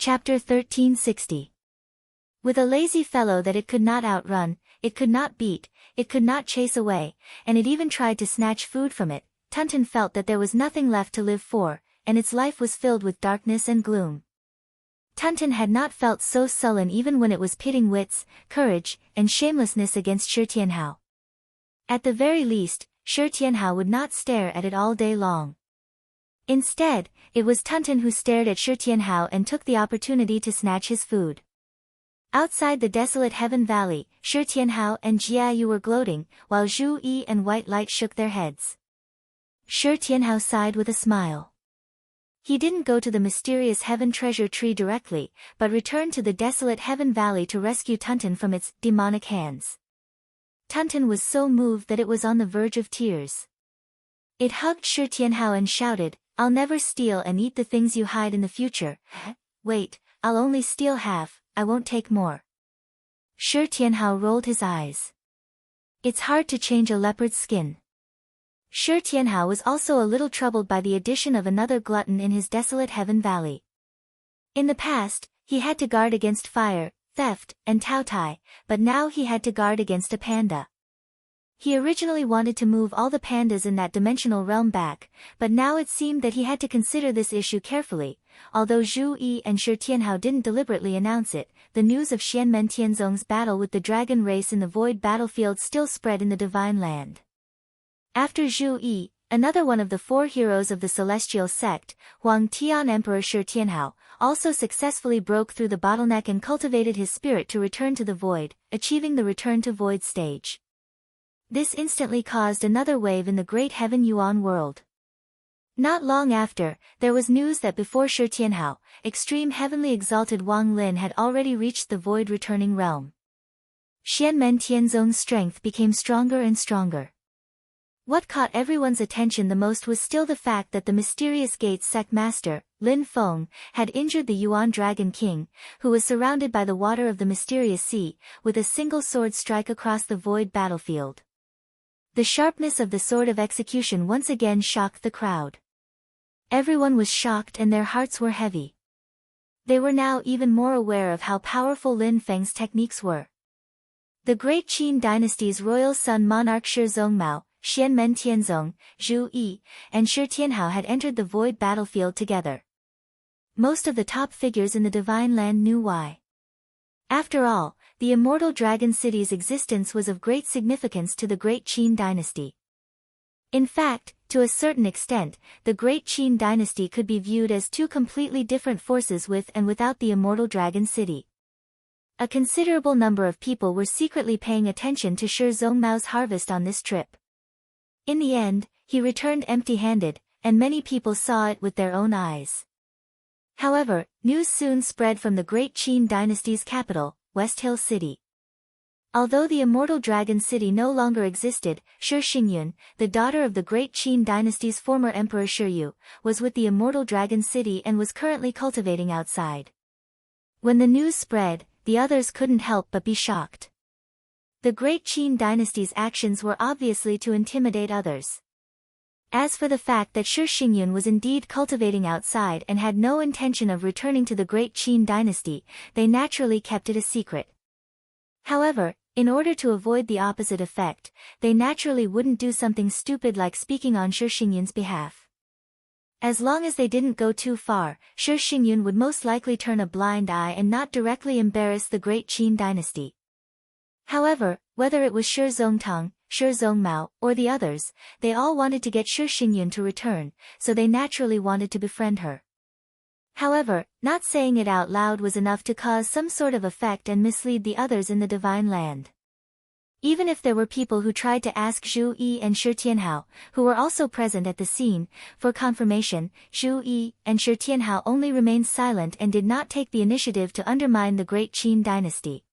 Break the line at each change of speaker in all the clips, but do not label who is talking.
Chapter 1360. With a lazy fellow that it could not outrun, it could not beat, it could not chase away, and it even tried to snatch food from it, Tunton felt that there was nothing left to live for, and its life was filled with darkness and gloom. Tunton had not felt so sullen even when it was pitting wits, courage, and shamelessness against Shi Tianhao. At the very least, Shi Tianhao would not stare at it all day long. Instead, it was Tunton who stared at Shi Tianhao and took the opportunity to snatch his food. Outside the desolate Heaven Valley, Shi Tianhao and Jia Yu were gloating, while Zhu Yi and White Light shook their heads. Shi Tianhao sighed with a smile. He didn't go to the mysterious Heaven Treasure Tree directly, but returned to the desolate Heaven Valley to rescue Tunton from its demonic hands. Tunton was so moved that it was on the verge of tears. It hugged Shi Tianhao and shouted, "I'll never steal and eat the things you hide in the future." "Wait, I'll only steal half, I won't take more." Shi Tianhao rolled his eyes. It's hard to change a leopard's skin. Shi Tianhao was also a little troubled by the addition of another glutton in his desolate Heaven Valley. In the past, he had to guard against fire, theft, and Taotai, but now he had to guard against a panda. He originally wanted to move all the pandas in that dimensional realm back, but now it seemed that he had to consider this issue carefully. Although Zhu Yi and Shi Tianhao didn't deliberately announce it, the news of Xianmen Tianzong's battle with the dragon race in the void battlefield still spread in the divine land. After Zhu Yi, another one of the four heroes of the celestial sect, Huang Tian Emperor Shi Tianhao, also successfully broke through the bottleneck and cultivated his spirit to return to the void, achieving the return to void stage. This instantly caused another wave in the great Heaven Yuan world. Not long after, there was news that before Shi Tianhao, extreme heavenly exalted Wang Lin had already reached the void returning realm. Xianmen Tianzong's strength became stronger and stronger. What caught everyone's attention the most was still the fact that the mysterious Gates sect master, Lin Feng, had injured the Yuan Dragon King, who was surrounded by the water of the mysterious sea, with a single sword strike across the void battlefield. The sharpness of the sword of execution once again shocked the crowd. Everyone was shocked and their hearts were heavy. They were now even more aware of how powerful Lin Feng's techniques were. The great Qin dynasty's royal son monarch Shi Zongmao, Xianmen Tianzong, Zhu Yi, and Shi Tianhao had entered the void battlefield together. Most of the top figures in the divine land knew why. After all, the immortal dragon city's existence was of great significance to the great Qin dynasty. In fact, to a certain extent, the great Qin dynasty could be viewed as two completely different forces with and without the immortal dragon city. A considerable number of people were secretly paying attention to Shi Zongmao's harvest on this trip. In the end, he returned empty-handed, and many people saw it with their own eyes. However, news soon spread from the great Qin dynasty's capital, West Hill City. Although the immortal dragon city no longer existed, Shi Xingyun, the daughter of the great Qin dynasty's former emperor Shi Yu, was with the immortal dragon city and was currently cultivating outside. When the news spread, the others couldn't help but be shocked. The great Qin dynasty's actions were obviously to intimidate others. As for the fact that Shi Xingyun was indeed cultivating outside and had no intention of returning to the great Qin dynasty, they naturally kept it a secret. However, in order to avoid the opposite effect, they naturally wouldn't do something stupid like speaking on Shi Xingyun's behalf. As long as they didn't go too far, Shi Xingyun would most likely turn a blind eye and not directly embarrass the great Qin dynasty. However, whether it was Shi Zongtang, Shi Zongmao, or the others, they all wanted to get Shi Xingyun to return, so they naturally wanted to befriend her. However, not saying it out loud was enough to cause some sort of effect and mislead the others in the divine land. Even if there were people who tried to ask Zhu Yi and Shi Tianhao, who were also present at the scene, for confirmation, Zhu Yi and Shi Tianhao only remained silent and did not take the initiative to undermine the great Qin dynasty.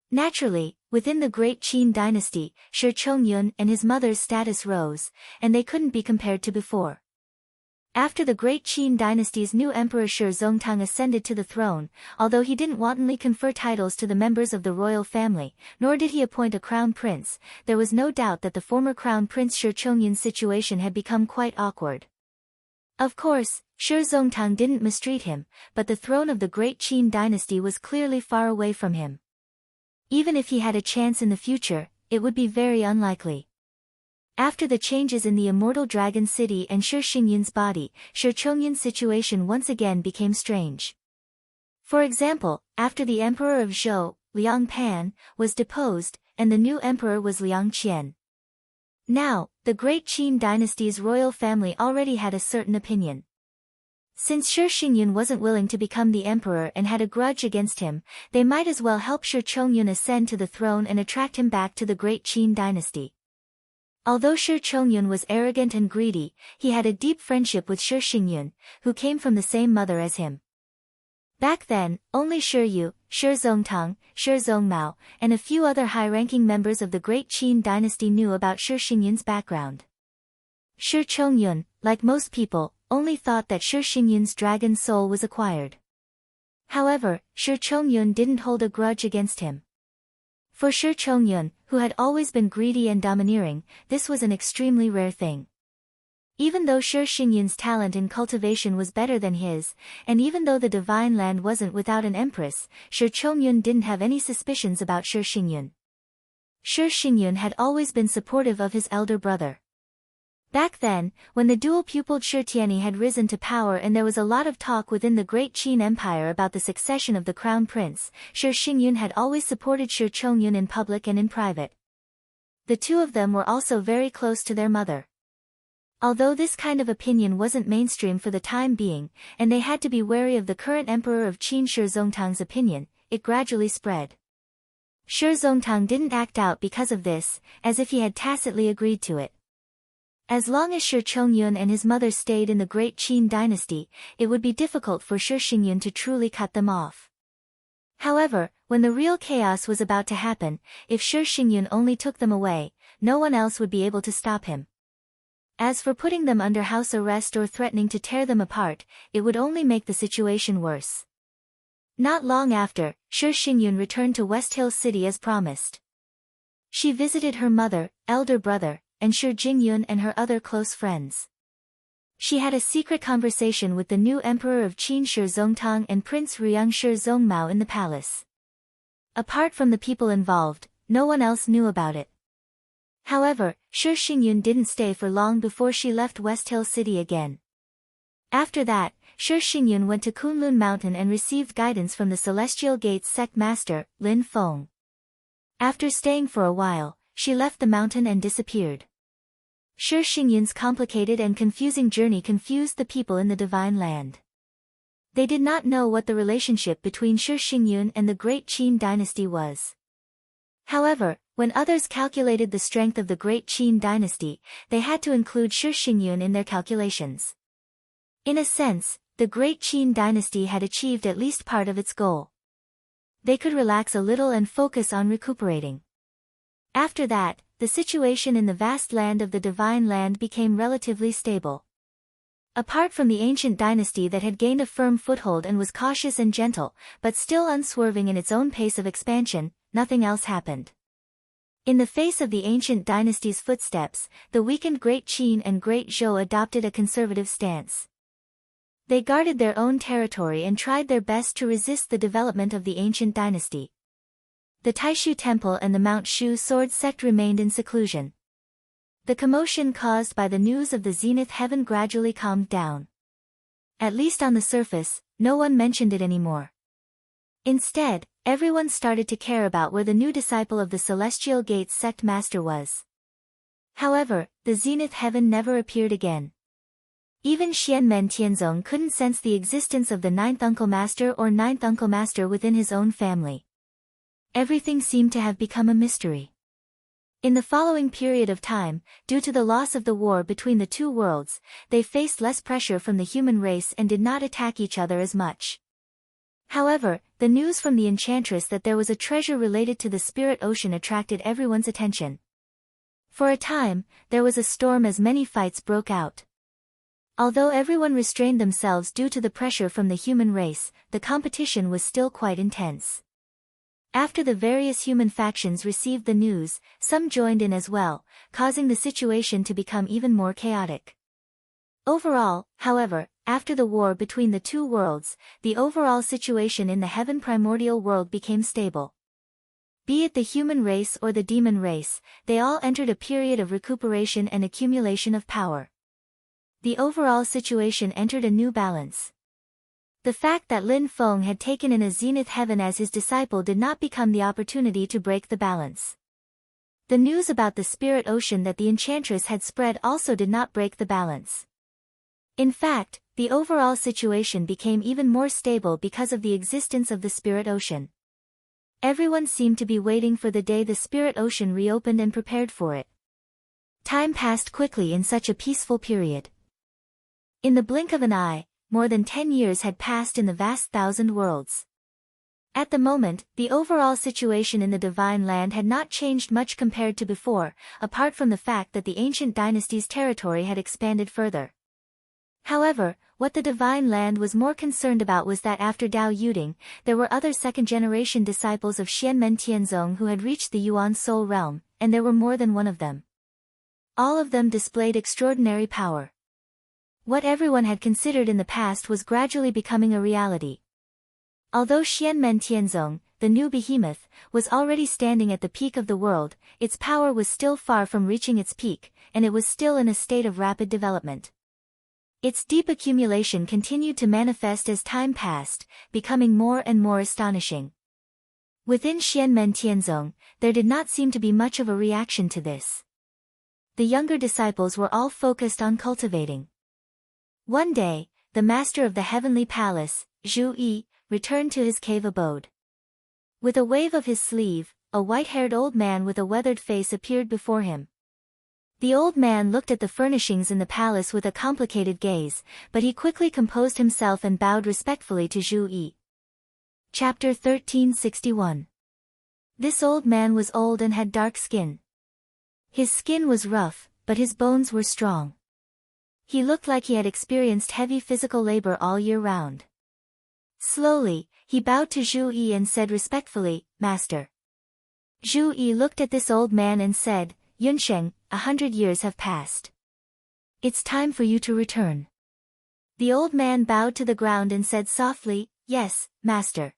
Naturally, within the great Qin dynasty, Shi Chongyun and his mother's status rose, and they couldn't be compared to before. After the great Qin dynasty's new emperor Shi Zongtang ascended to the throne, although he didn't wantonly confer titles to the members of the royal family, nor did he appoint a crown prince, there was no doubt that the former crown prince Shi Chongyun's situation had become quite awkward. Of course, Shi Zongtang didn't mistreat him, but the throne of the great Qin dynasty was clearly far away from him. Even if he had a chance in the future, it would be very unlikely. After the changes in the immortal dragon city and Shi Xingyun's body, Shi Chongyun's situation once again became strange. For example, after the emperor of Zhou, Liang Pan, was deposed, and the new emperor was Liang Qian. Now, the great Qin dynasty's royal family already had a certain opinion. Since Shi Xingyun wasn't willing to become the emperor and had a grudge against him, they might as well help Shi Chongyun ascend to the throne and attract him back to the great Qin dynasty. Although Shi Chongyun was arrogant and greedy, he had a deep friendship with Shi Xingyun, who came from the same mother as him. Back then, only Shi Yu, Shi Zongtang, Shi Zongmao, and a few other high-ranking members of the great Qin dynasty knew about Shi Xingyun's background. Shi Chongyun, like most people, only thought that Shi Xingyun's dragon soul was acquired. However, Shi Chongyun didn't hold a grudge against him. For Shi Chongyun, who had always been greedy and domineering, this was an extremely rare thing. Even though Shi Xingyun's talent in cultivation was better than his, and even though the divine land wasn't without an empress, Shi Chongyun didn't have any suspicions about Shi Xingyun. Shi Xingyun had always been supportive of his elder brother. Back then, when the dual-pupiled Shi Tianyi had risen to power and there was a lot of talk within the great Qin Empire about the succession of the crown prince, Shi Xingyun had always supported Shi Chongyun in public and in private. The two of them were also very close to their mother. Although this kind of opinion wasn't mainstream for the time being, and they had to be wary of the current emperor of Qin Shi Zongtang's opinion, it gradually spread. Shi Zongtang didn't act out because of this, as if he had tacitly agreed to it. As long as Shi Chongyun and his mother stayed in the great Qin dynasty, it would be difficult for Shi Xingyun to truly cut them off. However, when the real chaos was about to happen, if Shi Xingyun only took them away, no one else would be able to stop him. As for putting them under house arrest or threatening to tear them apart, it would only make the situation worse. Not long after, Shi Xingyun returned to West Hill City as promised. She visited her mother, elder brother, and Shi Jingyun and her other close friends. She had a secret conversation with the new emperor of Qin Shi Zongtang and Prince Ruyang Shi Zongmao in the palace. Apart from the people involved, no one else knew about it. However, Shi Xingyun didn't stay for long before she left West Hill City again. After that, Shi Xingyun went to Kunlun Mountain and received guidance from the Celestial Gates sect master, Lin Feng. After staying for a while, she left the mountain and disappeared. Shi Xingyun's complicated and confusing journey confused the people in the Divine Land. They did not know what the relationship between Shi Xingyun and the great Qin dynasty was. However, when others calculated the strength of the great Qin dynasty, they had to include Shi Xingyun in their calculations. In a sense, the great Qin dynasty had achieved at least part of its goal. They could relax a little and focus on recuperating. After that, the situation in the vast land of the Divine Land became relatively stable. Apart from the ancient dynasty that had gained a firm foothold and was cautious and gentle, but still unswerving in its own pace of expansion, nothing else happened. In the face of the ancient dynasty's footsteps, the weakened Great Qin and Great Zhou adopted a conservative stance. They guarded their own territory and tried their best to resist the development of the ancient dynasty. The Taishu Temple and the Mount Shu sword sect remained in seclusion. The commotion caused by the news of the zenith heaven gradually calmed down. At least on the surface, no one mentioned it anymore. Instead, everyone started to care about where the new disciple of the Celestial Gates sect master was. However, the zenith heaven never appeared again. Even Xianmen Tianzong couldn't sense the existence of the ninth uncle master or ninth uncle master within his own family. Everything seemed to have become a mystery. In the following period of time, due to the loss of the war between the two worlds, they faced less pressure from the human race and did not attack each other as much. However, the news from the enchantress that there was a treasure related to the spirit ocean attracted everyone's attention. For a time, there was a storm as many fights broke out. Although everyone restrained themselves due to the pressure from the human race, the competition was still quite intense. After the various human factions received the news, some joined in as well, causing the situation to become even more chaotic. Overall, however, after the war between the two worlds, the overall situation in the heaven primordial world became stable. Be it the human race or the demon race, they all entered a period of recuperation and accumulation of power. The overall situation entered a new balance. The fact that Lin Feng had taken in a zenith heaven as his disciple did not become the opportunity to break the balance. The news about the spirit ocean that the enchantress had spread also did not break the balance. In fact, the overall situation became even more stable because of the existence of the spirit ocean. Everyone seemed to be waiting for the day the spirit ocean reopened and prepared for it. Time passed quickly in such a peaceful period. In the blink of an eye, more than 10 years had passed in the vast thousand worlds. At the moment, the overall situation in the Divine Land had not changed much compared to before, apart from the fact that the ancient dynasty's territory had expanded further. However, what the Divine Land was more concerned about was that after Dao Yuding, there were other second-generation disciples of Xianmen Tianzong who had reached the Yuan Soul Realm, and there were more than one of them. All of them displayed extraordinary power. What everyone had considered in the past was gradually becoming a reality. Although Xianmen Tianzong, the new behemoth, was already standing at the peak of the world, its power was still far from reaching its peak, and it was still in a state of rapid development. Its deep accumulation continued to manifest as time passed, becoming more and more astonishing. Within Xianmen Tianzong, there did not seem to be much of a reaction to this. The younger disciples were all focused on cultivating. One day, the master of the heavenly palace, Zhu Yi, returned to his cave abode. With a wave of his sleeve, a white-haired old man with a weathered face appeared before him. The old man looked at the furnishings in the palace with a complicated gaze, but he quickly composed himself and bowed respectfully to Zhu Yi. Chapter 1361. This old man was old and had dark skin. His skin was rough, but his bones were strong. He looked like he had experienced heavy physical labor all year round. Slowly, he bowed to Zhu Yi and said respectfully, "Master." Zhu Yi looked at this old man and said, "Yunsheng, 100 years have passed. It's time for you to return." The old man bowed to the ground and said softly, "Yes, master."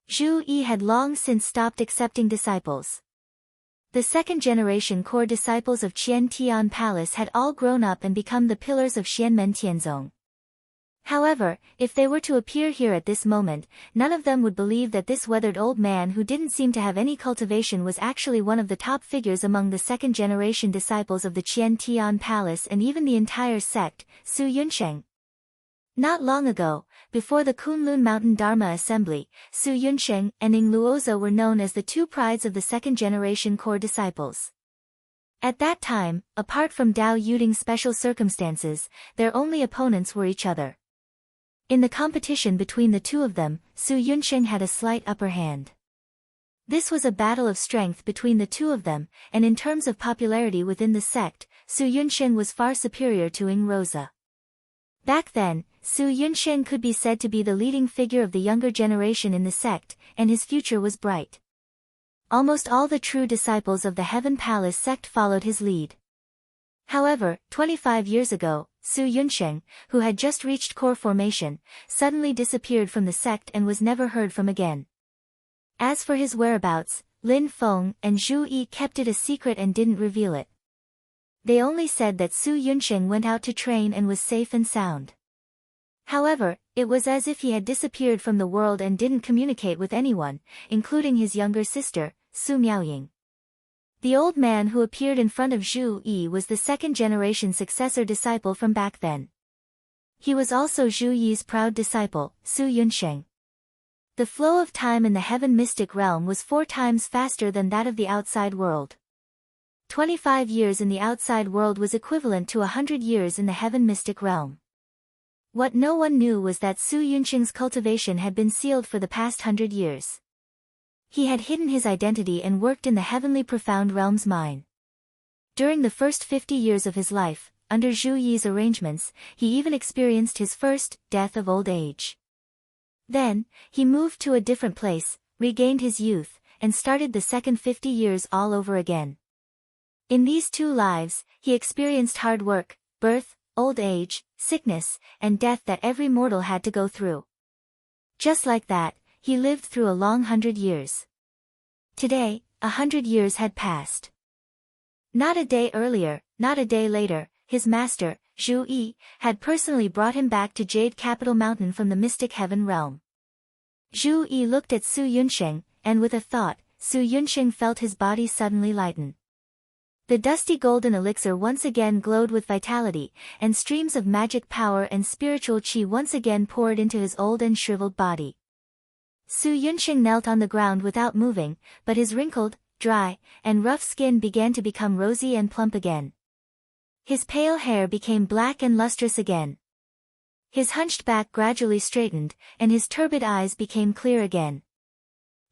Zhu Yi had long since stopped accepting disciples. The second-generation core disciples of Qian Tian Palace had all grown up and become the pillars of Xianmen Tianzong. However, if they were to appear here at this moment, none of them would believe that this weathered old man who didn't seem to have any cultivation was actually one of the top figures among the second-generation disciples of the Qian Tian Palace and even the entire sect, Su Yunsheng. Not long ago, before the Kunlun Mountain Dharma Assembly, Su Yunsheng and Ning Luoza were known as the two prides of the second-generation core disciples. At that time, apart from Dao Yuding's special circumstances, their only opponents were each other. In the competition between the two of them, Su Yunsheng had a slight upper hand. This was a battle of strength between the two of them, and in terms of popularity within the sect, Su Yunsheng was far superior to Ning Rosa. Back then, Su Yunsheng could be said to be the leading figure of the younger generation in the sect, and his future was bright. Almost all the true disciples of the Heaven Palace sect followed his lead. However, 25 years ago, Su Yunsheng, who had just reached core formation, suddenly disappeared from the sect and was never heard from again. As for his whereabouts, Lin Feng and Zhu Yi kept it a secret and didn't reveal it. They only said that Su Yunsheng went out to train and was safe and sound. However, it was as if he had disappeared from the world and didn't communicate with anyone, including his younger sister, Su Miaoying. The old man who appeared in front of Zhu Yi was the second-generation successor disciple from back then. He was also Zhu Yi's proud disciple, Su Yunsheng. The flow of time in the heaven mystic realm was 4 times faster than that of the outside world. 25 years in the outside world was equivalent to 100 years in the heaven mystic realm. What no one knew was that Su Yunsheng's cultivation had been sealed for the past 100 years. He had hidden his identity and worked in the heavenly profound realm's mine. During the first 50 years of his life, under Zhu Yi's arrangements, he even experienced his first death of old age. Then, he moved to a different place, regained his youth, and started the second 50 years all over again. In these 2 lives, he experienced hard work, birth, old age, sickness, and death that every mortal had to go through. Just like that, he lived through a long 100 years. Today, 100 years had passed. Not a day earlier, not a day later, his master, Zhu Yi, had personally brought him back to Jade Capital Mountain from the mystic heaven realm. Zhu Yi looked at Su Yunsheng, and with a thought, Su Yunsheng felt his body suddenly lighten. The dusty golden elixir once again glowed with vitality, and streams of magic power and spiritual qi once again poured into his old and shriveled body. Su Yunsheng knelt on the ground without moving, but his wrinkled, dry, and rough skin began to become rosy and plump again. His pale hair became black and lustrous again. His hunched back gradually straightened, and his turbid eyes became clear again.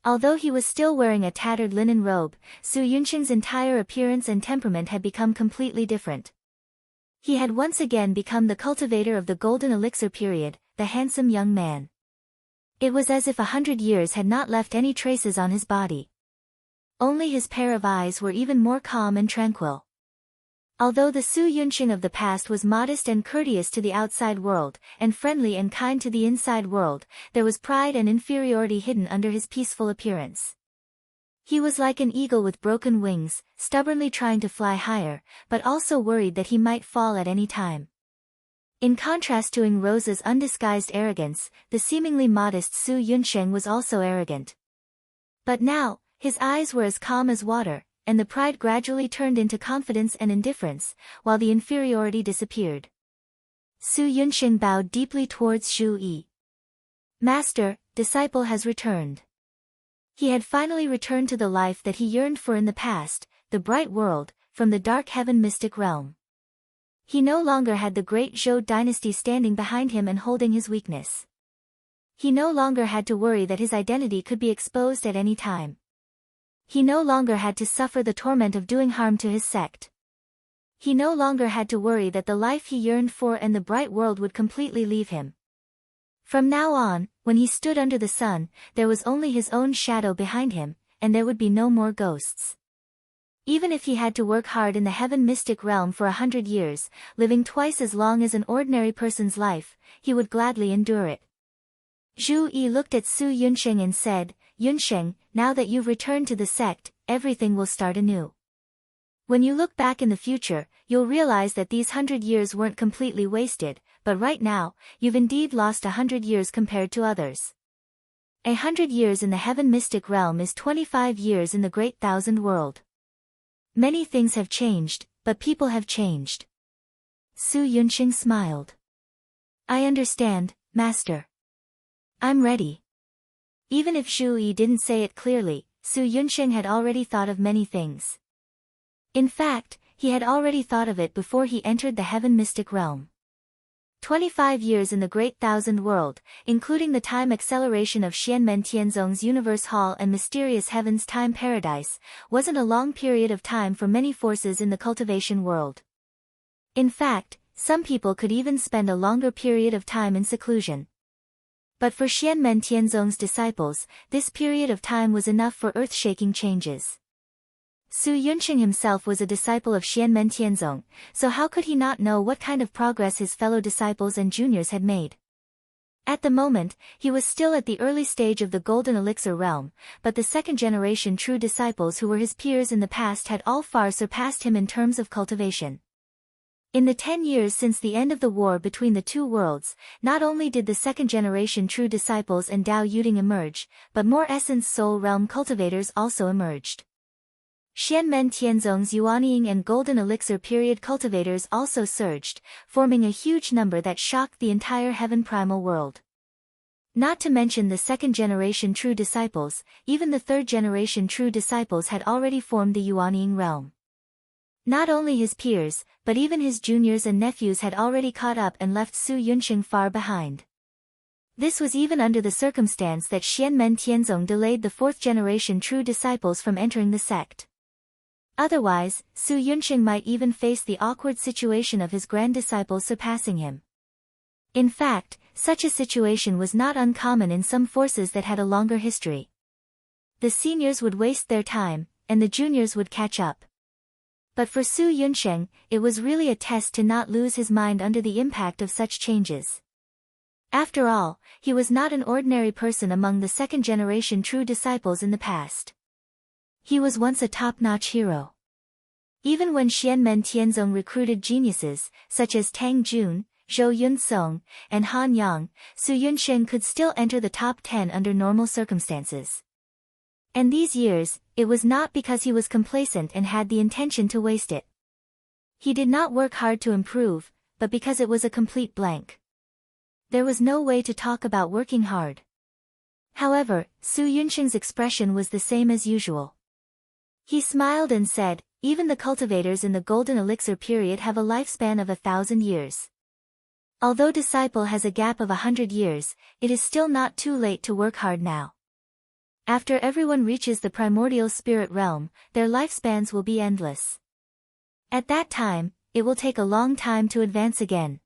Although he was still wearing a tattered linen robe, Su Yunsheng's entire appearance and temperament had become completely different. He had once again become the cultivator of the golden elixir period, the handsome young man. It was as if 100 years had not left any traces on his body. Only his pair of eyes were even more calm and tranquil. Although the Su Yunsheng of the past was modest and courteous to the outside world, and friendly and kind to the inside world, there was pride and inferiority hidden under his peaceful appearance. He was like an eagle with broken wings, stubbornly trying to fly higher, but also worried that he might fall at any time. In contrast to Ing Rose's undisguised arrogance, the seemingly modest Su Yunsheng was also arrogant. But now, his eyes were as calm as water, and the pride gradually turned into confidence and indifference, while the inferiority disappeared. Su Yunsheng bowed deeply towards Zhu Yi. Master, disciple has returned. He had finally returned to the life that he yearned for in the past, the bright world, from the dark heaven mystic realm. He no longer had the great Zhou dynasty standing behind him and holding his weakness. He no longer had to worry that his identity could be exposed at any time. He no longer had to suffer the torment of doing harm to his sect. He no longer had to worry that the life he yearned for and the bright world would completely leave him. From now on, when he stood under the sun, there was only his own shadow behind him, and there would be no more ghosts. Even if he had to work hard in the heaven mystic realm for 100 years, living twice as long as an ordinary person's life, he would gladly endure it. Zhu Yi looked at Su Yunsheng and said, Yunsheng, now that you've returned to the sect, everything will start anew. When you look back in the future, you'll realize that these 100 years weren't completely wasted, but right now, you've indeed lost 100 years compared to others. 100 years in the heaven mystic realm is 25 years in the great thousand world. Many things have changed, but people have changed. Su Yunsheng smiled. I understand, Master. I'm ready. Even if Zhu Yi didn't say it clearly, Su Yunsheng had already thought of many things. In fact, he had already thought of it before he entered the heaven mystic realm. 25 years in the great thousand world, including the time acceleration of Xianmen Tianzong's universe hall and mysterious heaven's time paradise, wasn't a long period of time for many forces in the cultivation world. In fact, some people could even spend a longer period of time in seclusion. But for Xianmen Tianzong's disciples, this period of time was enough for earth-shaking changes. Su Yunsheng himself was a disciple of Xianmen Tianzong, so how could he not know what kind of progress his fellow disciples and juniors had made? At the moment, he was still at the early stage of the golden elixir realm, but the second-generation true disciples who were his peers in the past had all far surpassed him in terms of cultivation. In the 10 years since the end of the war between the two worlds, not only did the second-generation true disciples and Dao Yuding emerge, but more essence soul realm cultivators also emerged. Xianmen Tianzong's Yuanying and golden elixir period cultivators also surged, forming a huge number that shocked the entire heaven primal world. Not to mention the second-generation true disciples, even the third-generation true disciples had already formed the Yuanying realm. Not only his peers, but even his juniors and nephews had already caught up and left Su Yunsheng far behind. This was even under the circumstance that Xianmen Tianzong delayed the fourth-generation true disciples from entering the sect. Otherwise, Su Yunsheng might even face the awkward situation of his grand disciples surpassing him. In fact, such a situation was not uncommon in some forces that had a longer history. The seniors would waste their time, and the juniors would catch up. But for Su Yunsheng, it was really a test to not lose his mind under the impact of such changes. After all, he was not an ordinary person among the second-generation true disciples in the past. He was once a top-notch hero. Even when Xianmen Tianzong recruited geniuses, such as Tang Jun, Zhou Yunsong, and Han Yang, Su Yunsheng could still enter the top 10 under normal circumstances. And these years, it was not because he was complacent and had the intention to waste it. He did not work hard to improve, but because it was a complete blank. There was no way to talk about working hard. However, Su Yunsheng's expression was the same as usual. He smiled and said, "Even the cultivators in the golden elixir period have a lifespan of 1,000 years. Although disciple has a gap of 100 years, it is still not too late to work hard now. After everyone reaches the primordial spirit realm, their lifespans will be endless. At that time, it will take a long time to advance again.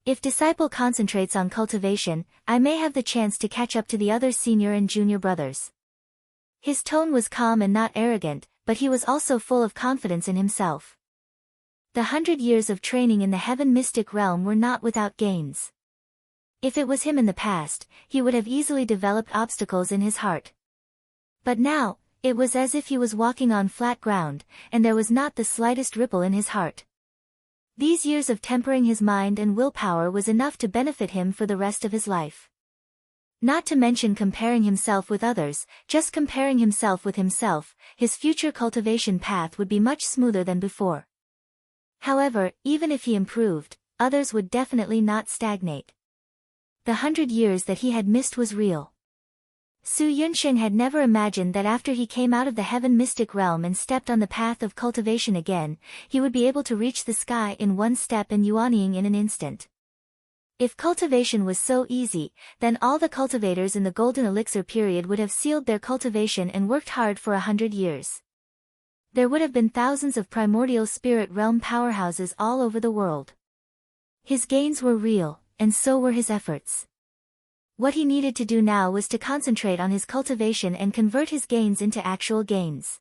If disciple concentrates on cultivation, I may have the chance to catch up to the other senior and junior brothers." His tone was calm and not arrogant, but he was also full of confidence in himself. The 100 years of training in the heaven mystic realm were not without gains. If it was him in the past, he would have easily developed obstacles in his heart. But now, it was as if he was walking on flat ground, and there was not the slightest ripple in his heart. These years of tempering his mind and willpower was enough to benefit him for the rest of his life. Not to mention comparing himself with others, just comparing himself with himself, his future cultivation path would be much smoother than before. However, even if he improved, others would definitely not stagnate. The 100 years that he had missed was real. Su Yunsheng had never imagined that after he came out of the heaven mystic realm and stepped on the path of cultivation again, he would be able to reach the sky in one step and yuanying in an instant. If cultivation was so easy, then all the cultivators in the golden elixir period would have sealed their cultivation and worked hard for 100 years. There would have been thousands of primordial spirit realm powerhouses all over the world. His gains were real, and so were his efforts. What he needed to do now was to concentrate on his cultivation and convert his gains into actual gains.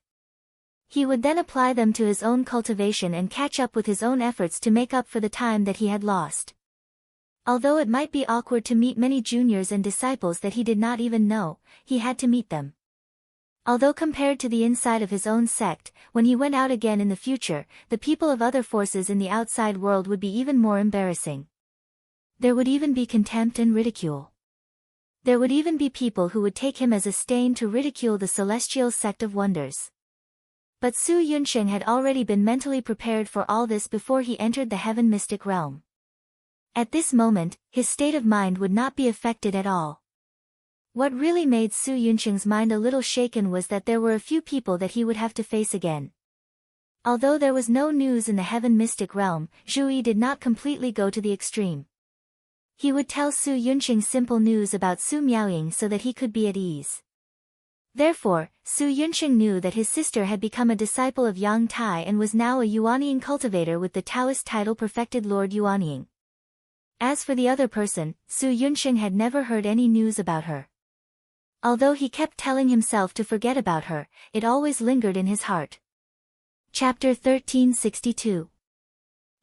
He would then apply them to his own cultivation and catch up with his own efforts to make up for the time that he had lost. Although it might be awkward to meet many juniors and disciples that he did not even know, he had to meet them. Although compared to the inside of his own sect, when he went out again in the future, the people of other forces in the outside world would be even more embarrassing. There would even be contempt and ridicule. There would even be people who would take him as a stain to ridicule the celestial sect of wonders. But Su Yunsheng had already been mentally prepared for all this before he entered the heaven mystic realm. At this moment, his state of mind would not be affected at all. What really made Su Yunsheng's mind a little shaken was that there were a few people that he would have to face again. Although there was no news in the heaven mystic realm, Zhu Yi did not completely go to the extreme. He would tell Su Yunsheng simple news about Su Miaoying so that he could be at ease. Therefore, Su Yunsheng knew that his sister had become a disciple of Yang Tai and was now a Yuanying cultivator with the Taoist title Perfected Lord Yuanying. As for the other person, Su Yunsheng had never heard any news about her. Although he kept telling himself to forget about her, it always lingered in his heart. Chapter 1362.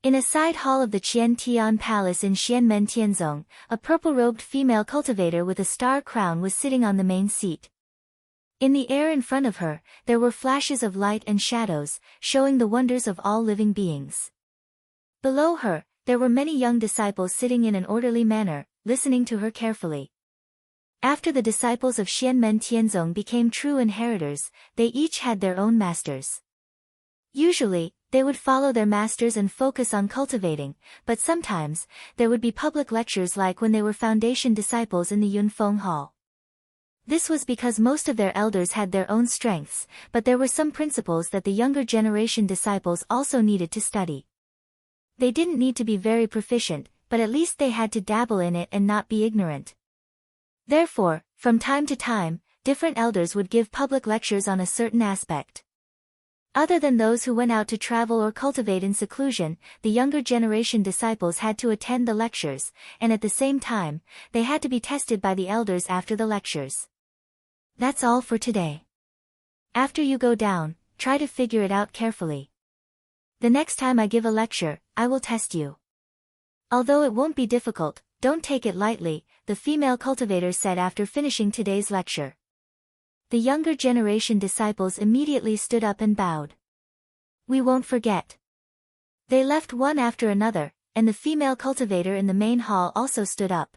In a side hall of the Qian Tian Palace in Xianmen Tianzong, a purple-robed female cultivator with a star crown was sitting on the main seat. In the air in front of her, there were flashes of light and shadows, showing the wonders of all living beings. Below her, there were many young disciples sitting in an orderly manner, listening to her carefully. After the disciples of Xianmen Tianzong became true inheritors, they each had their own masters. Usually, they would follow their masters and focus on cultivating, but sometimes, there would be public lectures like when they were foundation disciples in the Yunfeng Hall. This was because most of their elders had their own strengths, but there were some principles that the younger generation disciples also needed to study. They didn't need to be very proficient, but at least they had to dabble in it and not be ignorant. Therefore, from time to time, different elders would give public lectures on a certain aspect. Other than those who went out to travel or cultivate in seclusion, the younger generation disciples had to attend the lectures, and at the same time, they had to be tested by the elders after the lectures. That's all for today. After you go down, try to figure it out carefully. The next time I give a lecture, I will test you. Although it won't be difficult, don't take it lightly, the female cultivator said after finishing today's lecture. The younger generation disciples immediately stood up and bowed. We won't forget. They left one after another, and the female cultivator in the main hall also stood up.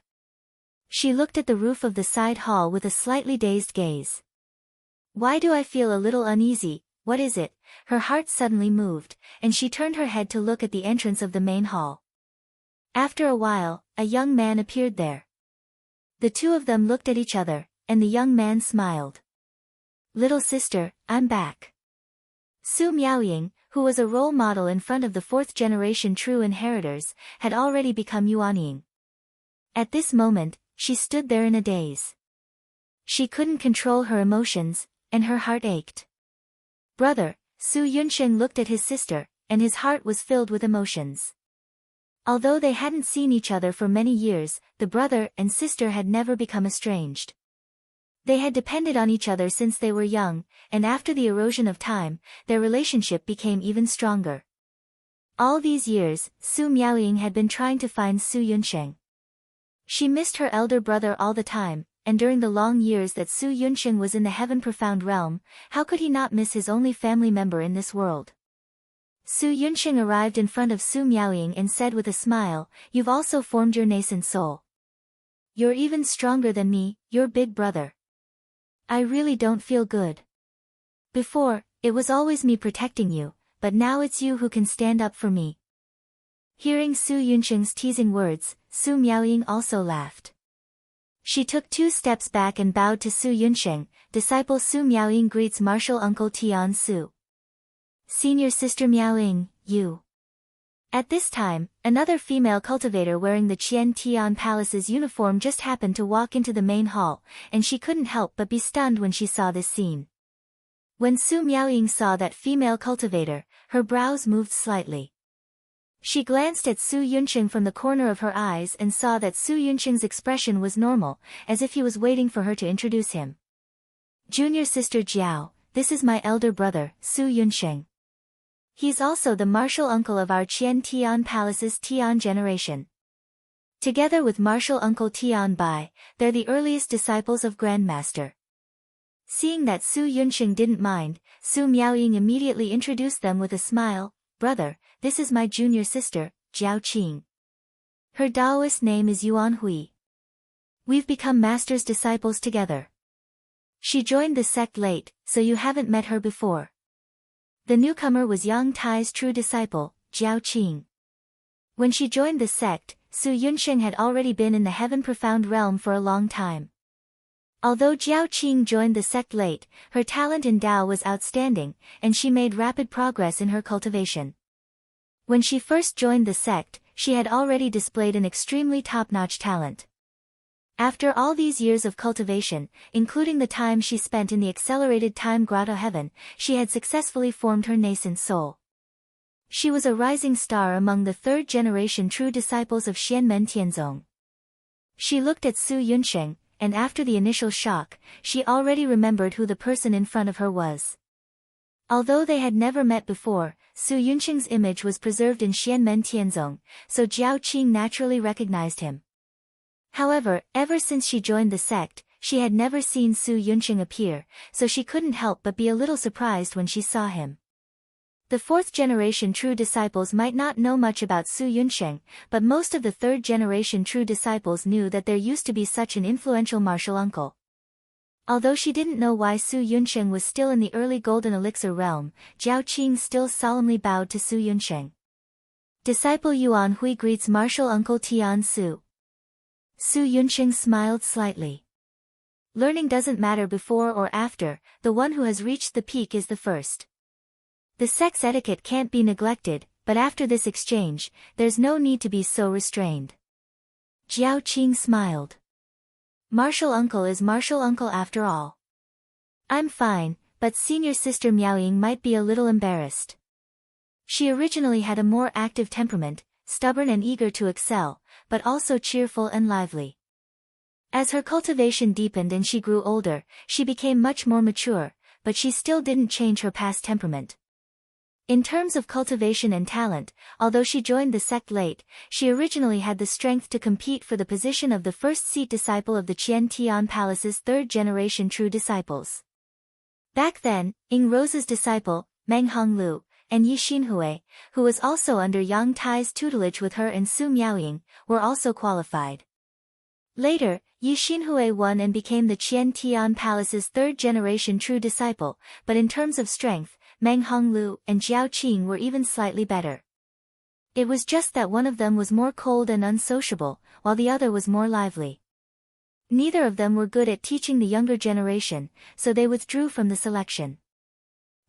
She looked at the roof of the side hall with a slightly dazed gaze. Why do I feel a little uneasy? What is it? Her heart suddenly moved, and she turned her head to look at the entrance of the main hall. After a while, a young man appeared there. The two of them looked at each other, and the young man smiled. Little sister, I'm back. Su Miaoying, who was a role model in front of the fourth-generation true inheritors, had already become Yuanying. At this moment, she stood there in a daze. She couldn't control her emotions, and her heart ached. Brother, Su Yunsheng looked at his sister, and his heart was filled with emotions. Although they hadn't seen each other for many years, the brother and sister had never become estranged. They had depended on each other since they were young, and after the erosion of time, their relationship became even stronger. All these years, Su Miaoying had been trying to find Su Yunsheng. She missed her elder brother all the time, and during the long years that Su Yunsheng was in the heaven-profound realm, how could he not miss his only family member in this world? Su Yunsheng arrived in front of Su Miaoying and said with a smile, "You've also formed your nascent soul. You're even stronger than me, your big brother. I really don't feel good. Before, it was always me protecting you, but now it's you who can stand up for me." Hearing Su Yunsheng's teasing words, Su Miaoying also laughed. She took 2 steps back and bowed to Su Yunsheng. Disciple Su Miaoying greets martial uncle Tian Su. Senior sister Miaoying, you. At this time, another female cultivator wearing the Qian Tian Palace's uniform just happened to walk into the main hall, and she couldn't help but be stunned when she saw this scene. When Su Miaoying saw that female cultivator, her brows moved slightly. She glanced at Su Yunsheng from the corner of her eyes and saw that Su Yunsheng's expression was normal, as if he was waiting for her to introduce him. Junior sister Jiao, this is my elder brother, Su Yunsheng. He's also the martial uncle of our Qian Tian Palace's Tian generation. Together with martial uncle Tian Bai, they're the earliest disciples of Grandmaster. Seeing that Su Yunsheng didn't mind, Su Miaoying immediately introduced them with a smile. Brother, this is my junior sister, Jiao Qing. Her Taoist name is Yuan Hui. We've become master's disciples together. She joined the sect late, so you haven't met her before. The newcomer was Yang Tai's true disciple, Jiao Qing. When she joined the sect, Su Yunsheng had already been in the heaven-profound realm for a long time. Although Jiao Qing joined the sect late, her talent in Tao was outstanding, and she made rapid progress in her cultivation. When she first joined the sect, she had already displayed an extremely top-notch talent. After all these years of cultivation, including the time she spent in the accelerated time grotto heaven, she had successfully formed her nascent soul. She was a rising star among the third-generation true disciples of Xianmen Tianzong. She looked at Su Yunsheng, and after the initial shock, she already remembered who the person in front of her was. Although they had never met before, Su Yunsheng's image was preserved in Xianmen Tianzong, so Jiao Qing naturally recognized him. However, ever since she joined the sect, she had never seen Su Yunsheng appear, so she couldn't help but be a little surprised when she saw him. The fourth-generation true disciples might not know much about Su Yunsheng, but most of the third-generation true disciples knew that there used to be such an influential martial uncle. Although she didn't know why Su Yunsheng was still in the early golden elixir realm, Jiao Qing still solemnly bowed to Su Yunsheng. Disciple Yuan Hui greets martial uncle Tian Su. Su Yunsheng smiled slightly. Learning doesn't matter before or after, the one who has reached the peak is the first. The sex etiquette can't be neglected, but after this exchange, there's no need to be so restrained. Jiao Qing smiled. Martial uncle is martial uncle after all. I'm fine, but senior sister Miaoying might be a little embarrassed. She originally had a more active temperament, stubborn and eager to excel, but also cheerful and lively. As her cultivation deepened and she grew older, she became much more mature, but she still didn't change her past temperament. In terms of cultivation and talent, although she joined the sect late, she originally had the strength to compete for the position of the first-seat disciple of the Qian Tian Palace's third-generation true disciples. Back then, Ying Rose's disciple, Meng Honglu, and Yi Xinhui, who was also under Yang Tai's tutelage with her and Su Miaoying, were also qualified. Later, Yi Xinhui won and became the Qian Tian Palace's third-generation true disciple, but in terms of strength, Meng Honglu and Jiao Qing were even slightly better. It was just that one of them was more cold and unsociable, while the other was more lively. Neither of them were good at teaching the younger generation, so they withdrew from the selection.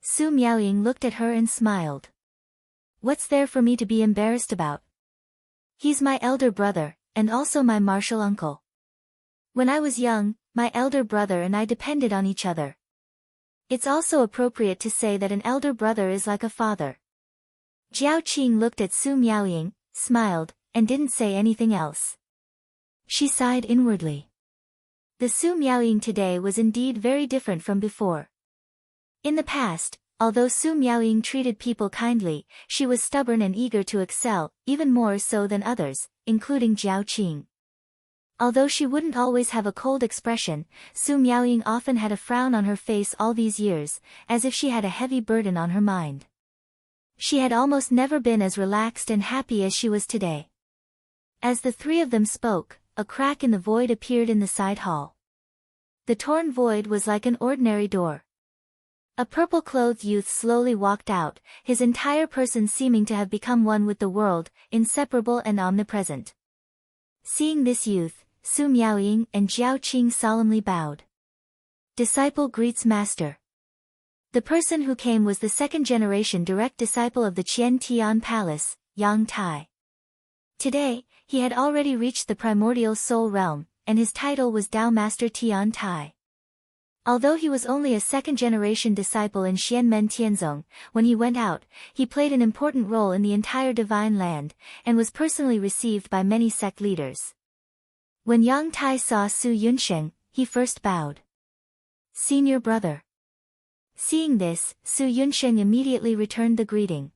Su Miaoying looked at her and smiled. "What's there for me to be embarrassed about? He's my elder brother, and also my martial uncle. When I was young, my elder brother and I depended on each other. It's also appropriate to say that an elder brother is like a father." Jiao Qing looked at Su Miaoying, smiled, and didn't say anything else. She sighed inwardly. The Su Miaoying today was indeed very different from before. In the past, although Su Miaoying treated people kindly, she was stubborn and eager to excel, even more so than others, including Jiao Qing. Although she wouldn't always have a cold expression, Su Miaoying often had a frown on her face all these years, as if she had a heavy burden on her mind. She had almost never been as relaxed and happy as she was today. As the three of them spoke, a crack in the void appeared in the side hall. The torn void was like an ordinary door. A purple-clothed youth slowly walked out, his entire person seeming to have become one with the world, inseparable and omnipresent. Seeing this youth, Su Miaoying and Jiao Qing solemnly bowed. Disciple greets master. The person who came was the second-generation direct disciple of the Qian Tian Palace, Yang Tai. Today, he had already reached the primordial soul realm, and his title was Tao Master Tian Tai. Although he was only a second-generation disciple in Xianmen Tianzong, when he went out, he played an important role in the entire divine land, and was personally received by many sect leaders. When Yang Tai saw Su Yunsheng, he first bowed. "Senior brother." Seeing this, Su Yunsheng immediately returned the greeting.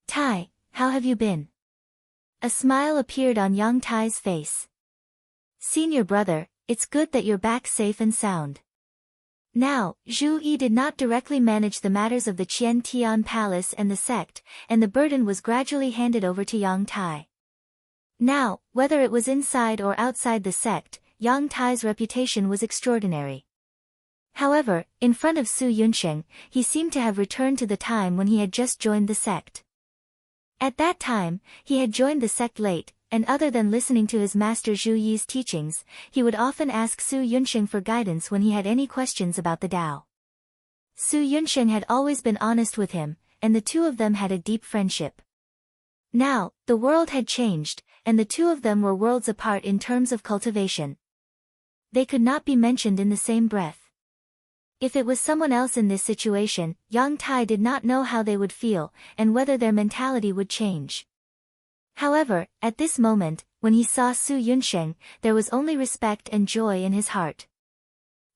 "Tai, how have you been?" A smile appeared on Yang Tai's face. "Senior brother, it's good that you're back safe and sound." Now, Zhu Yi did not directly manage the matters of the Qian Tian Palace and the sect, and the burden was gradually handed over to Yang Tai. Now, whether it was inside or outside the sect, Yang Tai's reputation was extraordinary. However, in front of Su Yunsheng, he seemed to have returned to the time when he had just joined the sect. At that time, he had joined the sect late, and other than listening to his master Zhu Yi's teachings, he would often ask Su Yunsheng for guidance when he had any questions about the Tao. Su Yunsheng had always been honest with him, and the two of them had a deep friendship. Now, the world had changed, and the two of them were worlds apart in terms of cultivation. They could not be mentioned in the same breath. If it was someone else in this situation, Yang Tai did not know how they would feel, and whether their mentality would change. However, at this moment, when he saw Su Yunsheng, there was only respect and joy in his heart.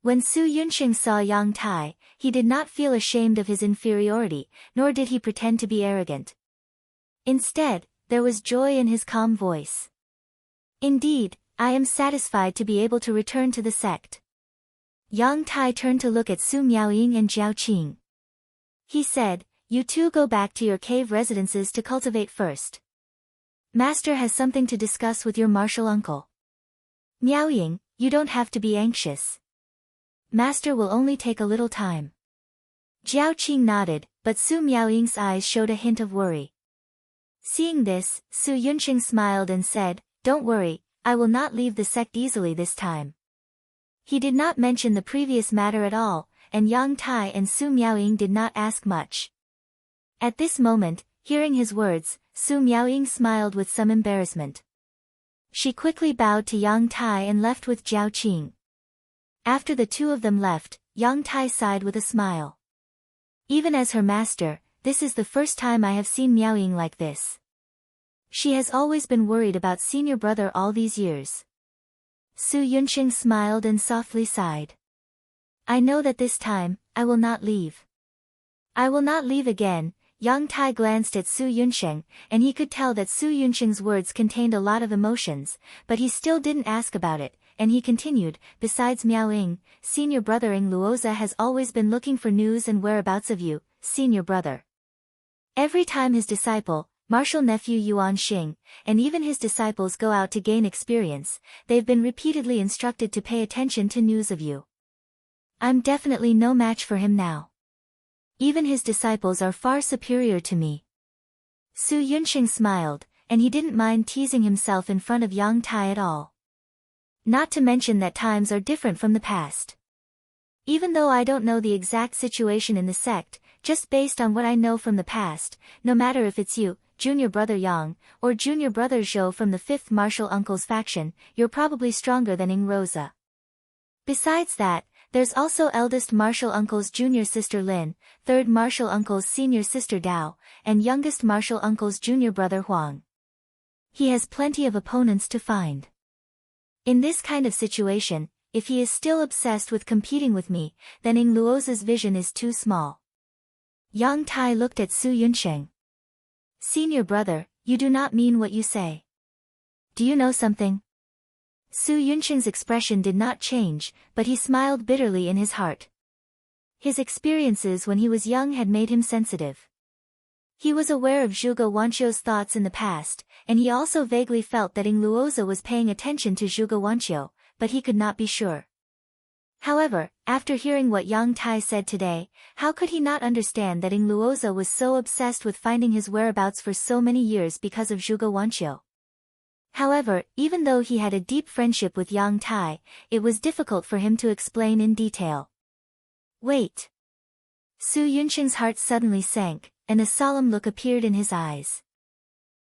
When Su Yunsheng saw Yang Tai, he did not feel ashamed of his inferiority, nor did he pretend to be arrogant. Instead, there was joy in his calm voice. "Indeed, I am satisfied to be able to return to the sect." Yang Tai turned to look at Su Miaoying and Jiao Qing. He said, "You two go back to your cave residences to cultivate first. Master has something to discuss with your martial uncle. Miaoying, you don't have to be anxious. Master will only take a little time." Jiao Qing nodded, but Su Miaoying's eyes showed a hint of worry. Seeing this, Su Yunsheng smiled and said, "Don't worry, I will not leave the sect easily this time." He did not mention the previous matter at all, and Yang Tai and Su Miaoying did not ask much. At this moment, hearing his words, Su Miaoying smiled with some embarrassment. She quickly bowed to Yang Tai and left with Jiao Qing. After the two of them left, Yang Tai sighed with a smile. Even as her master, this is the first time I have seen Miaoying like this. She has always been worried about senior brother all these years. Su Yunsheng smiled and softly sighed. "I know that this time, I will not leave. I will not leave again, Yang Tai glanced at Su Yunsheng, and he could tell that Su Yunsheng's words contained a lot of emotions, but he still didn't ask about it, and he continued, besides Miao Ying, senior brother Ying Luoza has always been looking for news and whereabouts of you, senior brother. Every time his disciple, martial nephew Yuan Xing, and even his disciples go out to gain experience, they've been repeatedly instructed to pay attention to news of you. I'm definitely no match for him now. Even his disciples are far superior to me. Su Yunsheng smiled, and he didn't mind teasing himself in front of Yang Tai at all. Not to mention that times are different from the past. Even though I don't know the exact situation in the sect, just based on what I know from the past, no matter if it's you, junior brother Yang, or junior brother Zhou from the 5th martial uncle's faction, you're probably stronger than Ying Rosa. Besides that, there's also eldest martial uncle's junior sister Lin, 3rd martial uncle's senior sister Dao, and youngest martial uncle's junior brother Huang. He has plenty of opponents to find. In this kind of situation, if he is still obsessed with competing with me, then Ying Luoza's vision is too small. Yang Tai looked at Su Yunsheng. Senior brother, you do not mean what you say. Do you know something? Su Yunsheng's expression did not change, but he smiled bitterly in his heart. His experiences when he was young had made him sensitive. He was aware of Zhuge Wanqiu's thoughts in the past, and he also vaguely felt that Ying Luoza was paying attention to Zhuge Wanqiu, but he could not be sure. However, after hearing what Yang Tai said today, how could he not understand that Ying Luoza was so obsessed with finding his whereabouts for so many years because of Zhuge Wanqiu? However, even though he had a deep friendship with Yang Tai, it was difficult for him to explain in detail. Wait. Su Yunsheng's heart suddenly sank, and a solemn look appeared in his eyes.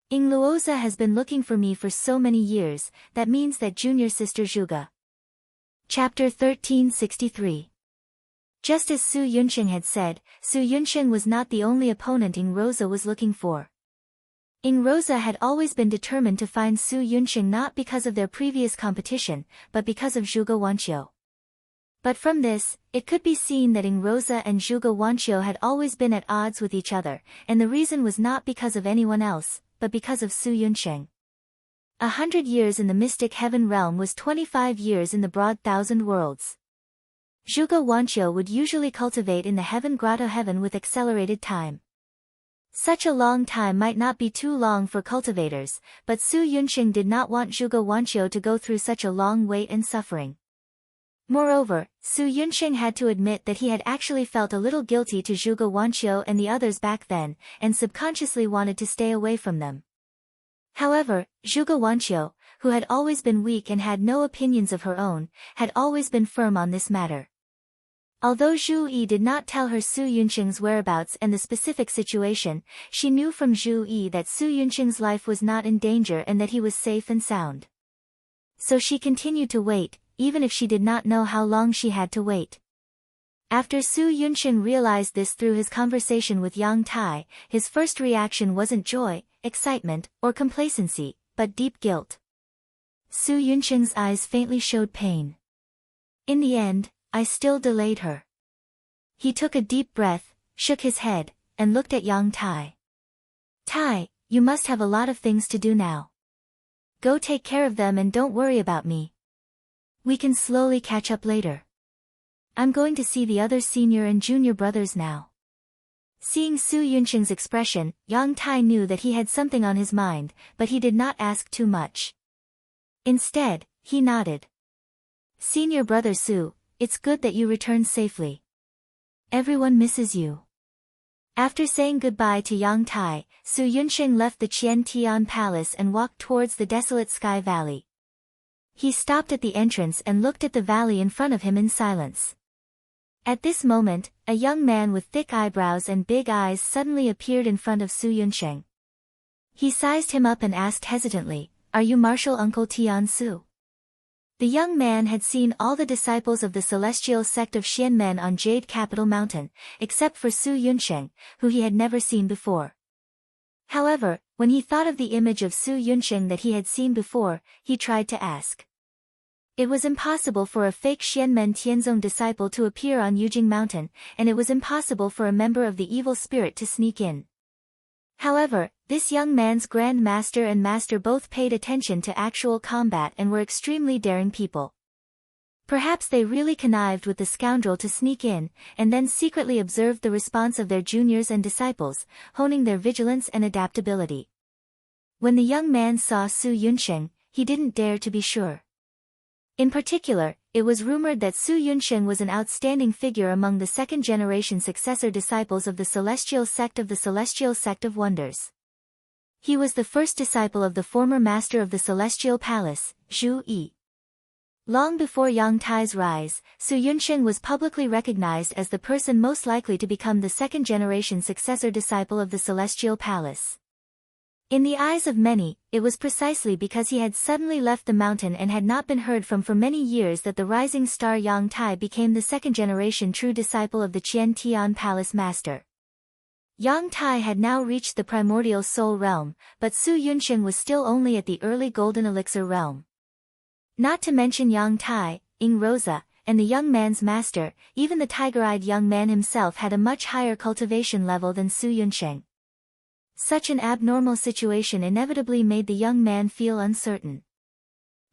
Ying Luoza has been looking for me for so many years, that means that junior sister Zhuge. Chapter 1363. Just as Su Yunsheng had said, Su Yunsheng was not the only opponent Ying Rosa was looking for. Ying Rosa had always been determined to find Su Yunsheng not because of their previous competition, but because of Zhuge Wanqiu. But from this, it could be seen that Ying Rosa and Zhuge Wanqiu had always been at odds with each other, and the reason was not because of anyone else, but because of Su Yunsheng. 100 years in the mystic heaven realm was 25 years in the broad thousand worlds. Zhuge Wanqiu would usually cultivate in the heaven grotto heaven with accelerated time. Such a long time might not be too long for cultivators, but Su Yunsheng did not want Zhuge Wanqiu to go through such a long wait and suffering. Moreover, Su Yunsheng had to admit that he had actually felt a little guilty to Zhuge Wanqiu and the others back then, and subconsciously wanted to stay away from them. However, Zhuge Wanqiu, who had always been weak and had no opinions of her own, had always been firm on this matter. Although Zhu Yi did not tell her Su Yunsheng's whereabouts and the specific situation, she knew from Zhu Yi that Su Yunsheng's life was not in danger and that he was safe and sound. So she continued to wait, even if she did not know how long she had to wait. After Su Yunsheng realized this through his conversation with Yang Tai, his first reaction wasn't joy, excitement, or complacency, but deep guilt. Su Yunsheng's eyes faintly showed pain. In the end, I still delayed her. He took a deep breath, shook his head, and looked at Yang Tai. Tai, you must have a lot of things to do now. Go take care of them and don't worry about me. We can slowly catch up later. I'm going to see the other senior and junior brothers now. Seeing Su Yunsheng's expression, Yang Tai knew that he had something on his mind, but he did not ask too much. Instead, he nodded. Senior brother Su, it's good that you returned safely. Everyone misses you. After saying goodbye to Yang Tai, Su Yunsheng left the Qian Tian Palace and walked towards the desolate Sky Valley. He stopped at the entrance and looked at the valley in front of him in silence. At this moment, a young man with thick eyebrows and big eyes suddenly appeared in front of Su Yunsheng. He sized him up and asked hesitantly, "Are you Martial Uncle Tian Su?" The young man had seen all the disciples of the celestial sect of Xianmen on Jade Capital Mountain, except for Su Yunsheng, who he had never seen before. However, when he thought of the image of Su Yunsheng that he had seen before, he tried to ask. It was impossible for a fake Xianmen Tianzong disciple to appear on Yujing Mountain, and it was impossible for a member of the evil spirit to sneak in. However, this young man's Grand Master and Master both paid attention to actual combat and were extremely daring people. Perhaps they really connived with the scoundrel to sneak in, and then secretly observed the response of their juniors and disciples, honing their vigilance and adaptability. When the young man saw Su Yunsheng, he didn't dare to be sure. In particular, it was rumored that Su Yunsheng was an outstanding figure among the second-generation successor disciples of the Celestial Sect of Wonders. He was the first disciple of the former master of the Celestial Palace, Zhu Yi. Long before Yang Tai's rise, Su Yunsheng was publicly recognized as the person most likely to become the second-generation successor disciple of the Celestial Palace. In the eyes of many, it was precisely because he had suddenly left the mountain and had not been heard from for many years that the rising star Yang Tai became the second-generation true disciple of the Qian Tian Palace Master. Yang Tai had now reached the primordial soul realm, but Su Yunsheng was still only at the early golden elixir realm. Not to mention Yang Tai, Ying Rosa, and the young man's master, even the tiger-eyed young man himself had a much higher cultivation level than Su Yunsheng. Such an abnormal situation inevitably made the young man feel uncertain.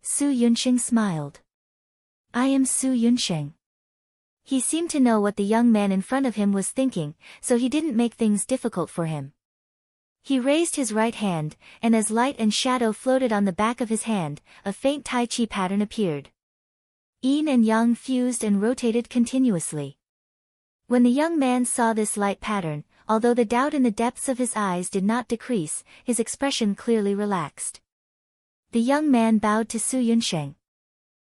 Su Yunsheng smiled. "I am Su Yunsheng." He seemed to know what the young man in front of him was thinking, so he didn't make things difficult for him. He raised his right hand, and as light and shadow floated on the back of his hand, a faint Tai Chi pattern appeared. Yin and Yang fused and rotated continuously. When the young man saw this light pattern, although the doubt in the depths of his eyes did not decrease, his expression clearly relaxed. The young man bowed to Su Yunsheng.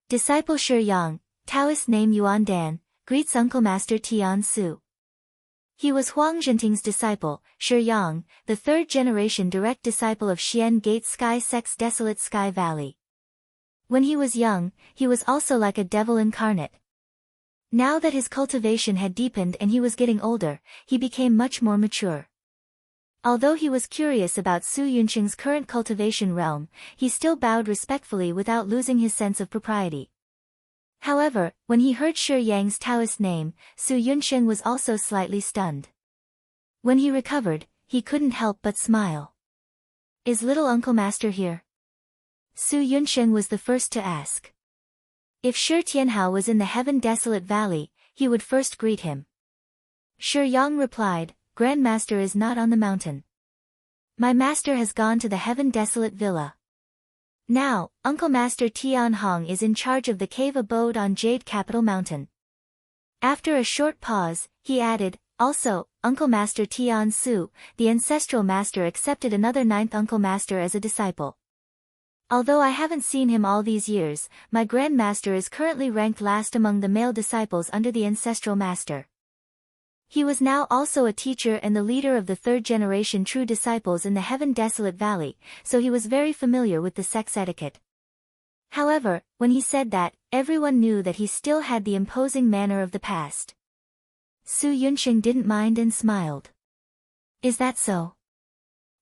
"Disciple Shi Yang, Taoist name Yuan Dan, greets Uncle Master Tian Su." He was Huang Zhenting's disciple, Shi Yang, the third-generation direct disciple of Xian Gate Sky Sect's desolate Sky Valley. When he was young, he was also like a devil incarnate. Now that his cultivation had deepened and he was getting older, he became much more mature. Although he was curious about Su Yunsheng's current cultivation realm, he still bowed respectfully without losing his sense of propriety. However, when he heard Shi Yang's Taoist name, Su Yunsheng was also slightly stunned. When he recovered, he couldn't help but smile. "Is little Uncle Master here?" Su Yunsheng was the first to ask. If Shi Tianhao was in the Heaven Desolate Valley, he would first greet him. Shi Yang replied, "Grandmaster is not on the mountain. My master has gone to the Heaven Desolate Villa. Now, Uncle Master Tian Hong is in charge of the cave abode on Jade Capital Mountain." After a short pause, he added, "Also, Uncle Master Tian Su, the ancestral master accepted another ninth Uncle Master as a disciple. Although I haven't seen him all these years, my Grandmaster is currently ranked last among the male disciples under the ancestral master. He was now also a teacher and the leader of the third-generation true disciples in the Heaven Desolate Valley, so he was very familiar with the sex etiquette." However, when he said that, everyone knew that he still had the imposing manner of the past. Su Yunsheng didn't mind and smiled. "Is that so?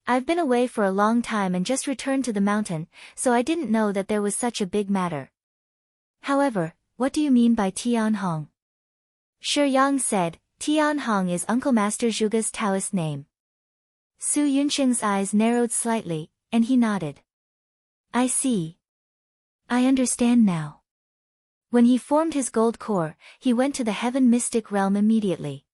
I've been away for a long time and just returned to the mountain, so I didn't know that there was such a big matter. However, what do you mean by Tian Hong?" Shi Yang said, "Tian Hong is Uncle Master Zhuge's Taoist name." Su Yunsheng's eyes narrowed slightly, and he nodded. "I see. I understand now." When he formed his gold core, he went to the Heaven Mystic Realm immediately.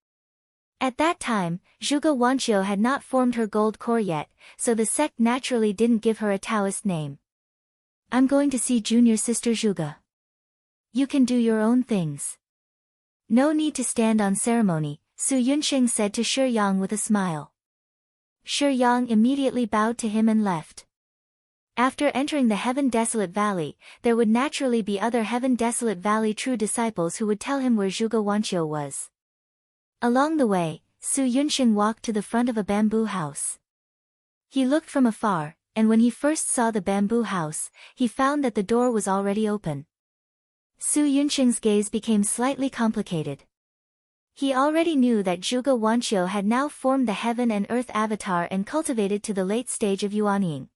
At that time, Zhuge Wanqiu had not formed her gold core yet, so the sect naturally didn't give her a Taoist name. "I'm going to see junior sister Zhuge. You can do your own things. No need to stand on ceremony," Su Yunsheng said to Shi Yang with a smile. Shi Yang immediately bowed to him and left. After entering the Heaven Desolate Valley, there would naturally be other Heaven Desolate Valley true disciples who would tell him where Zhuge Wanqiu was. Along the way, Su Yunsheng walked to the front of a bamboo house. He looked from afar, and when he first saw the bamboo house, he found that the door was already open. Su Yunsheng's gaze became slightly complicated. He already knew that Zhuge Wanqiu had now formed the Heaven and Earth avatar and cultivated to the late stage of Yuanying.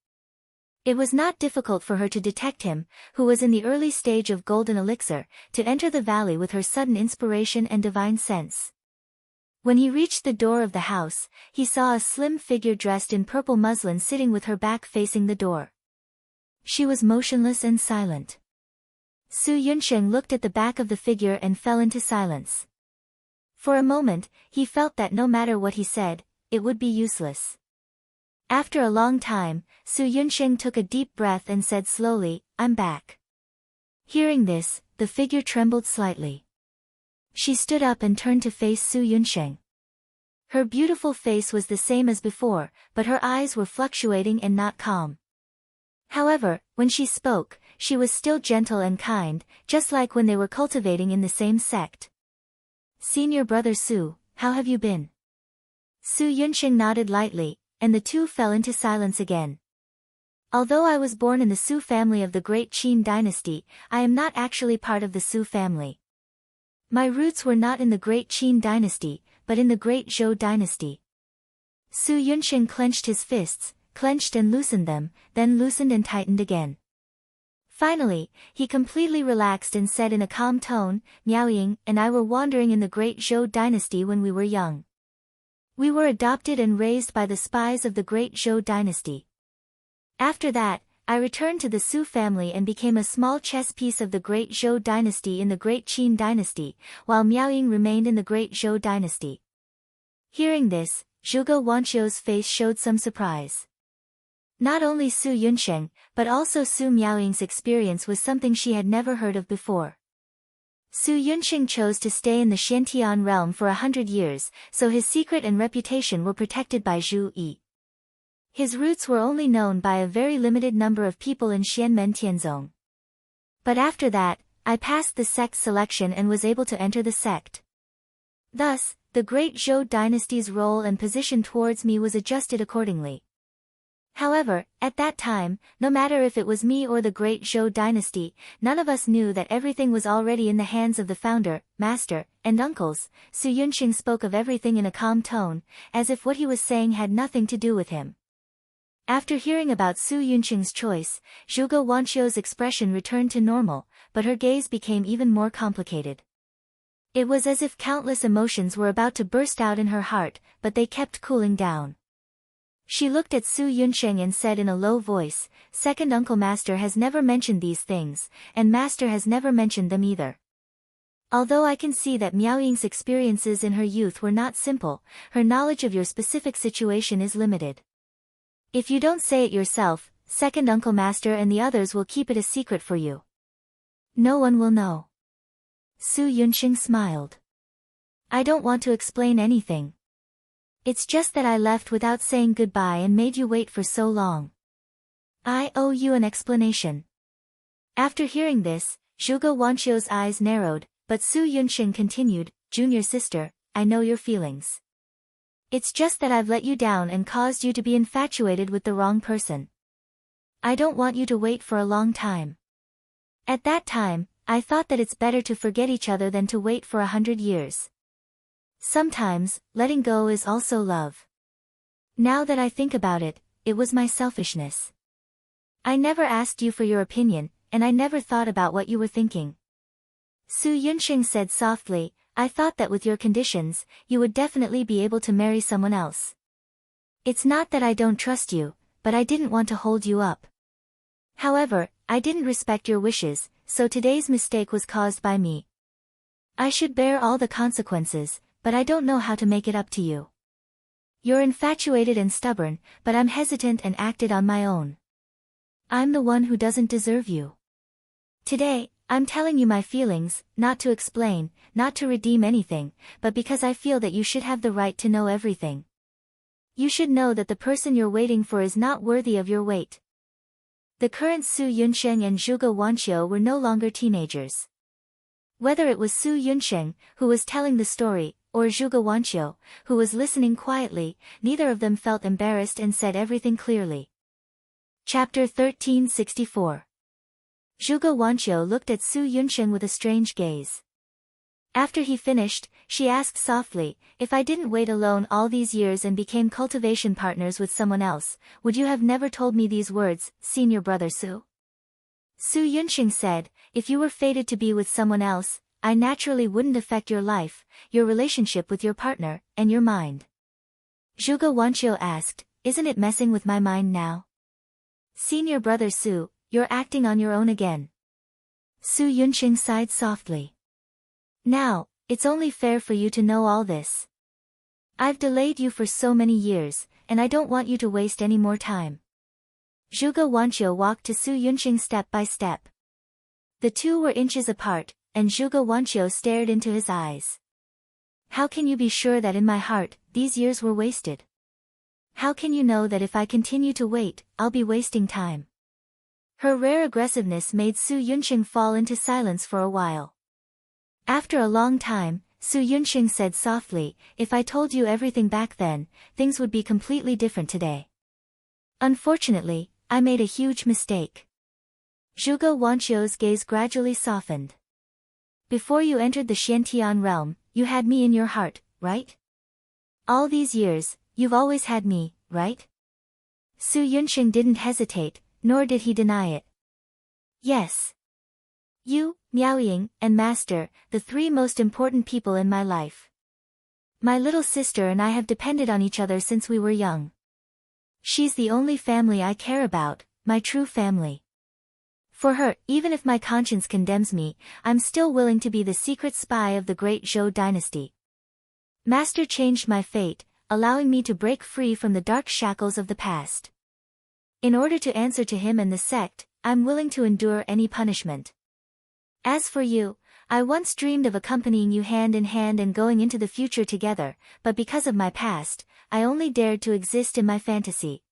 It was not difficult for her to detect him, who was in the early stage of Golden Elixir, to enter the valley with her sudden inspiration and divine sense. When he reached the door of the house, he saw a slim figure dressed in purple muslin sitting with her back facing the door. She was motionless and silent. Su Yunsheng looked at the back of the figure and fell into silence. For a moment, he felt that no matter what he said, it would be useless. After a long time, Su Yunsheng took a deep breath and said slowly, "I'm back." Hearing this, the figure trembled slightly. She stood up and turned to face Su Yunsheng. Her beautiful face was the same as before, but her eyes were fluctuating and not calm. However, when she spoke, she was still gentle and kind, just like when they were cultivating in the same sect. "Senior brother Su, how have you been?" Su Yunsheng nodded lightly, and the two fell into silence again. "Although I was born in the Su family of the Great Qin dynasty, I am not actually part of the Su family. My roots were not in the Great Qin dynasty, but in the Great Zhou dynasty." Su Yunsheng clenched his fists, clenched and loosened them, then loosened and tightened again. Finally, he completely relaxed and said in a calm tone, "Miaoying and I were wandering in the Great Zhou dynasty when we were young. We were adopted and raised by the spies of the Great Zhou dynasty. After that, I returned to the Su family and became a small chess piece of the Great Zhou dynasty in the Great Qin dynasty, while Miaoying remained in the Great Zhou dynasty." Hearing this, Zhuge Wanqiu's face showed some surprise. Not only Su Yunsheng, but also Su Miaoying's experience was something she had never heard of before. Su Yunsheng chose to stay in the Xiantian realm for 100 years, so his secret and reputation were protected by Zhu Yi. His roots were only known by a very limited number of people in Xianmen Tianzong. But after that, I passed the sect selection and was able to enter the sect. Thus, the Great Zhou dynasty's role and position towards me was adjusted accordingly. However, at that time, no matter if it was me or the Great Zhou dynasty, none of us knew that everything was already in the hands of the founder, master, and uncles. Su Yunsheng spoke of everything in a calm tone, as if what he was saying had nothing to do with him. After hearing about Su Yunsheng's choice, Zhuge Wanqiu's expression returned to normal, but her gaze became even more complicated. It was as if countless emotions were about to burst out in her heart, but they kept cooling down. She looked at Su Yunsheng and said in a low voice, "Second Uncle Master has never mentioned these things, and Master has never mentioned them either. Although I can see that Miaoying's experiences in her youth were not simple, her knowledge of your specific situation is limited. If you don't say it yourself, Second Uncle Master and the others will keep it a secret for you. No one will know." Su Yunsheng smiled. "I don't want to explain anything. It's just that I left without saying goodbye and made you wait for so long. I owe you an explanation." After hearing this, Zhuge Wanqiu's eyes narrowed, but Su Yunsheng continued, "Junior sister, I know your feelings. It's just that I've let you down and caused you to be infatuated with the wrong person. I don't want you to wait for a long time. At that time, I thought that it's better to forget each other than to wait for 100 years. Sometimes, letting go is also love. Now that I think about it, it was my selfishness. I never asked you for your opinion, and I never thought about what you were thinking." Su Yunsheng said softly, "I thought that with your conditions, you would definitely be able to marry someone else. It's not that I don't trust you, but I didn't want to hold you up. However, I didn't respect your wishes, so today's mistake was caused by me. I should bear all the consequences, but I don't know how to make it up to you. You're infatuated and stubborn, but I'm hesitant and acted on my own. I'm the one who doesn't deserve you. Today, I'm telling you my feelings, not to explain, not to redeem anything, but because I feel that you should have the right to know everything. You should know that the person you're waiting for is not worthy of your wait." The current Su Yunsheng and Zhuge Wanqiu were no longer teenagers. Whether it was Su Yunsheng, who was telling the story, or Zhuge Wanqiu, who was listening quietly, neither of them felt embarrassed and said everything clearly. Chapter 1364. Zhuge Wanqiu looked at Su Yunsheng with a strange gaze. After he finished, she asked softly, "If I didn't wait alone all these years and became cultivation partners with someone else, would you have never told me these words, senior brother Su?" Su Yunsheng said, "If you were fated to be with someone else, I naturally wouldn't affect your life, your relationship with your partner, and your mind. Zhuge Wanqiu asked, isn't it messing with my mind now? Senior brother Su, you're acting on your own again. Su Yunqing sighed softly. Now, it's only fair for you to know all this. I've delayed you for so many years, and I don't want you to waste any more time. Zhuge Wanqiu walked to Su Yunqing step by step. The two were inches apart, and Zhuge Wanqiu stared into his eyes. How can you be sure that in my heart, these years were wasted? How can you know that if I continue to wait, I'll be wasting time? Her rare aggressiveness made Su Yunqing fall into silence for a while. After a long time, Su Yunqing said softly, if I told you everything back then, things would be completely different today. Unfortunately, I made a huge mistake. Zhuge Wanqiu's gaze gradually softened. Before you entered the Xiantian realm, you had me in your heart, right? All these years, you've always had me, right? Su Yunqing didn't hesitate, nor did he deny it. Yes. You, Miaoying, and Master, the three most important people in my life. My little sister and I have depended on each other since we were young. She's the only family I care about, my true family. For her, even if my conscience condemns me, I'm still willing to be the secret spy of the great Zhou dynasty. Master changed my fate, allowing me to break free from the dark shackles of the past. In order to answer to him and the sect, I'm willing to endure any punishment. As for you, I once dreamed of accompanying you hand in hand and going into the future together, but because of my past, I only dared to exist in my fantasy.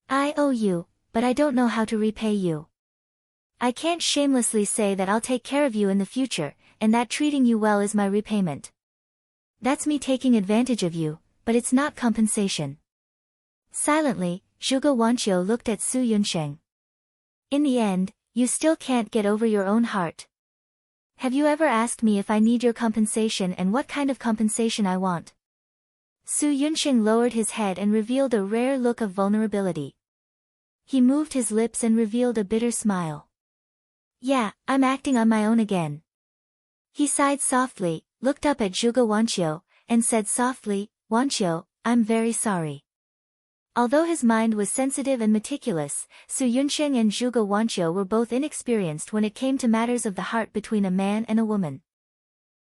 I owe you, but I don't know how to repay you. I can't shamelessly say that I'll take care of you in the future, and that treating you well is my repayment. That's me taking advantage of you, but it's not compensation. Silently, Zhuge Wanqiu looked at Su Yunqing. In the end, you still can't get over your own heart. Have you ever asked me if I need your compensation and what kind of compensation I want? Su Yunqing lowered his head and revealed a rare look of vulnerability. He moved his lips and revealed a bitter smile. Yeah, I'm acting on my own again. He sighed softly, looked up at Zhuge Wanqiu, and said softly, Wanqiu, I'm very sorry. Although his mind was sensitive and meticulous, Su Yunqing and Zhuge Wanqiu were both inexperienced when it came to matters of the heart between a man and a woman.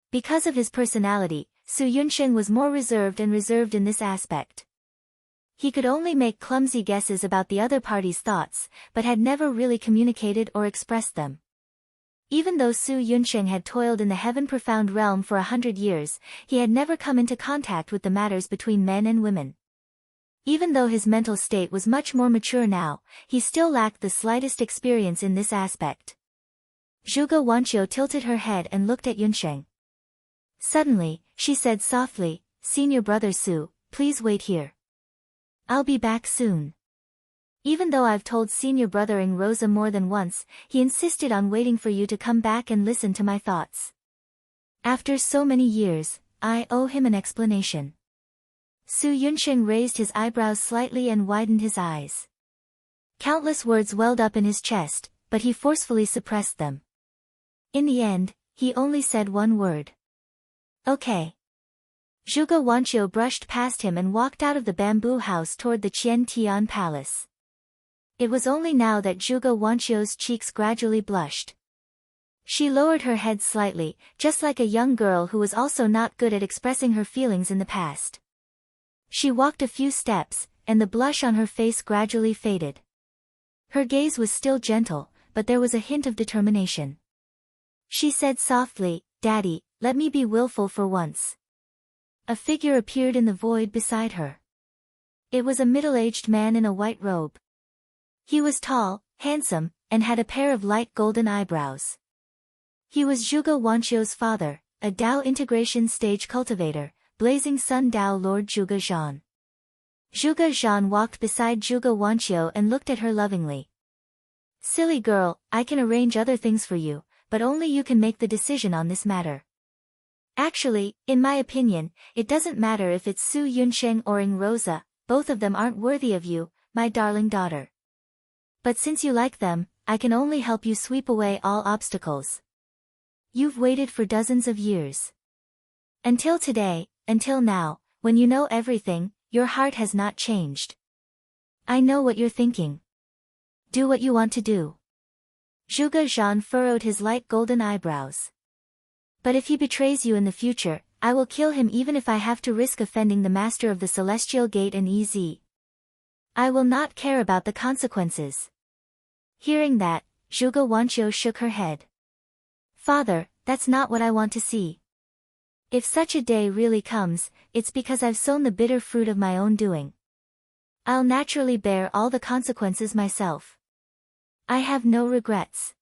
Because of his personality, Su Yunqing was more reserved in this aspect. He could only make clumsy guesses about the other party's thoughts, but had never really communicated or expressed them. Even though Su Yunqing had toiled in the heaven-profound realm for 100 years, he had never come into contact with the matters between men and women. Even though his mental state was much more mature now, he still lacked the slightest experience in this aspect. Zhuge Wanqiu tilted her head and looked at Yunqing. Suddenly, she said softly, Senior brother Su, please wait here. I'll be back soon. Even though I've told senior brother Rosa more than once, he insisted on waiting for you to come back and listen to my thoughts. After so many years, I owe him an explanation. Su Yunqing raised his eyebrows slightly and widened his eyes. Countless words welled up in his chest, but he forcefully suppressed them. In the end, he only said one word. Okay. Zhuge Wanqiu brushed past him and walked out of the bamboo house toward the Qiantian palace. It was only now that Zhuge Wanqiu's cheeks gradually blushed. She lowered her head slightly, just like a young girl who was also not good at expressing her feelings in the past. She walked a few steps, and the blush on her face gradually faded. Her gaze was still gentle, but there was a hint of determination. She said softly, Daddy, let me be willful for once. A figure appeared in the void beside her. It was a middle-aged man in a white robe. He was tall, handsome, and had a pair of light golden eyebrows. He was Zhuge Wanqiu's father, a Dao integration stage cultivator, Blazing Sun Dao Lord Zhuge Zhan. Zhuge Zhan walked beside Zhuge Wanqiu and looked at her lovingly. Silly girl, I can arrange other things for you, but only you can make the decision on this matter. Actually, in my opinion, it doesn't matter if it's Su Yunqing or Rosa, both of them aren't worthy of you, my darling daughter. But since you like them, I can only help you sweep away all obstacles. You've waited for dozens of years. Until today, until now, when you know everything, your heart has not changed. I know what you're thinking. Do what you want to do. Zhuge Zhan furrowed his light golden eyebrows. But if he betrays you in the future, I will kill him even if I have to risk offending the master of the Celestial Gate and EZ. I will not care about the consequences. Hearing that, Zhuge Wanqiu shook her head. Father, that's not what I want to see. If such a day really comes, it's because I've sown the bitter fruit of my own doing. I'll naturally bear all the consequences myself. I have no regrets.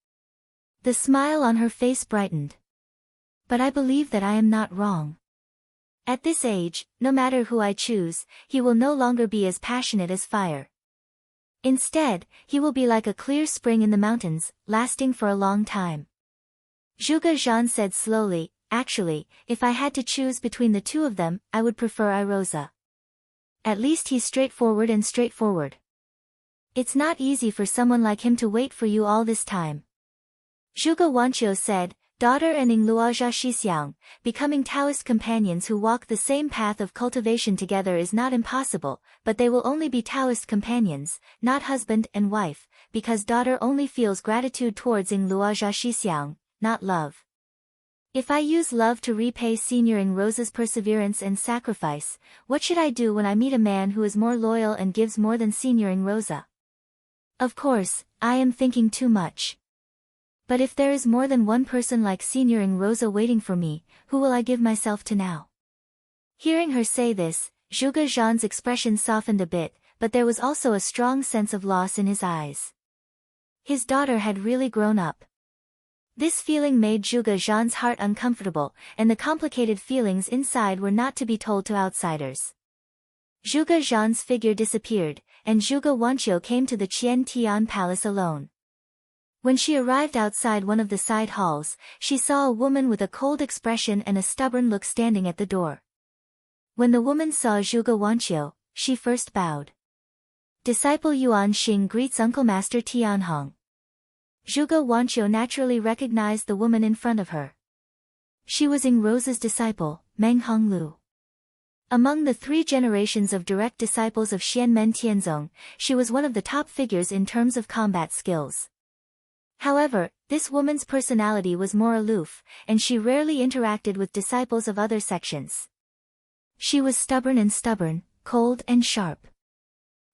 The smile on her face brightened. But I believe that I am not wrong. At this age, no matter who I choose, he will no longer be as passionate as fire. Instead, he will be like a clear spring in the mountains, lasting for a long time. Zhuge Zhan said slowly, actually, if I had to choose between the two of them, I would prefer Irosa. At least he's straightforward and straightforward. It's not easy for someone like him to wait for you all this time. Zhuge Wanqiu said, daughter and Ingluozha Xixiang, becoming Taoist companions who walk the same path of cultivation together is not impossible, but they will only be Taoist companions, not husband and wife, because daughter only feels gratitude towards Ingluozha Xixiang, not love. If I use love to repay Senior Rosa's perseverance and sacrifice, what should I do when I meet a man who is more loyal and gives more than Senior Rosa? Of course, I am thinking too much. But if there is more than one person like Senior Rosa waiting for me, who will I give myself to now? Hearing her say this, Zhuge Zhan's expression softened a bit, but there was also a strong sense of loss in his eyes. His daughter had really grown up. This feeling made Zhuge Zhan's heart uncomfortable, and the complicated feelings inside were not to be told to outsiders. Zhuge Zhan's figure disappeared, and Zhuge Wanqiu came to the Qian Tian Palace alone. When she arrived outside one of the side halls, she saw a woman with a cold expression and a stubborn look standing at the door. When the woman saw Zhuge Wanqiu, she first bowed. Disciple Yuan Xing greets Uncle Master Tianhong. Zhuge Wanqiu naturally recognized the woman in front of her. She was Rosa's disciple, Meng Honglu. Among the 3 generations of direct disciples of Xianmen Tianzong, she was one of the top figures in terms of combat skills. However, this woman's personality was more aloof, and she rarely interacted with disciples of other sections. She was stubborn, cold and sharp.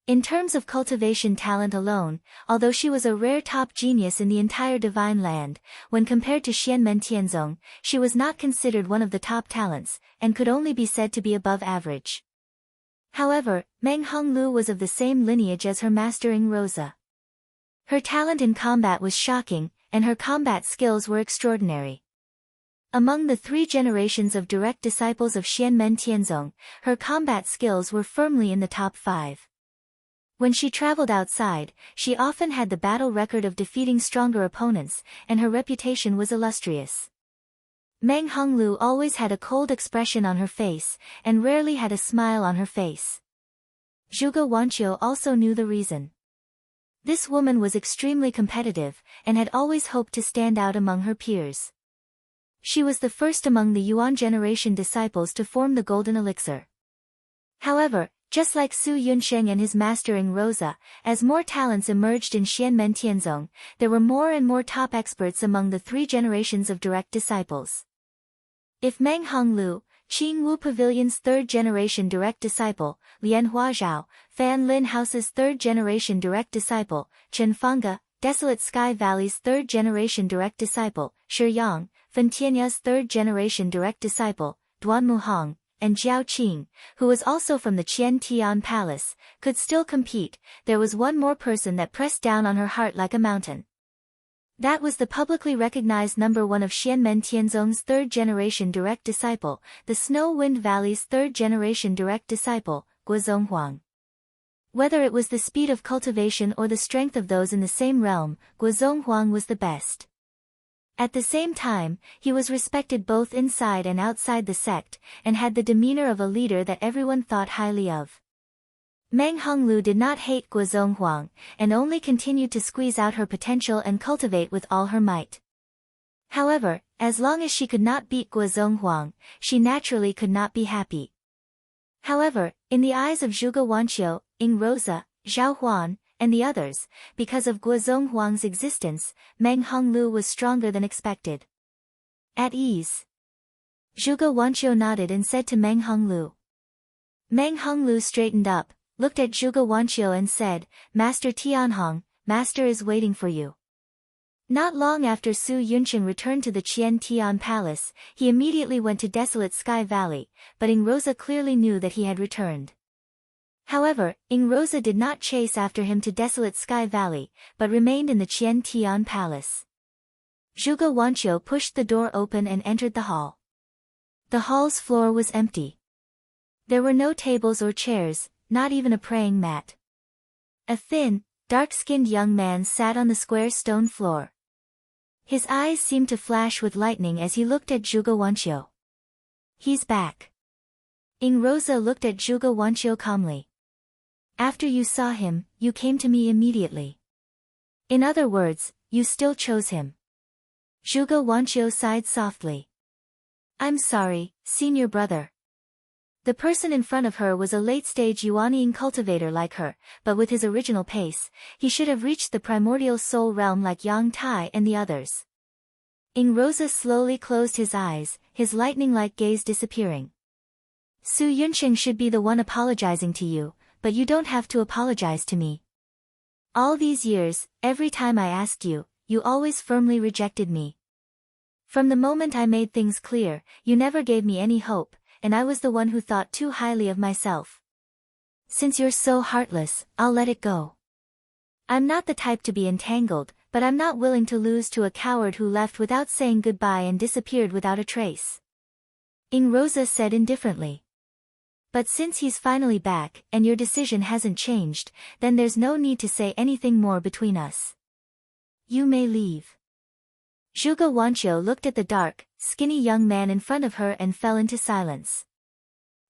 In terms of cultivation talent alone, although she was a rare top genius in the entire Divine Land, when compared to Xianmen Tianzong, she was not considered one of the top talents, and could only be said to be above average. However, Meng Honglu was of the same lineage as her master Rosa. Her talent in combat was shocking, and her combat skills were extraordinary. Among the 3 generations of direct disciples of Xianmen Tianzong, her combat skills were firmly in the top 5. When she traveled outside, she often had the battle record of defeating stronger opponents, and her reputation was illustrious. Meng Honglu always had a cold expression on her face, and rarely had a smile on her face. Zhuge Wanqiu also knew the reason. This woman was extremely competitive, and had always hoped to stand out among her peers. She was the first among the Yuan generation disciples to form the Golden Elixir. However, just like Su Yunsheng and his master Rosa, as more talents emerged in Xianmen Tianzong, there were more and more top experts among the 3 generations of direct disciples. If Meng Honglu, Qing Wu Pavilion's 3rd generation direct disciple, Lian Huazhao, Fan Lin House's 3rd generation direct disciple, Chen Fanga, Desolate Sky Valley's 3rd generation direct disciple, Shi Yang, Fen Tianya's 3rd generation direct disciple, Duan Muhong, and Jiao Qing, who was also from the Qian Tian Palace, could still compete, there was one more person that pressed down on her heart like a mountain. That was the publicly recognized number 1 of Xianmen Tianzong's 3rd generation direct disciple, the Snow Wind Valley's 3rd generation direct disciple, Guozong Huang. Whether it was the speed of cultivation or the strength of those in the same realm, Guozong Huang was the best. At the same time, he was respected both inside and outside the sect, and had the demeanor of a leader that everyone thought highly of. Meng Honglu did not hate Guozong Huang, and only continued to squeeze out her potential and cultivate with all her might. However, As long as she could not beat Guozhong Huang, she naturally could not be happy. However, in the eyes of Zhuge Wanqiu, Ying Rosa, Zhao Huan, and the others, because of Guozhong Huang's existence, Meng Honglu was stronger than expected. At ease. Zhuge Wanqiu nodded and said to Meng Honglu. Meng Honglu straightened up, looked at Zhuge Wanqiu and said, Master Tianhong, Master is waiting for you. Not long after Su Yunqing returned to the Qian Tian Palace, he immediately went to desolate Sky Valley, but Ying Rosa clearly knew that he had returned. However, Ying Rosa did not chase after him to desolate Sky Valley, but remained in the Qian Tian Palace. Zhuge Wanqiu pushed the door open and entered the hall. The hall's floor was empty. There were no tables or chairs, not even a praying mat. A thin, dark-skinned young man sat on the square stone floor. His eyes seemed to flash with lightning as he looked at Zhuge Wanqiu. He's back. Ying Rosa looked at Zhuge Wanqiu calmly. After you saw him, you came to me immediately. In other words, you still chose him. Zhuge Wanqiu sighed softly. I'm sorry, senior brother. The person in front of her was a late-stage Yuanying cultivator like her, but with his original pace, he should have reached the primordial soul realm like Yang Tai and the others. Ying Rosa slowly closed his eyes, his lightning-like gaze disappearing. Su Yunqing should be the one apologizing to you, but you don't have to apologize to me. All these years, every time I asked you, you always firmly rejected me. From the moment I made things clear, you never gave me any hope, and I was the one who thought too highly of myself. Since you're so heartless, I'll let it go. I'm not the type to be entangled, but I'm not willing to lose to a coward who left without saying goodbye and disappeared without a trace. Ying Rosa said indifferently. But since he's finally back, and your decision hasn't changed, then there's no need to say anything more between us. You may leave. Zhuge Wanqiu looked at the dark, skinny young man in front of her and fell into silence.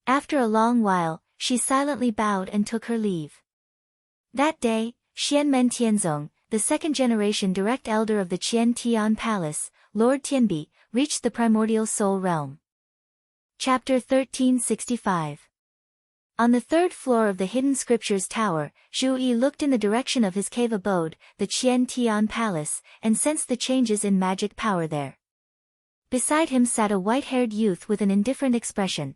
After a long while, she silently bowed and took her leave. That day, Xianmen Tianzong, the second-generation direct elder of the Qian Tian Palace, Lord Tianbi, reached the primordial soul realm. Chapter 1365. On the third floor of the Hidden Scriptures Tower, Zhu Yi looked in the direction of his cave abode, the Qian Tian Palace, and sensed the changes in magic power there. Beside him sat a white-haired youth with an indifferent expression.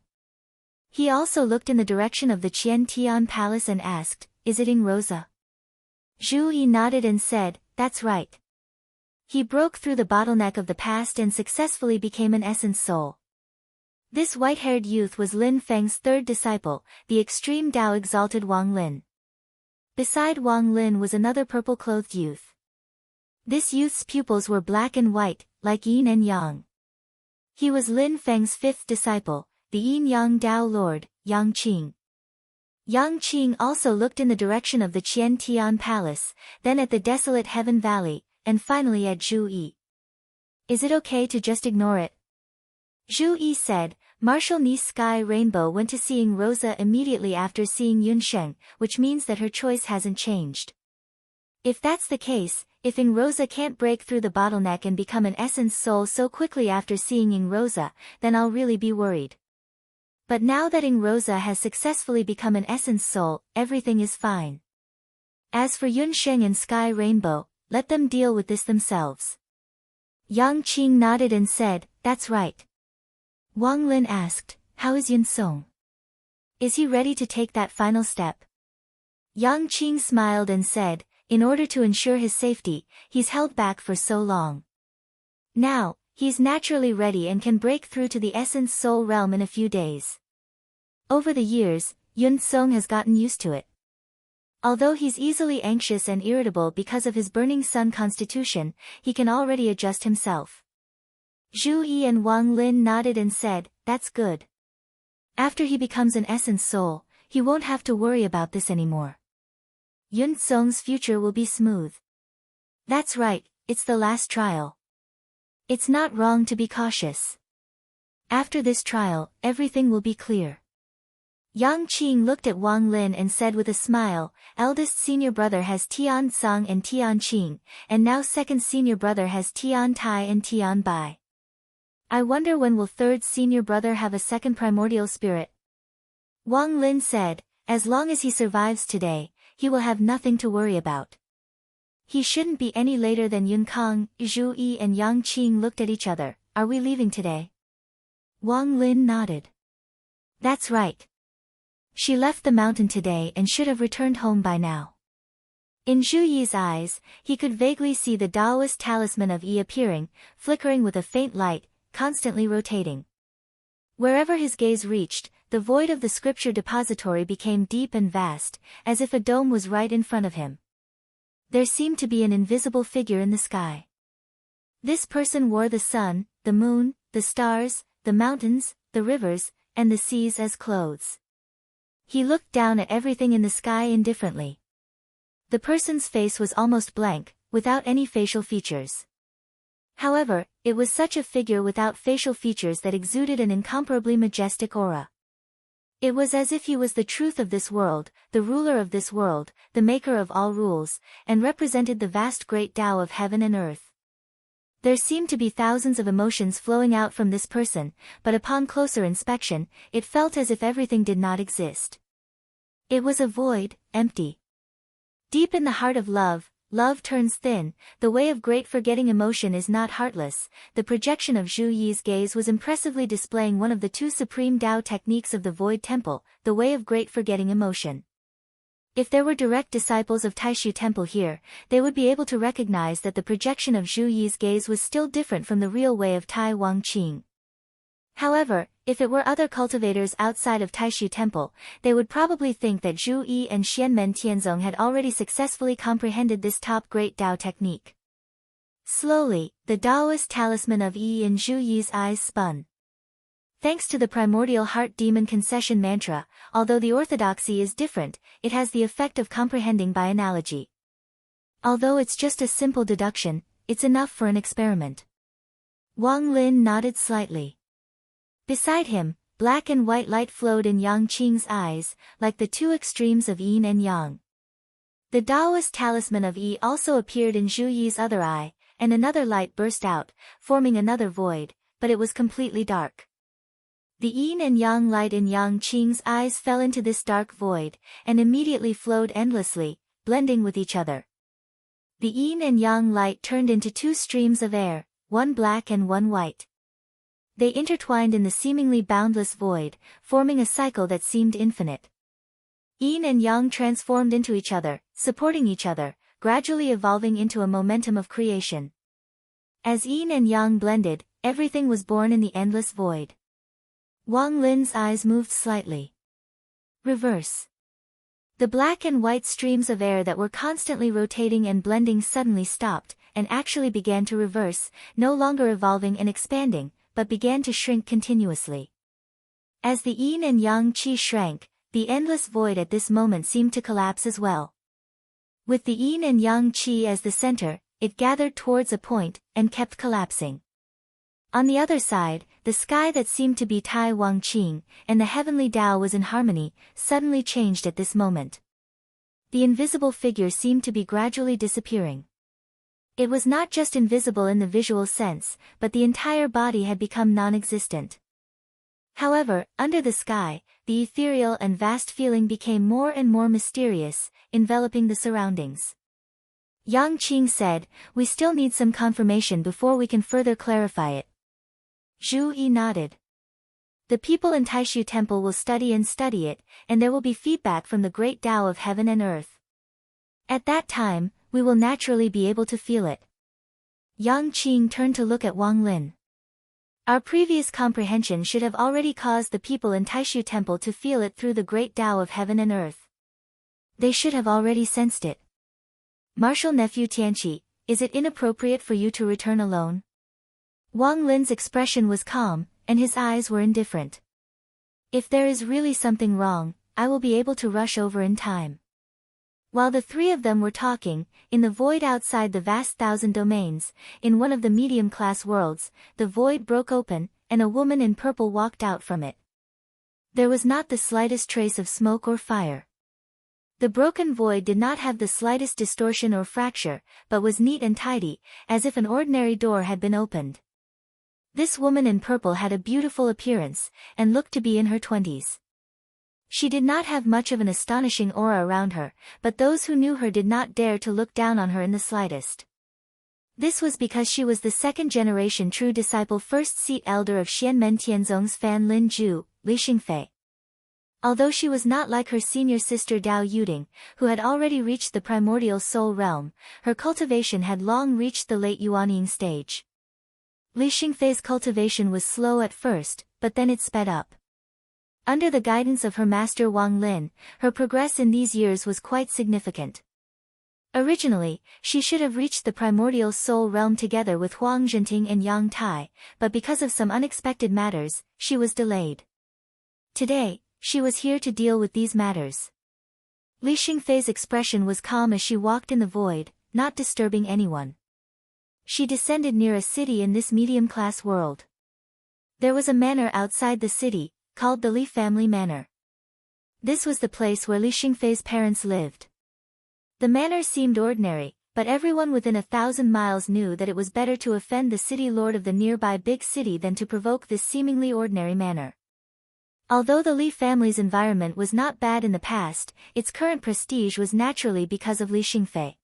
He also looked in the direction of the Qian Tian Palace and asked, Is it Ying Rosa? Zhu Yi nodded and said, That's right. He broke through the bottleneck of the past and successfully became an essence soul. This white-haired youth was Lin Feng's third disciple, the extreme Tao exalted Wang Lin. Beside Wang Lin was another purple-clothed youth. This youth's pupils were black and white, like yin and yang. He was Lin Feng's fifth disciple, the yin-yang Tao Lord, Yang Qing. Yang Qing also looked in the direction of the Qian Tian Palace, then at the desolate Heaven Valley, and finally at Zhu Yi. Is it okay to just ignore it? Zhu Yi said. Marshal Ni's Sky Rainbow went to see Ying Rosa immediately after seeing Yun Sheng, which means that her choice hasn't changed. If that's the case, if Ying Rosa can't break through the bottleneck and become an essence soul so quickly after seeing Ying Rosa, then I'll really be worried. But now that Ying Rosa has successfully become an essence soul, everything is fine. As for Yun Sheng and Sky Rainbow, let them deal with this themselves. Yang Qing nodded and said, That's right. Wang Lin asked, How is Yun Song? Is he ready to take that final step? Yang Qing smiled and said, In order to ensure his safety, he's held back for so long. Now, he's naturally ready and can break through to the essence soul realm in a few days. Over the years, Yun Song has gotten used to it. Although he's easily anxious and irritable because of his burning sun constitution, he can already adjust himself. Zhu Yi and Wang Lin nodded and said, That's good. After he becomes an essence soul, he won't have to worry about this anymore. Yun Song's future will be smooth. That's right, it's the last trial. It's not wrong to be cautious. After this trial, everything will be clear. Yang Qing looked at Wang Lin and said with a smile, Eldest senior brother has Tian Song and Tian Qing, and now second senior brother has Tian Tai and Tian Bai. I wonder when will third senior brother have a second primordial spirit? Wang Lin said, as long as he survives today, he will have nothing to worry about. He shouldn't be any later than Yun Kang. Zhu Yi and Yang Qing looked at each other. Are we leaving today? Wang Lin nodded. That's right. She left the mountain today and should have returned home by now. In Zhu Yi's eyes, he could vaguely see the Taoist talisman of Yi appearing, flickering with a faint light, constantly rotating. Wherever his gaze reached, the void of the scripture depository became deep and vast, as if a dome was right in front of him. There seemed to be an invisible figure in the sky. This person wore the sun, the moon, the stars, the mountains, the rivers, and the seas as clothes. He looked down at everything in the sky indifferently. The person's face was almost blank, without any facial features. However, it was such a figure without facial features that exuded an incomparably majestic aura. It was as if he was the truth of this world, the ruler of this world, the maker of all rules, and represented the vast great Tao of heaven and earth. There seemed to be thousands of emotions flowing out from this person, but upon closer inspection, it felt as if everything did not exist. It was a void, empty. Deep in the heart of love, love turns thin. The way of great forgetting emotion is not heartless. The projection of Zhu Yi's gaze was impressively displaying one of the two supreme Tao techniques of the Void Temple, the way of great forgetting emotion. If there were direct disciples of Taishu Temple here, they would be able to recognize that the projection of Zhu Yi's gaze was still different from the real way of Tai Wang Qing. However, if it were other cultivators outside of Taishu Temple, they would probably think that Zhu Yi and Xianmen Tianzong had already successfully comprehended this top great Tao technique. Slowly, the Taoist talisman of Yi in Zhu Yi's eyes spun. Thanks to the primordial heart demon concession mantra, although the orthodoxy is different, it has the effect of comprehending by analogy. Although it's just a simple deduction, it's enough for an experiment. Wang Lin nodded slightly. Beside him, black and white light flowed in Yang Qing's eyes, like the two extremes of yin and yang. The Taoist talisman of Yi also appeared in Zhu Yi's other eye, and another light burst out, forming another void, but it was completely dark. The yin and yang light in Yang Qing's eyes fell into this dark void, and immediately flowed endlessly, blending with each other. The yin and yang light turned into two streams of air, one black and one white. They intertwined in the seemingly boundless void, forming a cycle that seemed infinite. Yin and yang transformed into each other, supporting each other, gradually evolving into a momentum of creation. As yin and yang blended, everything was born in the endless void. Wang Lin's eyes moved slightly. Reverse. The black and white streams of air that were constantly rotating and blending suddenly stopped, and actually began to reverse, no longer evolving and expanding, but began to shrink continuously. As the yin and yang qi shrank, the endless void at this moment seemed to collapse as well. With the yin and yang qi as the center, it gathered towards a point, and kept collapsing. On the other side, the sky that seemed to be Tai Wang Qing, and the heavenly Tao was in harmony, suddenly changed at this moment. The invisible figure seemed to be gradually disappearing. It was not just invisible in the visual sense, but the entire body had become non-existent. However, under the sky, the ethereal and vast feeling became more and more mysterious, enveloping the surroundings. Yang Qing said, "We still need some confirmation before we can further clarify it." Zhu Yi nodded. The people in Taishu Temple will study it, and there will be feedback from the great Tao of heaven and earth. At that time, we will naturally be able to feel it. Yang Qing turned to look at Wang Lin. Our previous comprehension should have already caused the people in Taishu Temple to feel it through the great Tao of heaven and earth. They should have already sensed it. Martial nephew Tianqi, is it inappropriate for you to return alone? Wang Lin's expression was calm, and his eyes were indifferent. If there is really something wrong, I will be able to rush over in time. While the three of them were talking, in the void outside the vast thousand domains, in one of the medium-class worlds, the void broke open, and a woman in purple walked out from it. There was not the slightest trace of smoke or fire. The broken void did not have the slightest distortion or fracture, but was neat and tidy, as if an ordinary door had been opened. This woman in purple had a beautiful appearance, and looked to be in her 20s. She did not have much of an astonishing aura around her, but those who knew her did not dare to look down on her in the slightest. This was because she was the second-generation true disciple first-seat elder of Xianmen Tianzong's fan Lin Ju, Li Xingfei. Although she was not like her senior sister Dao Yuding, who had already reached the primordial soul realm, her cultivation had long reached the late Yuanying stage. Li Xingfei's cultivation was slow at first, but then it sped up. Under the guidance of her master Wang Lin, her progress in these years was quite significant. Originally, she should have reached the primordial soul realm together with Huang Zhenting and Yang Tai, but because of some unexpected matters, she was delayed. Today, she was here to deal with these matters. Li Xingfei's expression was calm as she walked in the void, not disturbing anyone. She descended near a city in this medium-class world. There was a manor outside the city, called the Li family manor. This was the place where Li Xingfei's parents lived. The manor seemed ordinary, but everyone within 1,000 miles knew that it was better to offend the city lord of the nearby big city than to provoke this seemingly ordinary manor. Although the Li family's environment was not bad in the past, its current prestige was naturally because of Li Xingfei.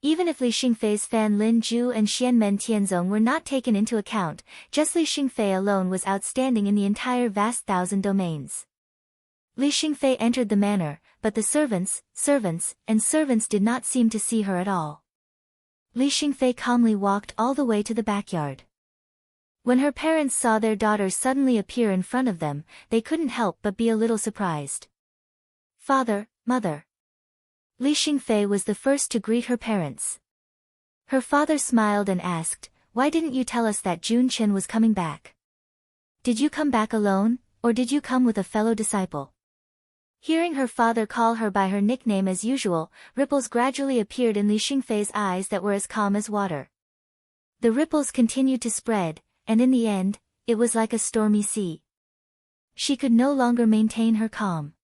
Even if Li Xingfei's fan Lin Ju and Xianmen Tianzong were not taken into account, just Li Xingfei alone was outstanding in the entire vast 1,000 domains. Li Xingfei entered the manor, but the servants did not seem to see her at all. Li Xingfei calmly walked all the way to the backyard. When her parents saw their daughter suddenly appear in front of them, they couldn't help but be a little surprised. "Father, mother." Li Xingfei was the first to greet her parents. Her father smiled and asked, "Why didn't you tell us that Jun Chen was coming back? Did you come back alone, or did you come with a fellow disciple?" Hearing her father call her by her nickname as usual, ripples gradually appeared in Li Xingfei's eyes that were as calm as water. The ripples continued to spread, and in the end, it was like a stormy sea. She could no longer maintain her calm.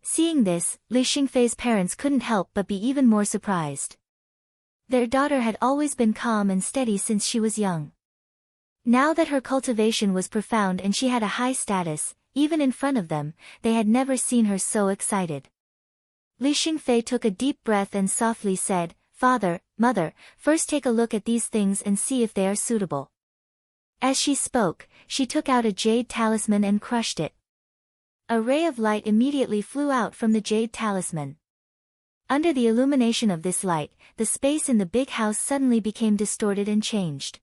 Seeing this, Li Xingfei's parents couldn't help but be even more surprised. Their daughter had always been calm and steady since she was young. Now that her cultivation was profound and she had a high status, even in front of them, they had never seen her so excited. Li Xingfei took a deep breath and softly said, "Father, mother, first take a look at these things and see if they are suitable." As she spoke, she took out a jade talisman and crushed it. A ray of light immediately flew out from the jade talisman. Under the illumination of this light, the space in the big house suddenly became distorted and changed.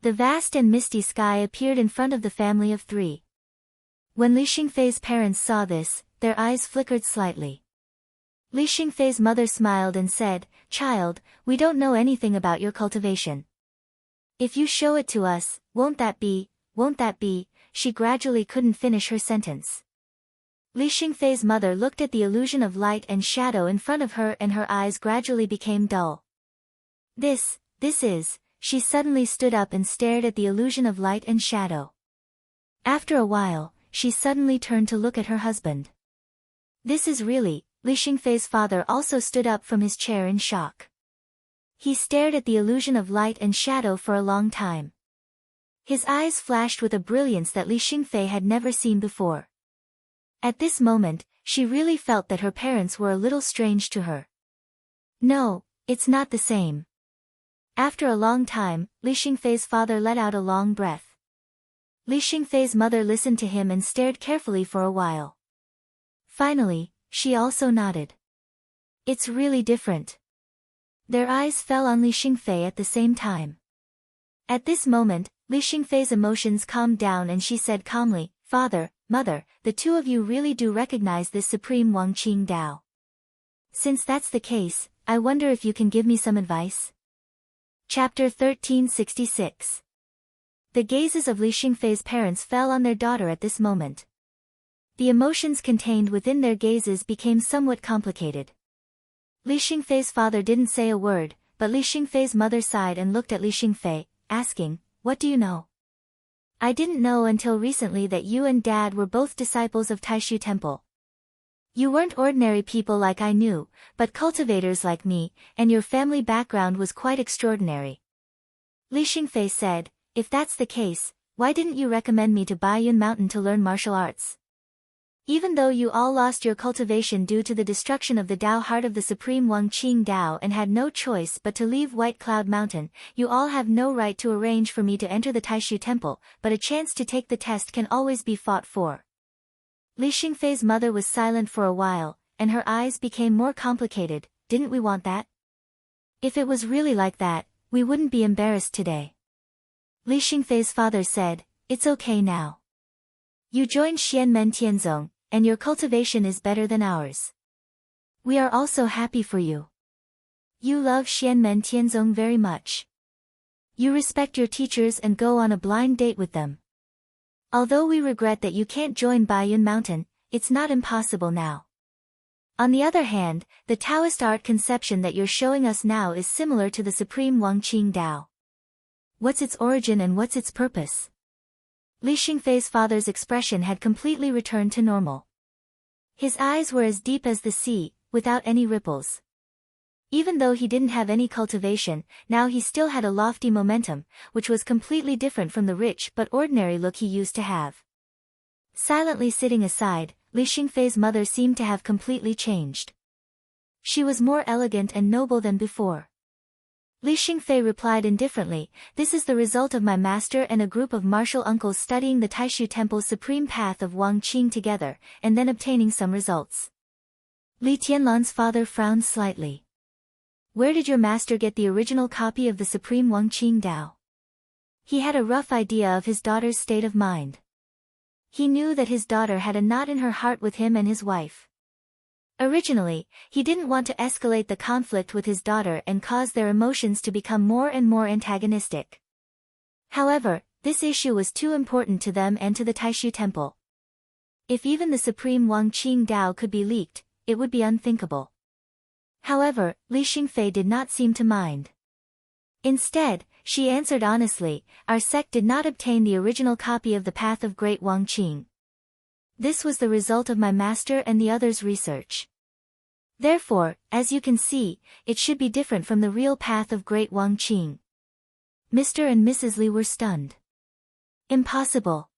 The vast and misty sky appeared in front of the family of 3. When Li Xingfei's parents saw this, their eyes flickered slightly. Li Xingfei's mother smiled and said, "Child, we don't know anything about your cultivation. If you show it to us, won't that be, she gradually couldn't finish her sentence. Li Xingfei's mother looked at the illusion of light and shadow in front of her and her eyes gradually became dull. This is, she suddenly stood up and stared at the illusion of light and shadow. After a while, she suddenly turned to look at her husband. "This is really," Li Xingfei's father also stood up from his chair in shock. He stared at the illusion of light and shadow for a long time. His eyes flashed with a brilliance that Li Xingfei had never seen before. At this moment, she really felt that her parents were a little strange to her. "No, it's not the same." After a long time, Li Xingfei's father let out a long breath. Li Xingfei's mother listened to him and stared carefully for a while. Finally, she also nodded. "It's really different." Their eyes fell on Li Xingfei at the same time. At this moment, Li Xingfei's emotions calmed down and she said calmly, "Father, mother, the two of you really do recognize this supreme Wangqing Dao. Since that's the case, I wonder if you can give me some advice?" Chapter 1366. The gazes of Li Xingfei's parents fell on their daughter at this moment. The emotions contained within their gazes became somewhat complicated. Li Xingfei's father didn't say a word, but Li Xingfei's mother sighed and looked at Li Xingfei, asking, "What do you know?" "I didn't know until recently that you and Dad were both disciples of Taishu Temple. You weren't ordinary people like I knew, but cultivators like me, and your family background was quite extraordinary." Li Xingfei said, if that's the case, why didn't you recommend me to Baiyun Mountain to learn martial arts? Even though you all lost your cultivation due to the destruction of the Tao heart of the Supreme Wang Qing Tao and had no choice but to leave White Cloud Mountain, you all have no right to arrange for me to enter the Taishu Temple, but a chance to take the test can always be fought for. Li Xingfei's mother was silent for a while, and her eyes became more complicated. Didn't we want that? If it was really like that, we wouldn't be embarrassed today. Li Xingfei's father said, it's okay now. You joined Xianmen Tianzong, and your cultivation is better than ours. We are also happy for you. You love Xianmen Tianzong very much. You respect your teachers and go on a blind date with them. Although we regret that you can't join Baiyun Mountain, it's not impossible now. On the other hand, the Taoist art conception that you're showing us now is similar to the Supreme Wang Qing Tao. What's its origin and what's its purpose? Li Xingfei's father's expression had completely returned to normal. His eyes were as deep as the sea, without any ripples. Even though he didn't have any cultivation, now he still had a lofty momentum, which was completely different from the rich but ordinary look he used to have. Silently sitting aside, Li Xingfei's mother seemed to have completely changed. She was more elegant and noble than before. Li Xingfei replied indifferently, this is the result of my master and a group of martial uncles studying the Taishu Temple's supreme path of Wang Qing together, and then obtaining some results. Li Tianlan's father frowned slightly. Where did your master get the original copy of the Supreme Wang Qing Tao? He had a rough idea of his daughter's state of mind. He knew that his daughter had a knot in her heart with him and his wife. Originally, he didn't want to escalate the conflict with his daughter and cause their emotions to become more and more antagonistic. However, this issue was too important to them and to the Taishu Temple. If even the Supreme Wang Qing Tao could be leaked, it would be unthinkable. However, Li Xingfei did not seem to mind. Instead, she answered honestly, our sect did not obtain the original copy of the Path of Great Wang Qing. This was the result of my master and the others' research. Therefore, as you can see, it should be different from the real path of Great Wang Qing. Mr. and Mrs. Li were stunned. Impossible.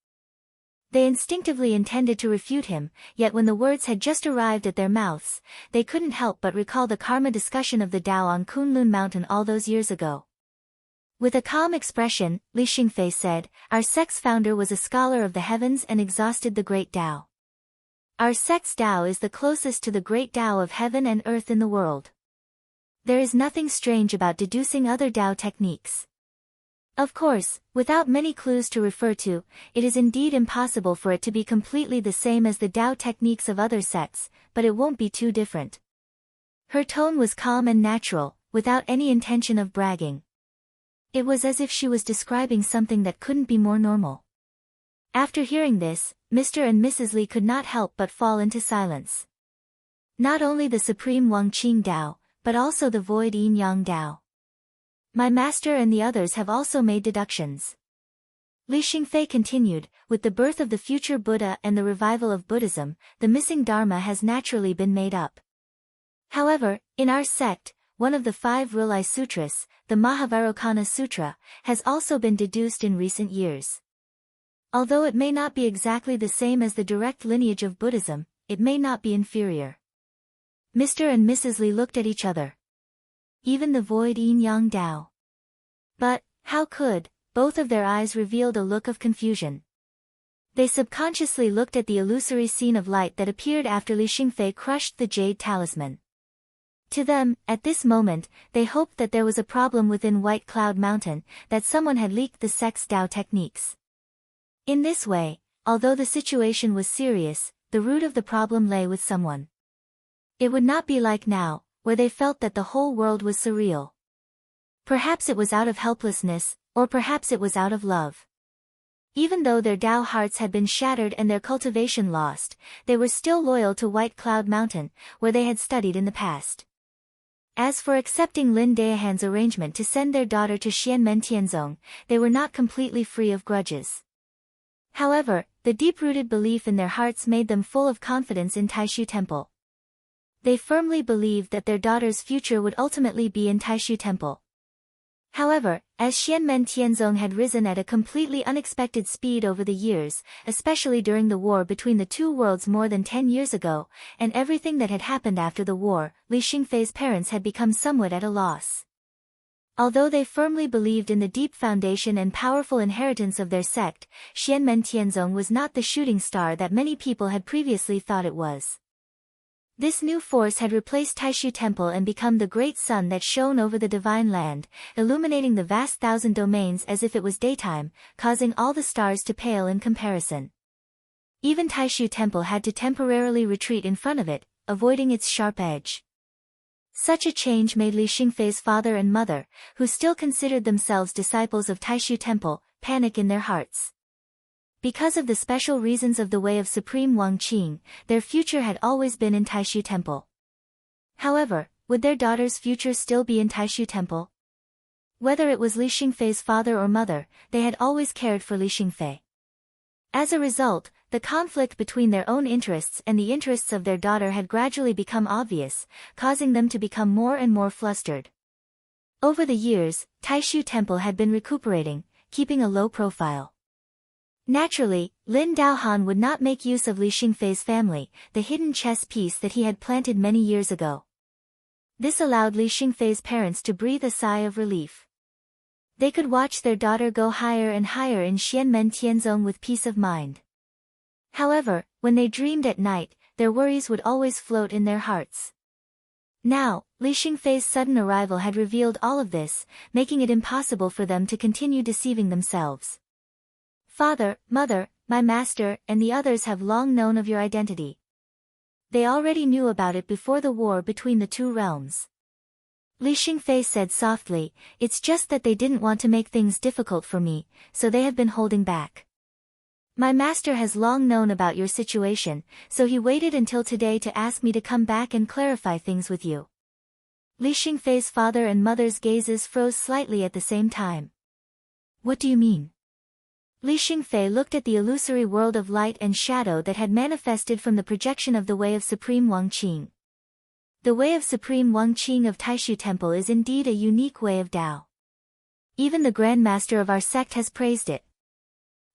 They instinctively intended to refute him, yet when the words had just arrived at their mouths, they couldn't help but recall the karma discussion of the Tao on Kunlun Mountain all those years ago. With a calm expression, Li Xingfei said, our sect's founder was a scholar of the heavens and exhausted the great Tao. Our sect's Tao is the closest to the great Tao of heaven and earth in the world. There is nothing strange about deducing other Tao techniques. Of course, without many clues to refer to, it is indeed impossible for it to be completely the same as the Tao techniques of other sects, but it won't be too different. Her tone was calm and natural, without any intention of bragging. It was as if she was describing something that couldn't be more normal. After hearing this, Mr. and Mrs. Li could not help but fall into silence. Not only the Supreme Wang Qing Tao, but also the Void Yin Yang Tao. My master and the others have also made deductions. Li Xingfei continued, with the birth of the future Buddha and the revival of Buddhism, the missing Dharma has naturally been made up. However, in our sect, one of the 5 Rilai Sutras, the Mahavairocana Sutra, has also been deduced in recent years. Although it may not be exactly the same as the direct lineage of Buddhism, it may not be inferior. Mr. and Mrs. Li looked at each other. Even the Void Yin Yang Tao. But, how could, both of their eyes revealed a look of confusion. They subconsciously looked at the illusory scene of light that appeared after Li Xingfei crushed the jade talisman. To them, at this moment, they hoped that there was a problem within White Cloud Mountain, that someone had leaked the sect's Tao techniques. In this way, although the situation was serious, the root of the problem lay with someone. It would not be like now, where they felt that the whole world was surreal. Perhaps it was out of helplessness, or perhaps it was out of love. Even though their Tao hearts had been shattered and their cultivation lost, they were still loyal to White Cloud Mountain, where they had studied in the past. As for accepting Lin Daohan's arrangement to send their daughter to Xianmen Tianzong, they were not completely free of grudges. However, the deep-rooted belief in their hearts made them full of confidence in Taishu Temple. They firmly believed that their daughter's future would ultimately be in Taishu Temple. However, as Xianmen Tianzong had risen at a completely unexpected speed over the years, especially during the war between the two worlds more than 10 years ago, and everything that had happened after the war, Li Xingfei's parents had become somewhat at a loss. Although they firmly believed in the deep foundation and powerful inheritance of their sect, Xianmen Tianzong was not the shooting star that many people had previously thought it was. This new force had replaced Taishu Temple and become the great sun that shone over the divine land, illuminating the vast thousand domains as if it was daytime, causing all the stars to pale in comparison. Even Taishu Temple had to temporarily retreat in front of it, avoiding its sharp edge. Such a change made Li Xingfei's father and mother, who still considered themselves disciples of Taishu Temple, panic in their hearts. Because of the special reasons of the way of Supreme Wang Qing, their future had always been in Taishu Temple. However, would their daughter's future still be in Taishu Temple? Whether it was Li Xingfei's father or mother, they had always cared for Li Xingfei. As a result, the conflict between their own interests and the interests of their daughter had gradually become obvious, causing them to become more and more flustered. Over the years, Taishu Temple had been recuperating, keeping a low profile. Naturally, Lin Daohan would not make use of Li Xingfei's family, the hidden chess piece that he had planted many years ago. This allowed Li Xingfei's parents to breathe a sigh of relief. They could watch their daughter go higher and higher in Xianmen Tianzong with peace of mind. However, when they dreamed at night, their worries would always float in their hearts. Now, Li Xingfei's sudden arrival had revealed all of this, making it impossible for them to continue deceiving themselves. Father, mother, my master, and the others have long known of your identity. They already knew about it before the war between the two realms. Li Xingfei said softly, it's just that they didn't want to make things difficult for me, so they have been holding back. My master has long known about your situation, so he waited until today to ask me to come back and clarify things with you. Li Xingfei's father and mother's gazes froze slightly at the same time. What do you mean? Li Xingfei looked at the illusory world of light and shadow that had manifested from the projection of the Way of Supreme Wang Qing. The Way of Supreme Wang Qing of Taishu Temple is indeed a unique way of Tao. Even the Grand Master of our sect has praised it.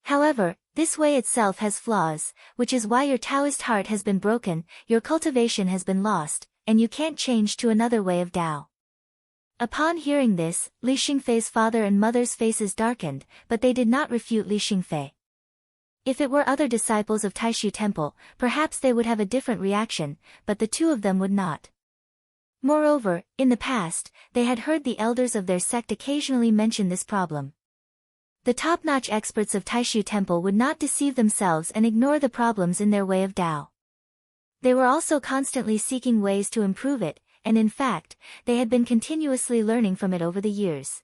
However, this way itself has flaws, which is why your Taoist heart has been broken, your cultivation has been lost, and you can't change to another way of Tao. Upon hearing this, Li Xingfei's father and mother's faces darkened, but they did not refute Li Xingfei. If it were other disciples of Taishu Temple, perhaps they would have a different reaction, but the two of them would not. Moreover, in the past, they had heard the elders of their sect occasionally mention this problem. The top-notch experts of Taishu Temple would not deceive themselves and ignore the problems in their way of Tao. They were also constantly seeking ways to improve it, and in fact, they had been continuously learning from it over the years.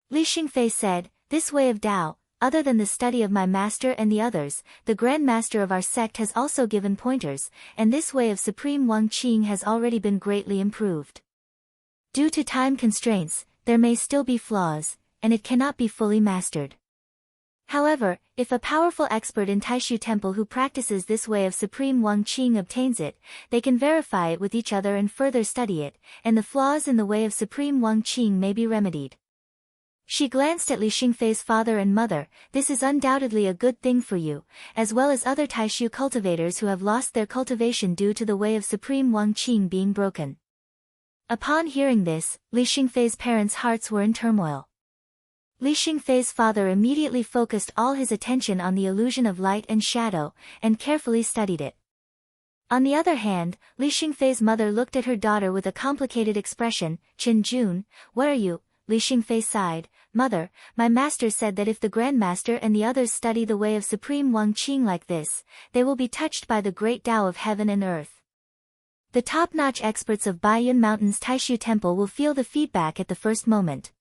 Li Xingfei said, this way of Tao, other than the study of my master and the others, the Grand Master of our sect has also given pointers, and this way of Supreme Wang Qing has already been greatly improved. Due to time constraints, there may still be flaws, and it cannot be fully mastered. However, if a powerful expert in Taishu Temple who practices this way of Supreme Wang Qing obtains it, they can verify it with each other and further study it, and the flaws in the way of Supreme Wang Qing may be remedied. She glanced at Li Xingfei's father and mother, this is undoubtedly a good thing for you, as well as other Taishu cultivators who have lost their cultivation due to the way of Supreme Wang Qing being broken. Upon hearing this, Li Xingfei's parents' hearts were in turmoil. Li Xingfei's father immediately focused all his attention on the illusion of light and shadow, and carefully studied it. On the other hand, Li Xingfei's mother looked at her daughter with a complicated expression, Chen Jun, what are you? Li Xingfei sighed, Mother, my master said that if the Grand Master and the others study the way of Supreme Wang Qing like this, they will be touched by the great Tao of heaven and earth. The top-notch experts of Baiyun Mountain's Taishu Temple will feel the feedback at the first moment.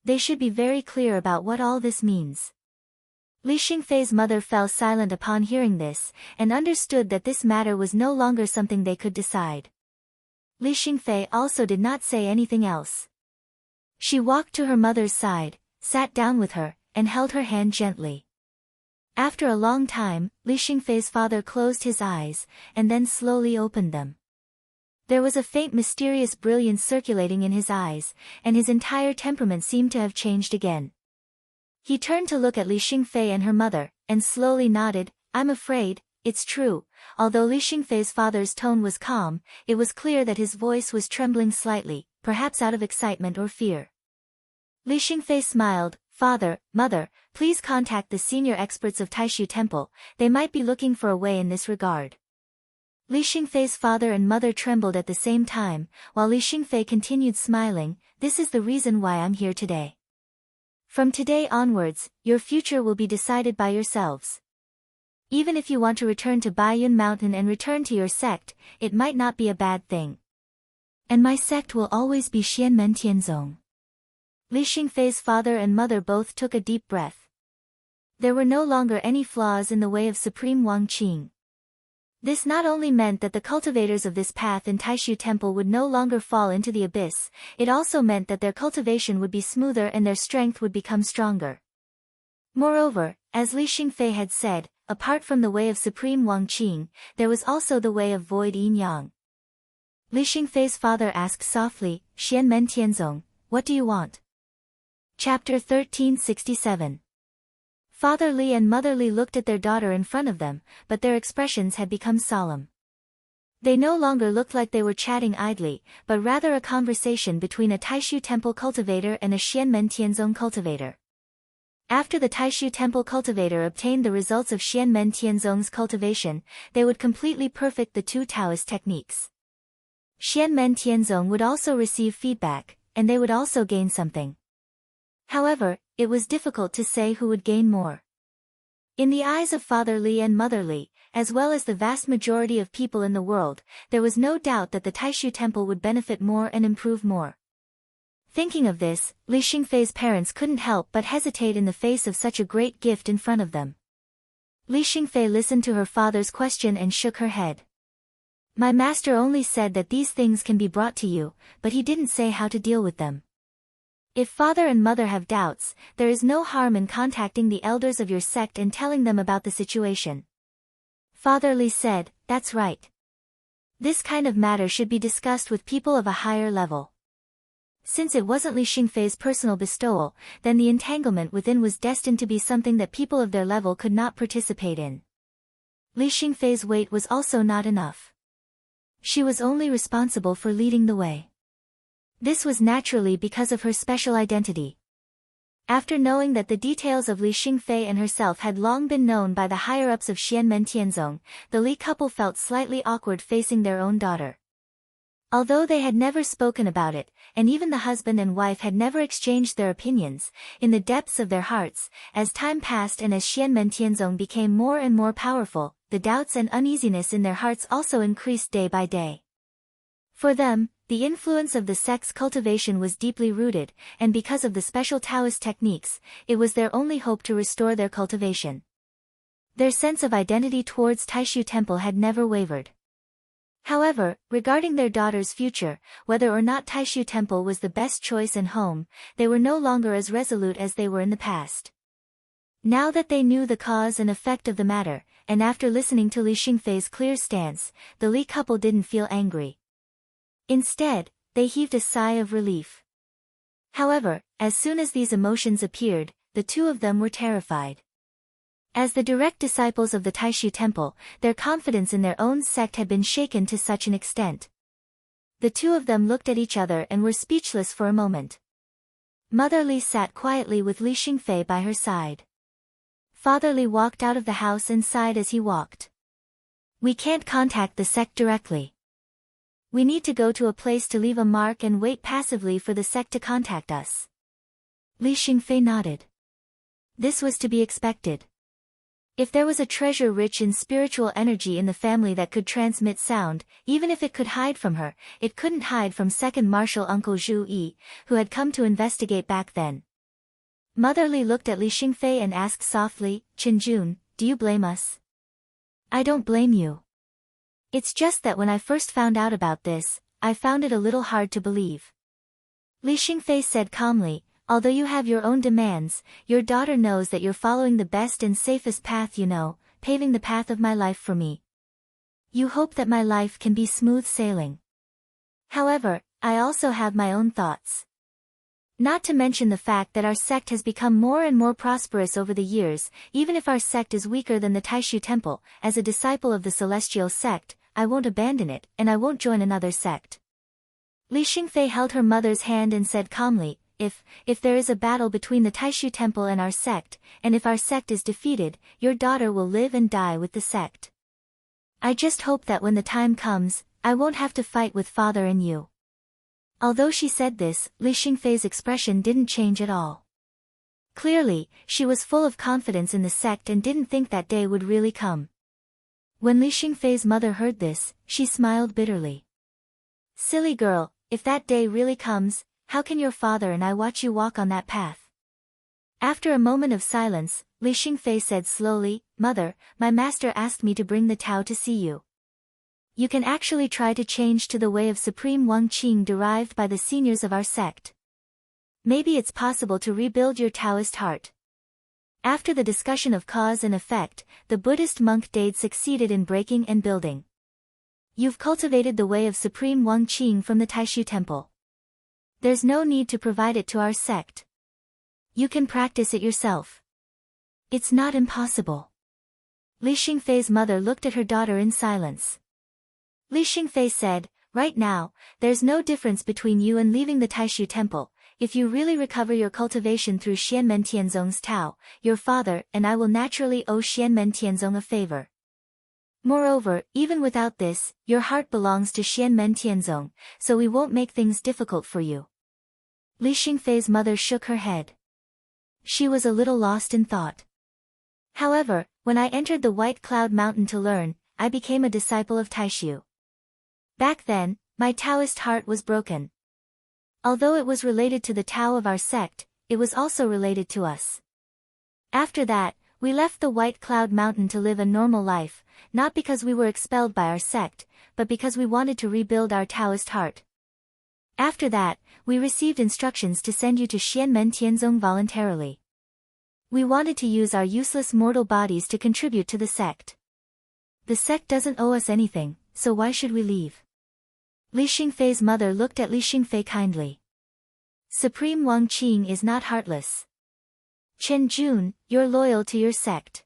They should be very clear about what all this means. Li Xingfei's mother fell silent upon hearing this, and understood that this matter was no longer something they could decide. Li Xingfei also did not say anything else. She walked to her mother's side, sat down with her, and held her hand gently. After a long time, Li Xingfei's father closed his eyes, and then slowly opened them. There was a faint mysterious brilliance circulating in his eyes, and his entire temperament seemed to have changed again. He turned to look at Li Xingfei and her mother, and slowly nodded. I'm afraid, it's true. Although Li Xingfei's father's tone was calm, it was clear that his voice was trembling slightly, perhaps out of excitement or fear. Li Xingfei smiled. Father, mother, please contact the senior experts of Taishu Temple, they might be looking for a way in this regard. Li Xingfei's father and mother trembled at the same time, while Li Xingfei continued smiling. This is the reason why I'm here today. From today onwards, your future will be decided by yourselves. Even if you want to return to Baiyun Mountain and return to your sect, it might not be a bad thing. And my sect will always be Xianmen Tianzong. Li Xingfei's father and mother both took a deep breath. There were no longer any flaws in the way of Supreme Wang Qing. This not only meant that the cultivators of this path in Taishu Temple would no longer fall into the abyss, it also meant that their cultivation would be smoother and their strength would become stronger. Moreover, as Li Xingfei had said, apart from the way of Supreme Wang Qing, there was also the way of Void Yin Yang. Li Xingfei's father asked softly, Xianmen Tianzong, what do you want? Chapter 1367. Father Li and Mother Li looked at their daughter in front of them, but their expressions had become solemn. They no longer looked like they were chatting idly, but rather a conversation between a Taishu Temple cultivator and a Xianmen Tianzong cultivator. After the Taishu Temple cultivator obtained the results of Xianmen Tianzong's cultivation, they would completely perfect the two Taoist techniques. Xianmen Tianzong would also receive feedback, and they would also gain something. However, it was difficult to say who would gain more. In the eyes of Father Li and Mother Li, as well as the vast majority of people in the world, there was no doubt that the Taishu Temple would benefit more and improve more. Thinking of this, Li Xingfei's parents couldn't help but hesitate in the face of such a great gift in front of them. Li Xingfei listened to her father's question and shook her head. My master only said that these things can be brought to you, but he didn't say how to deal with them. If father and mother have doubts, there is no harm in contacting the elders of your sect and telling them about the situation. Father Li said, that's right. This kind of matter should be discussed with people of a higher level. Since it wasn't Li Xingfei's personal bestowal, then the entanglement within was destined to be something that people of their level could not participate in. Li Xingfei's weight was also not enough. She was only responsible for leading the way. This was naturally because of her special identity. After knowing that the details of Li Xingfei and herself had long been known by the higher-ups of Xianmen Tianzong, the Li couple felt slightly awkward facing their own daughter. Although they had never spoken about it, and even the husband and wife had never exchanged their opinions, in the depths of their hearts, as time passed and as Xianmen Tianzong became more and more powerful, the doubts and uneasiness in their hearts also increased day by day. For them, the influence of the sect's cultivation was deeply rooted, and because of the special Taoist techniques, it was their only hope to restore their cultivation. Their sense of identity towards Taishu Temple had never wavered. However, regarding their daughter's future, whether or not Taishu Temple was the best choice and home, they were no longer as resolute as they were in the past. Now that they knew the cause and effect of the matter, and after listening to Li Xingfei's clear stance, the Li couple didn't feel angry. Instead, they heaved a sigh of relief. However, as soon as these emotions appeared, the two of them were terrified. As the direct disciples of the Taishu Temple, their confidence in their own sect had been shaken to such an extent. The two of them looked at each other and were speechless for a moment. Mother Li sat quietly with Li Xingfei by her side. Father Li walked out of the house and sighed as he walked. We can't contact the sect directly. We need to go to a place to leave a mark and wait passively for the sect to contact us. Li Xingfei nodded. This was to be expected. If there was a treasure rich in spiritual energy in the family that could transmit sound, even if it could hide from her, it couldn't hide from second Marshal Uncle Zhu Yi, who had come to investigate back then. Mother Li looked at Li Xingfei and asked softly, Qinjun, do you blame us? I don't blame you. It's just that when I first found out about this, I found it a little hard to believe. Li Xingfei said calmly, although you have your own demands, your daughter knows that you're following the best and safest path you know, paving the path of my life for me. You hope that my life can be smooth sailing. However, I also have my own thoughts. Not to mention the fact that our sect has become more and more prosperous over the years. Even if our sect is weaker than the Taishu Temple, as a disciple of the Celestial Sect, I won't abandon it, and I won't join another sect. Li Xingfei held her mother's hand and said calmly, If there is a battle between the Taishu Temple and our sect, and if our sect is defeated, your daughter will live and die with the sect. I just hope that when the time comes, I won't have to fight with father and you." Although she said this, Li Xingfei's expression didn't change at all. Clearly, she was full of confidence in the sect and didn't think that day would really come. When Li Xingfei's mother heard this, she smiled bitterly. "Silly girl, if that day really comes, how can your father and I watch you walk on that path?" After a moment of silence, Li Xingfei said slowly, "Mother, my master asked me to bring the Tao to see you. You can actually try to change to the way of Supreme Wang Qing derived by the seniors of our sect. Maybe it's possible to rebuild your Taoist heart." After the discussion of cause and effect, the Buddhist monk Dade succeeded in breaking and building. "You've cultivated the way of Supreme Wang Qing from the Taishu Temple. There's no need to provide it to our sect. You can practice it yourself. It's not impossible." Li Xingfei's mother looked at her daughter in silence. Li Xingfei said, "Right now, there's no difference between you and leaving the Taishu Temple. If you really recover your cultivation through Xianmen Tianzong's Tao, your father and I will naturally owe Xianmen Tianzong a favor. Moreover, even without this, your heart belongs to Xianmen Tianzong, so we won't make things difficult for you." Li Xingfei's mother shook her head. She was a little lost in thought. "However, when I entered the White Cloud Mountain to learn, I became a disciple of Taishu. Back then, my Taoist heart was broken. Although it was related to the Tao of our sect, it was also related to us. After that, we left the White Cloud Mountain to live a normal life, not because we were expelled by our sect, but because we wanted to rebuild our Taoist heart. After that, we received instructions to send you to Xianmen Tianzong voluntarily. We wanted to use our useless mortal bodies to contribute to the sect. The sect doesn't owe us anything, so why should we leave?" Li Xingfei's mother looked at Li Xingfei kindly. "Supreme Wang Qing is not heartless. Chen Jun, you're loyal to your sect.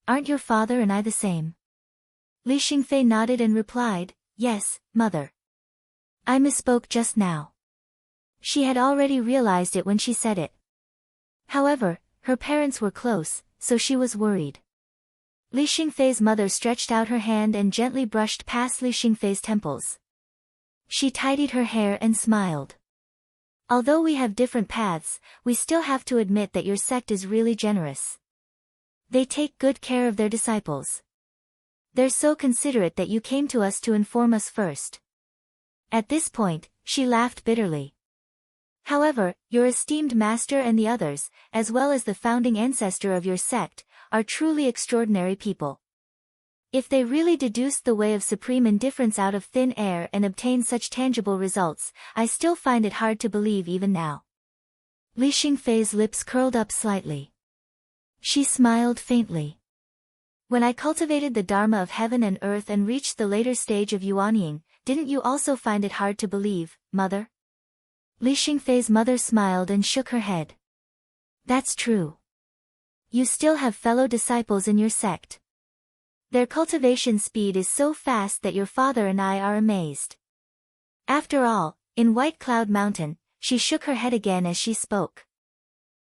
Aren't your father and I the same?" Li Xingfei nodded and replied, "Yes, mother. I misspoke just now." She had already realized it when she said it. However, her parents were close, so she was worried. Li Xingfei's mother stretched out her hand and gently brushed past Li Xingfei's temples. She tidied her hair and smiled. "Although we have different paths, we still have to admit that your sect is really generous. They take good care of their disciples. They're so considerate that you came to us to inform us first." At this point, she laughed bitterly. "However, your esteemed master and the others, as well as the founding ancestor of your sect, are truly extraordinary people. If they really deduced the way of supreme indifference out of thin air and obtained such tangible results, I still find it hard to believe even now." Li Xingfei's lips curled up slightly. She smiled faintly. "When I cultivated the Dharma of heaven and earth and reached the later stage of Yuanying, didn't you also find it hard to believe, mother?" Li Xingfei's mother smiled and shook her head. "That's true. You still have fellow disciples in your sect. Their cultivation speed is so fast that your father and I are amazed. After all, in White Cloud Mountain," she shook her head again as she spoke.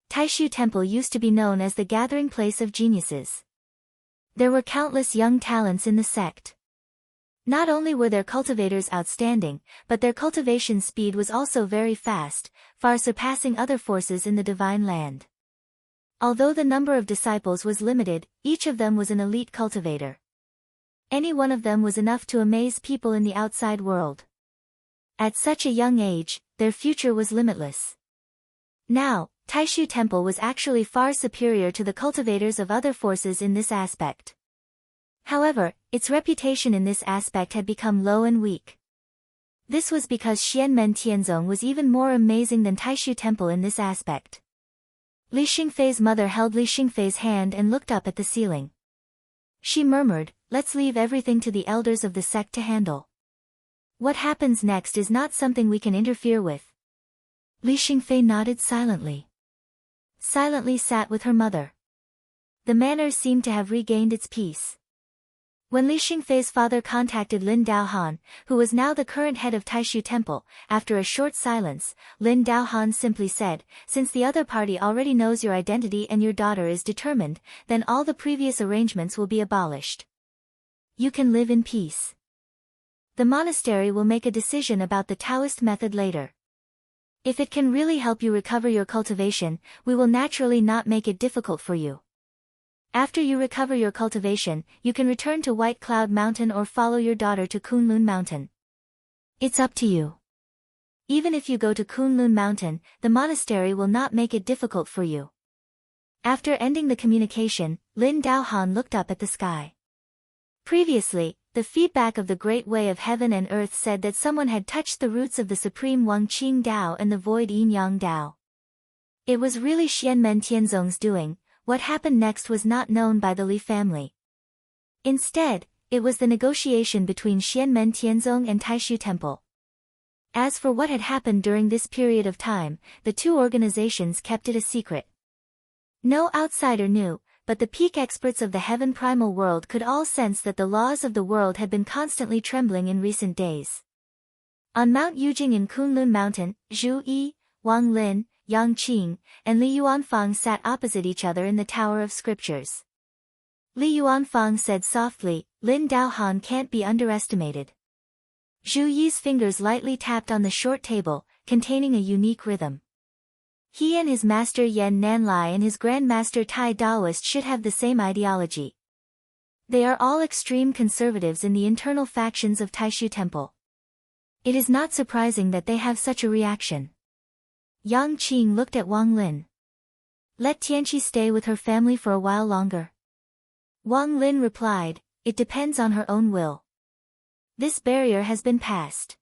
"Taishu Temple used to be known as the gathering place of geniuses. There were countless young talents in the sect. Not only were their cultivators outstanding, but their cultivation speed was also very fast, far surpassing other forces in the Divine Land. Although the number of disciples was limited, each of them was an elite cultivator. Any one of them was enough to amaze people in the outside world. At such a young age, their future was limitless. Now, Taishu Temple was actually far superior to the cultivators of other forces in this aspect. However, its reputation in this aspect had become low and weak. This was because Xianmen Tianzong was even more amazing than Taishu Temple in this aspect. Li Xingfei's mother held Li Xingfei's hand and looked up at the ceiling. She murmured, "Let's leave everything to the elders of the sect to handle." What happens next is not something we can interfere with. Li Xingfei nodded silently. Silently sat with her mother. The manor seemed to have regained its peace. When Li Xingfei's father contacted Lin Daohan, who was now the current head of Taishu Temple, after a short silence, Lin Daohan simply said, "Since the other party already knows your identity and your daughter is determined, then all the previous arrangements will be abolished. You can live in peace. The monastery will make a decision about the Taoist method later. If it can really help you recover your cultivation, we will naturally not make it difficult for you. After you recover your cultivation, you can return to White Cloud Mountain or follow your daughter to Kunlun Mountain. It's up to you. Even if you go to Kunlun Mountain, the monastery will not make it difficult for you." After ending the communication, Lin Daohan looked up at the sky. Previously, the feedback of the Great Way of Heaven and Earth said that someone had touched the roots of the Supreme Wang Qing Dao and the Void Yin Yang Dao. It was really Xianmen Tianzong's doing. What happened next was not known by the Li family. Instead, it was the negotiation between Xianmen Tianzong and Taishu Temple. As for what had happened during this period of time, the two organizations kept it a secret. No outsider knew, but the peak experts of the heaven primal world could all sense that the laws of the world had been constantly trembling in recent days. On Mount Yujing in Kunlun Mountain, Zhu Yi, Wang Lin, Yang Qing, and Li Yuanfang sat opposite each other in the Tower of Scriptures. Li Yuanfang said softly, "Lin Daohan can't be underestimated." Zhu Yi's fingers lightly tapped on the short table, containing a unique rhythm. He and his master Yan Nanlai and his grandmaster Tai Daoist should have the same ideology. They are all extreme conservatives in the internal factions of Taishu Temple. It is not surprising that they have such a reaction. Yang Qing looked at Wang Lin. "Let Tianqi stay with her family for a while longer." Wang Lin replied, "It depends on her own will. This barrier has been passed.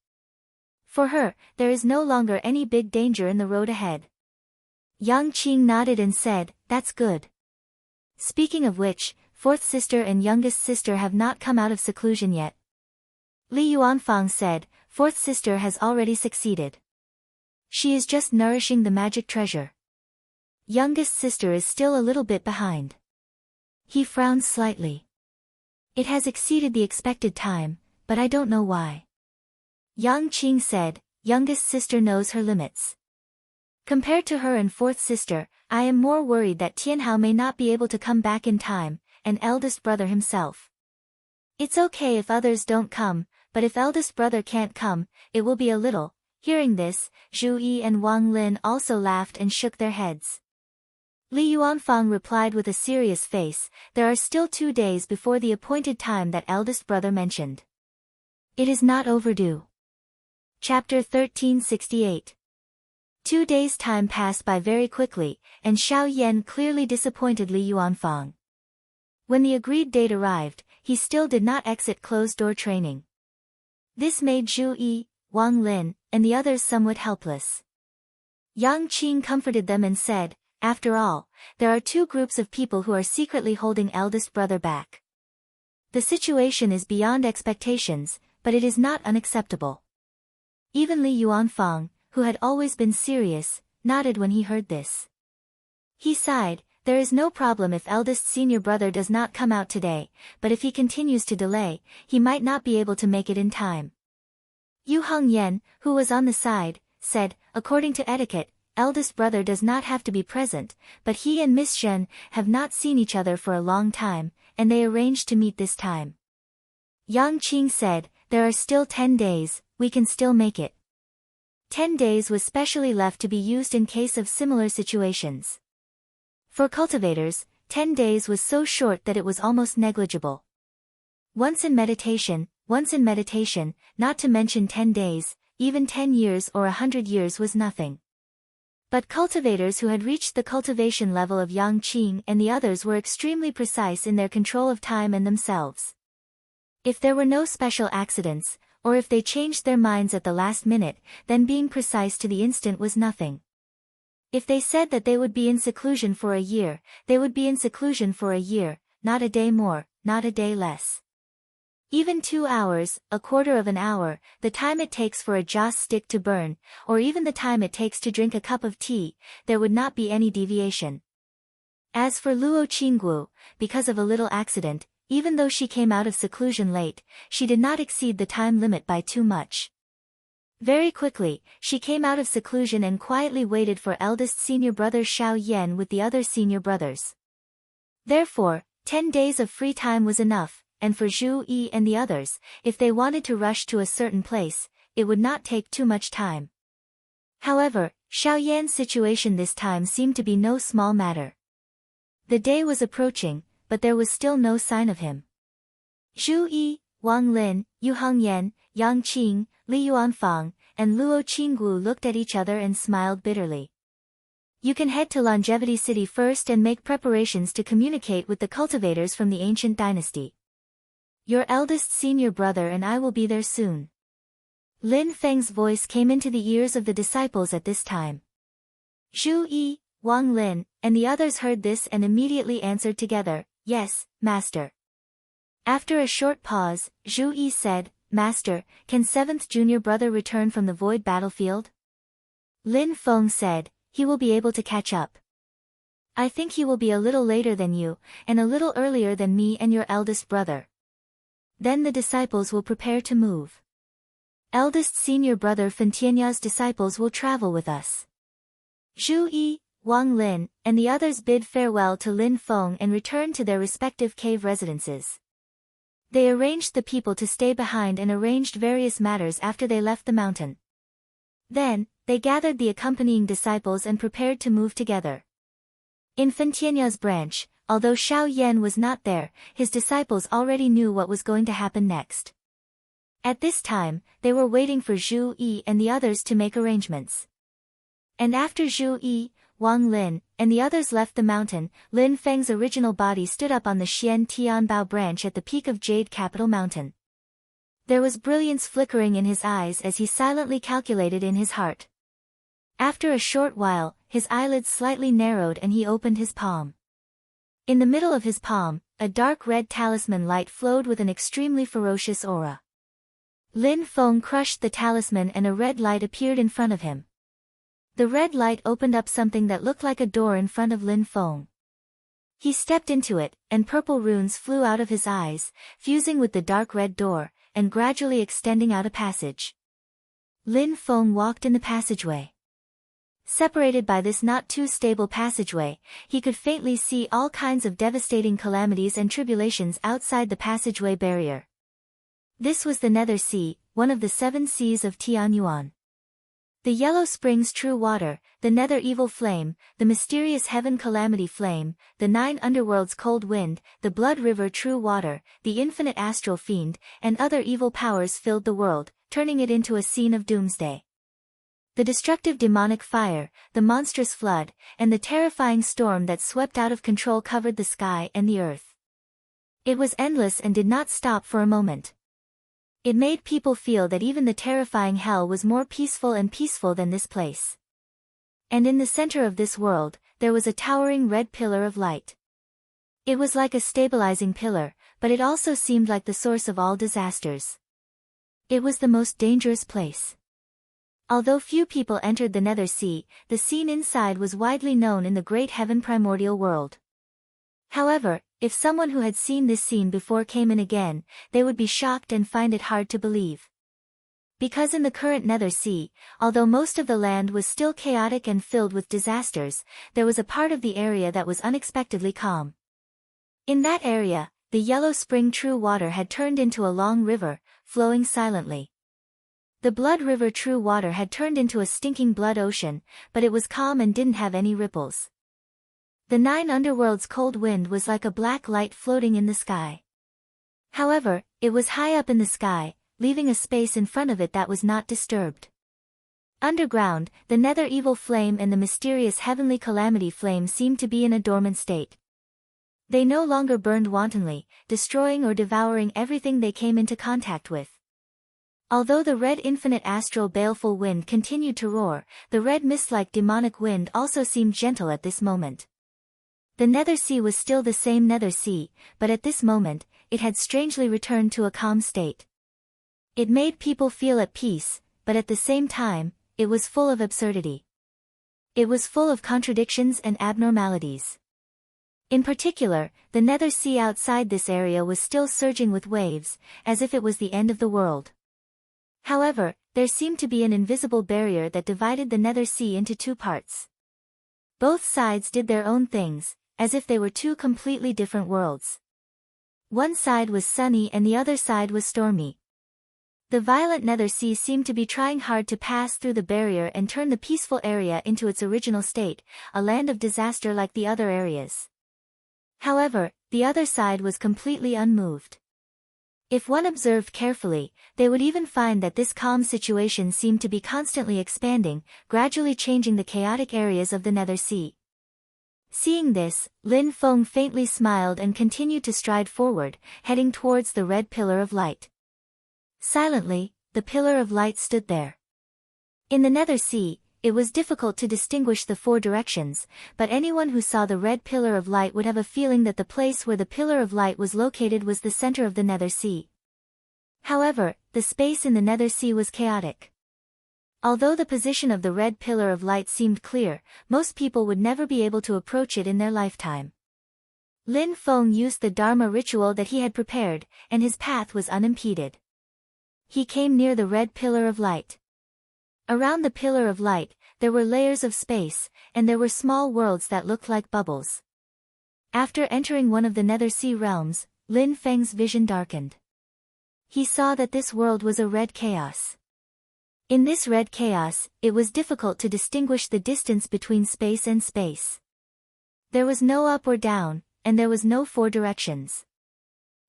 For her, there is no longer any big danger in the road ahead." Yang Qing nodded and said, "That's good. Speaking of which, fourth sister and youngest sister have not come out of seclusion yet." Li Yuanfang said, "Fourth sister has already succeeded. She is just nourishing the magic treasure. Youngest sister is still a little bit behind." He frowned slightly. "It has exceeded the expected time, but I don't know why." Yang Qing said, "Youngest sister knows her limits. Compared to her and fourth sister, I am more worried that Tianhao may not be able to come back in time, and eldest brother himself. It's okay if others don't come, but if eldest brother can't come, it will be a little." Hearing this, Zhu Yi and Wang Lin also laughed and shook their heads. Li Yuanfang replied with a serious face, "There are still 2 days before the appointed time that eldest brother mentioned. It is not overdue." Chapter 1368. 2 days' time passed by very quickly, and Xiao Yan clearly disappointed Li Yuanfang. When the agreed date arrived, he still did not exit closed-door training. This made Zhu Yi, Wang Lin, and the others somewhat helpless. Yang Qing comforted them and said, "After all, there are 2 groups of people who are secretly holding eldest brother back. The situation is beyond expectations, but it is not unacceptable." Even Li Yuanfang, who had always been serious, nodded when he heard this. He sighed, "There is no problem if eldest senior brother does not come out today, but if he continues to delay, he might not be able to make it in time." Yu Hengyan, who was on the side, said, "According to etiquette, eldest brother does not have to be present, but he and Miss Shen have not seen each other for a long time, and they arranged to meet this time." Yang Qing said, "There are still 10 days, we can still make it." 10 days was specially left to be used in case of similar situations. For cultivators, 10 days was so short that it was almost negligible. Once in meditation, not to mention 10 days, even 10 years or 100 years was nothing. But cultivators who had reached the cultivation level of Yang Qing and the others were extremely precise in their control of time and themselves. If there were no special accidents, or if they changed their minds at the last minute, then being precise to the instant was nothing. If they said that they would be in seclusion for a year, they would be in seclusion for a year, not a day more, not a day less. Even 2 hours, a quarter of an hour, the time it takes for a joss stick to burn, or even the time it takes to drink a cup of tea, there would not be any deviation. As for Luo Qingguo, because of a little accident, even though she came out of seclusion late, she did not exceed the time limit by too much. Very quickly, she came out of seclusion and quietly waited for eldest senior brother Xiao Yan with the other senior brothers. Therefore, 10 days of free time was enough, and for Zhu Yi and the others, if they wanted to rush to a certain place, it would not take too much time. However, Xiao Yan's situation this time seemed to be no small matter. The day was approaching, but there was still no sign of him. Zhu Yi, Wang Lin, Yu Hengyan, Yang Qing, Li Yuanfang, and Luo Qingguo looked at each other and smiled bitterly. You can head to Longevity City first and make preparations to communicate with the cultivators from the ancient dynasty. Your eldest senior brother and I will be there soon. Lin Feng's voice came into the ears of the disciples at this time. Zhu Yi, Wang Lin, and the others heard this and immediately answered together, Yes, Master. After a short pause, Zhu Yi said, Master, can 7th junior brother return from the void battlefield? Lin Feng said, He will be able to catch up. I think he will be a little later than you, and a little earlier than me and your eldest brother. Then the disciples will prepare to move. Eldest senior brother Fentianya's disciples will travel with us. Zhu Yi, Wang Lin, and the others bid farewell to Lin Feng and returned to their respective cave residences. They arranged the people to stay behind and arranged various matters after they left the mountain. Then, they gathered the accompanying disciples and prepared to move together. In Fentianya's branch, although Xiao Yan was not there, his disciples already knew what was going to happen next. At this time, they were waiting for Zhu Yi and the others to make arrangements. And after Zhu Yi, Wang Lin, and the others left the mountain, Lin Feng's original body stood up on the Xian Tianbao branch at the peak of Jade Capital Mountain. There was brilliance flickering in his eyes as he silently calculated in his heart. After a short while, his eyelids slightly narrowed and he opened his palm. In the middle of his palm, a dark red talisman light flowed with an extremely ferocious aura. Lin Feng crushed the talisman and a red light appeared in front of him. The red light opened up something that looked like a door in front of Lin Feng. He stepped into it, and purple runes flew out of his eyes, fusing with the dark red door, and gradually extending out a passage. Lin Feng walked in the passageway. Separated by this not too stable passageway, he could faintly see all kinds of devastating calamities and tribulations outside the passageway barrier. This was the Nether Sea, one of the 7 seas of Tianyuan. The Yellow Springs True Water, the Nether Evil Flame, the Mysterious Heaven Calamity Flame, the 9 Underworlds Cold Wind, the Blood River True Water, the Infinite Astral Fiend, and other evil powers filled the world, turning it into a scene of doomsday. The destructive demonic fire, the monstrous flood, and the terrifying storm that swept out of control covered the sky and the earth. It was endless and did not stop for a moment. It made people feel that even the terrifying hell was more peaceful than this place. And in the center of this world, there was a towering red pillar of light. It was like a stabilizing pillar, but it also seemed like the source of all disasters. It was the most dangerous place. Although few people entered the Nether Sea, the scene inside was widely known in the great heaven primordial world. However, if someone who had seen this scene before came in again, they would be shocked and find it hard to believe. Because in the current Nether Sea, although most of the land was still chaotic and filled with disasters, there was a part of the area that was unexpectedly calm. In that area, the Yellow Spring True Water had turned into a long river, flowing silently. The Blood River True Water had turned into a stinking blood ocean, but it was calm and didn't have any ripples. The 9 Underworlds Cold Wind was like a black light floating in the sky. However, it was high up in the sky, leaving a space in front of it that was not disturbed. Underground, the Nether Evil Flame and the mysterious Heavenly Calamity Flame seemed to be in a dormant state. They no longer burned wantonly, destroying or devouring everything they came into contact with. Although the red infinite astral baleful wind continued to roar, the red mist-like demonic wind also seemed gentle at this moment. The Nether Sea was still the same Nether Sea, but at this moment, it had strangely returned to a calm state. It made people feel at peace, but at the same time, it was full of absurdity. It was full of contradictions and abnormalities. In particular, the nether sea outside this area was still surging with waves, as if it was the end of the world. However, there seemed to be an invisible barrier that divided the nether sea into two parts. Both sides did their own things, as if they were two completely different worlds. One side was sunny and the other side was stormy. The violent nether sea seemed to be trying hard to pass through the barrier and turn the peaceful area into its original state, a land of disaster like the other areas. However, the other side was completely unmoved. If one observed carefully, they would even find that this calm situation seemed to be constantly expanding, gradually changing the chaotic areas of the nether sea. Seeing this, Lin Feng faintly smiled and continued to stride forward, heading towards the red pillar of light. Silently, the pillar of light stood there. In the nether sea, it was difficult to distinguish the four directions, but anyone who saw the red pillar of light would have a feeling that the place where the pillar of light was located was the center of the nether sea. However, the space in the nether sea was chaotic. Although the position of the red pillar of light seemed clear, most people would never be able to approach it in their lifetime. Lin Feng used the Dharma ritual that he had prepared, and his path was unimpeded. He came near the red pillar of light. Around the pillar of light, there were layers of space, and there were small worlds that looked like bubbles. After entering one of the nether sea realms, Lin Feng's vision darkened. He saw that this world was a red chaos. In this red chaos, it was difficult to distinguish the distance between space and space. There was no up or down, and there was no four directions.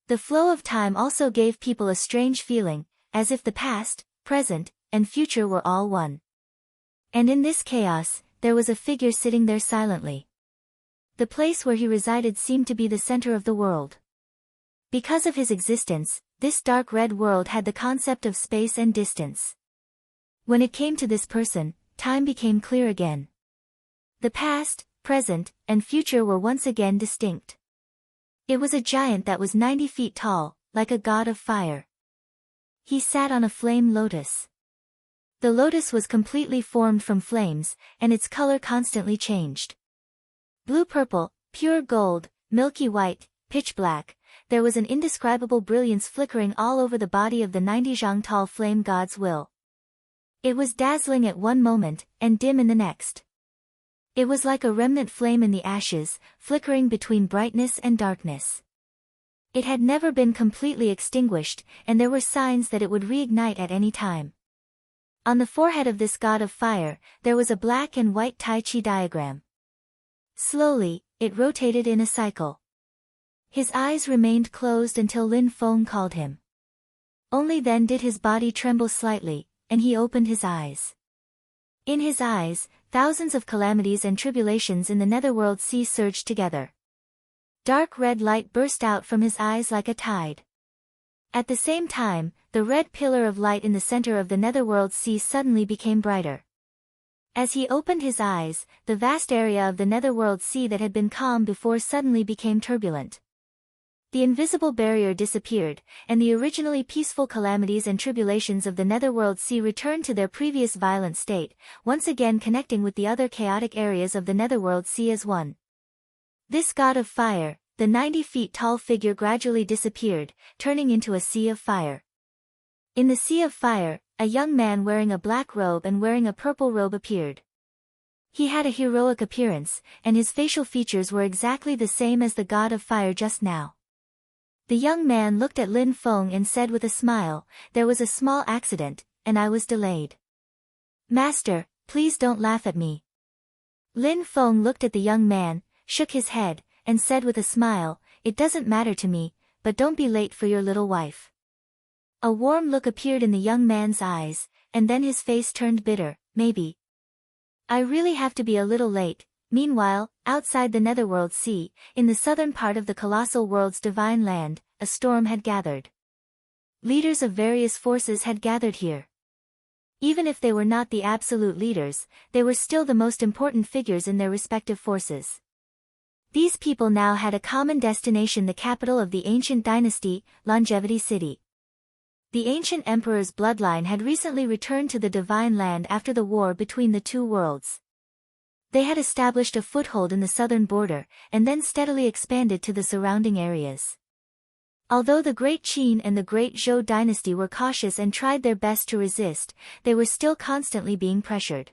The flow of time also gave people a strange feeling, as if the past, present, and future were all one. And in this chaos, there was a figure sitting there silently. The place where he resided seemed to be the center of the world. Because of his existence, this dark red world had the concept of space and distance. When it came to this person, time became clear again. The past, present, and future were once again distinct. It was a giant that was 90 feet tall, like a god of fire. He sat on a flame lotus. The lotus was completely formed from flames, and its color constantly changed. Blue-purple, pure gold, milky white, pitch black, there was an indescribable brilliance flickering all over the body of the 90 zhang tall flame god's will. It was dazzling at one moment, and dim in the next. It was like a remnant flame in the ashes, flickering between brightness and darkness. It had never been completely extinguished, and there were signs that it would reignite at any time. On the forehead of this god of fire, there was a black and white Tai Chi diagram. Slowly, it rotated in a cycle. His eyes remained closed until Lin Feng called him. Only then did his body tremble slightly, and he opened his eyes. In his eyes, thousands of calamities and tribulations in the netherworld sea surged together. Dark red light burst out from his eyes like a tide. At the same time, the red pillar of light in the center of the netherworld sea suddenly became brighter. As he opened his eyes, the vast area of the netherworld sea that had been calm before suddenly became turbulent. The invisible barrier disappeared, and the originally peaceful calamities and tribulations of the netherworld sea returned to their previous violent state, once again connecting with the other chaotic areas of the netherworld sea as one. This god of fire, the 90 feet tall figure gradually disappeared, turning into a sea of fire. In the sea of fire, a young man wearing a black robe and wearing a purple robe appeared. He had a heroic appearance, and his facial features were exactly the same as the god of fire just now. The young man looked at Lin Feng and said with a smile, "There was a small accident, and I was delayed. Master, please don't laugh at me." Lin Feng looked at the young man, shook his head, and said with a smile, "It doesn't matter to me, but don't be late for your little wife." A warm look appeared in the young man's eyes, and then his face turned bitter. "Maybe. I really have to be a little late." Meanwhile, outside the netherworld sea, in the southern part of the colossal world's divine land, a storm had gathered. Leaders of various forces had gathered here. Even if they were not the absolute leaders, they were still the most important figures in their respective forces. These people now had a common destination, the capital of the ancient dynasty, Longevity City. The ancient emperor's bloodline had recently returned to the Divine Land after the war between the two worlds. They had established a foothold in the southern border, and then steadily expanded to the surrounding areas. Although the Great Qin and the Great Zhou dynasty were cautious and tried their best to resist, they were still constantly being pressured.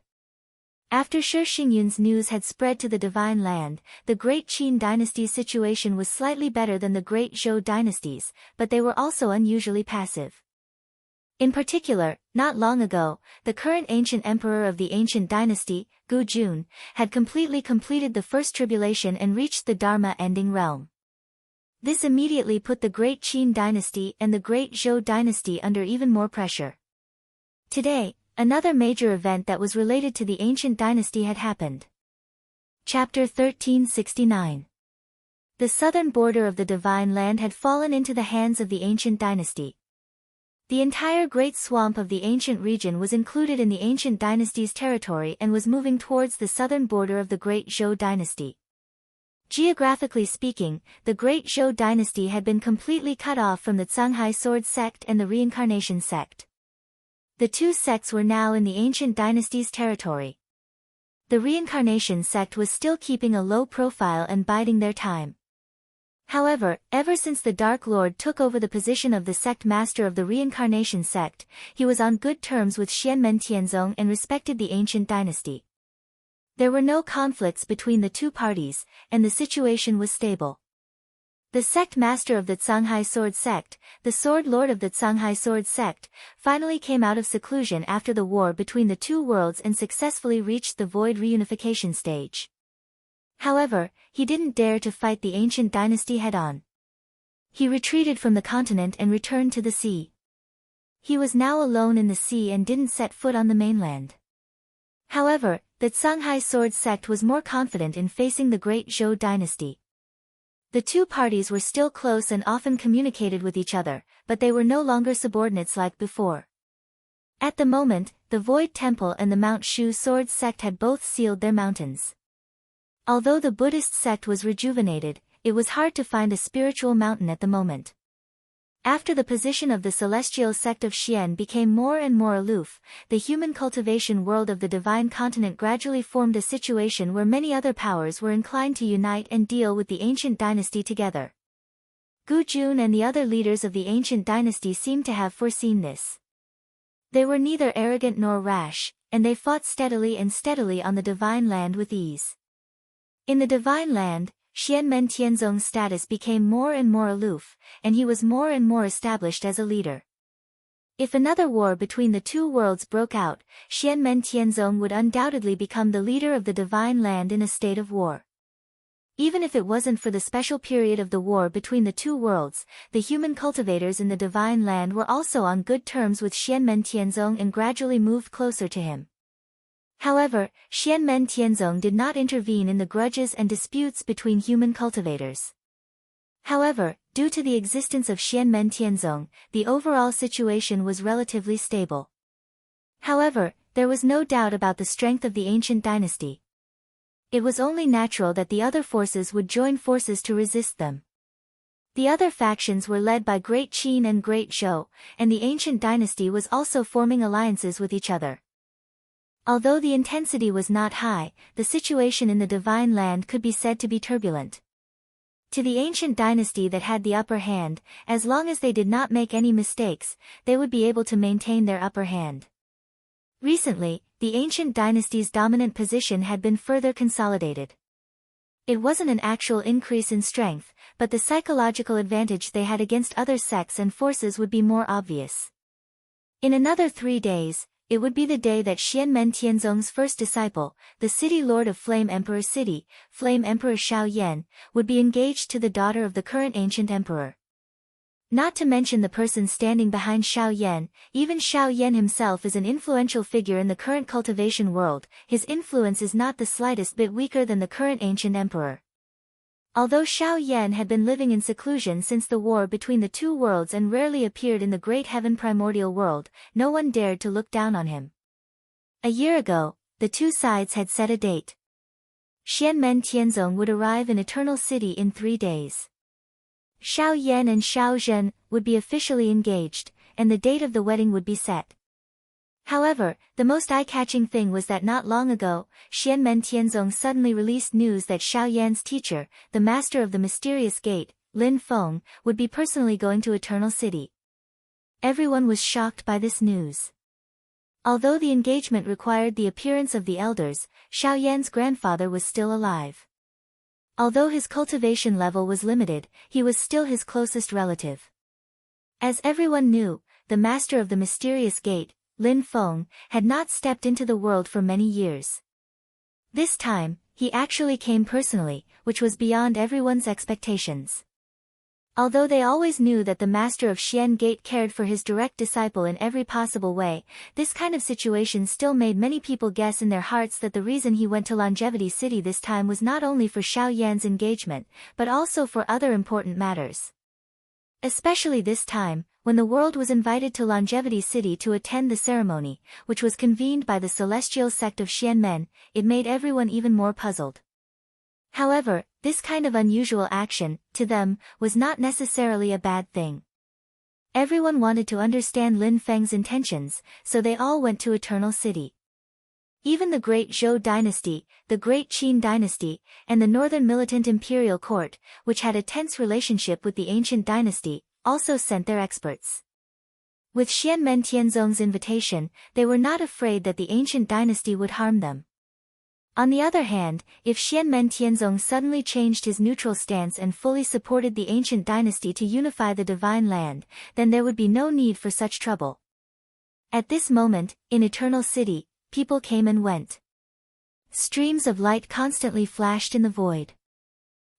After Shi Xingyun's news had spread to the Divine Land, the Great Qin dynasty's situation was slightly better than the Great Zhou dynasty's, but they were also unusually passive. In particular, not long ago, the current ancient emperor of the ancient dynasty, Gu Jun, had completed the first tribulation and reached the Dharma-ending realm. This immediately put the Great Qin dynasty and the Great Zhou dynasty under even more pressure. Today, another major event that was related to the ancient dynasty had happened. Chapter 1369. The southern border of the Divine Land had fallen into the hands of the ancient dynasty. The entire Great Swamp of the ancient region was included in the ancient dynasty's territory and was moving towards the southern border of the Great Zhou dynasty. Geographically speaking, the Great Zhou dynasty had been completely cut off from the Zhanghai Sword sect and the Reincarnation sect. The two sects were now in the ancient dynasty's territory. The Reincarnation sect was still keeping a low profile and biding their time. However, ever since the Dark Lord took over the position of the sect master of the Reincarnation sect, he was on good terms with Xianmen Tianzong and respected the ancient dynasty. There were no conflicts between the two parties, and the situation was stable. The sect master of the Zhanghai Sword sect, the Sword Lord of the Zhanghai Sword sect, finally came out of seclusion after the war between the two worlds and successfully reached the void reunification stage. However, he didn't dare to fight the ancient dynasty head-on. He retreated from the continent and returned to the sea. He was now alone in the sea and didn't set foot on the mainland. However, the Zhanghai Sword sect was more confident in facing the Great Zhou dynasty. The two parties were still close and often communicated with each other, but they were no longer subordinates like before. At the moment, the Void Temple and the Mount Shu Sword sect had both sealed their mountains. Although the Buddhist sect was rejuvenated, it was hard to find a spiritual mountain at the moment. After the position of the celestial sect of Xian became more and more aloof, the human cultivation world of the divine continent gradually formed a situation where many other powers were inclined to unite and deal with the ancient dynasty together. Gu Jun and the other leaders of the ancient dynasty seemed to have foreseen this. They were neither arrogant nor rash, and they fought steadily on the Divine Land with ease. In the Divine Land, Xianmen Tianzong's status became more and more aloof, and he was more and more established as a leader. If another war between the two worlds broke out, Xianmen Tianzong would undoubtedly become the leader of the Divine Land in a state of war. Even if it wasn't for the special period of the war between the two worlds, the human cultivators in the Divine Land were also on good terms with Xianmen Tianzong and gradually moved closer to him. However, Xianmen Tianzong did not intervene in the grudges and disputes between human cultivators. However, due to the existence of Xianmen Tianzong, the overall situation was relatively stable. However, there was no doubt about the strength of the ancient dynasty. It was only natural that the other forces would join forces to resist them. The other factions were led by Great Qin and Great Zhou, and the ancient dynasty was also forming alliances with each other. Although the intensity was not high, the situation in the Divine Land could be said to be turbulent. To the ancient dynasty that had the upper hand, as long as they did not make any mistakes, they would be able to maintain their upper hand. Recently, the ancient dynasty's dominant position had been further consolidated. It wasn't an actual increase in strength, but the psychological advantage they had against other sects and forces would be more obvious. In another 3 days, it would be the day that Xianmen Tianzong's first disciple, the city lord of Flame Emperor City, Flame Emperor Shao Yan, would be engaged to the daughter of the current ancient emperor. Not to mention the person standing behind Shao Yan, even Shao Yan himself is an influential figure in the current cultivation world. His influence is not the slightest bit weaker than the current ancient emperor. Although Shao Yan had been living in seclusion since the war between the two worlds and rarely appeared in the Great Heaven primordial world, no one dared to look down on him. A year ago, the two sides had set a date. Xianmen Tianzong would arrive in Eternal City in 3 days. Xiao Yan and Xiao Zhen would be officially engaged, and the date of the wedding would be set. However, the most eye-catching thing was that not long ago, Xianmen Tianzong suddenly released news that Xiao Yan's teacher, the master of the mysterious gate, Lin Feng, would be personally going to Eternal City. Everyone was shocked by this news. Although the engagement required the appearance of the elders, Xiao Yan's grandfather was still alive. Although his cultivation level was limited, he was still his closest relative. As everyone knew, the master of the mysterious gate, Lin Feng, had not stepped into the world for many years. This time, he actually came personally, which was beyond everyone's expectations. Although they always knew that the master of Xian Gate cared for his direct disciple in every possible way, this kind of situation still made many people guess in their hearts that the reason he went to Longevity City this time was not only for Xiao Yan's engagement, but also for other important matters. Especially this time, when the world was invited to Longevity City to attend the ceremony, which was convened by the celestial sect of Xianmen, it made everyone even more puzzled. However, this kind of unusual action, to them, was not necessarily a bad thing. Everyone wanted to understand Lin Feng's intentions, so they all went to Eternal City. Even the Great Zhou dynasty, the Great Qin dynasty, and the Northern Militant Imperial Court, which had a tense relationship with the ancient dynasty, also sent their experts. With Xianmen Tianzong's invitation, they were not afraid that the ancient dynasty would harm them. On the other hand, if Xianmen Tianzong suddenly changed his neutral stance and fully supported the ancient dynasty to unify the divine land, then there would be no need for such trouble. At this moment, in Eternal City, people came and went. Streams of light constantly flashed in the void.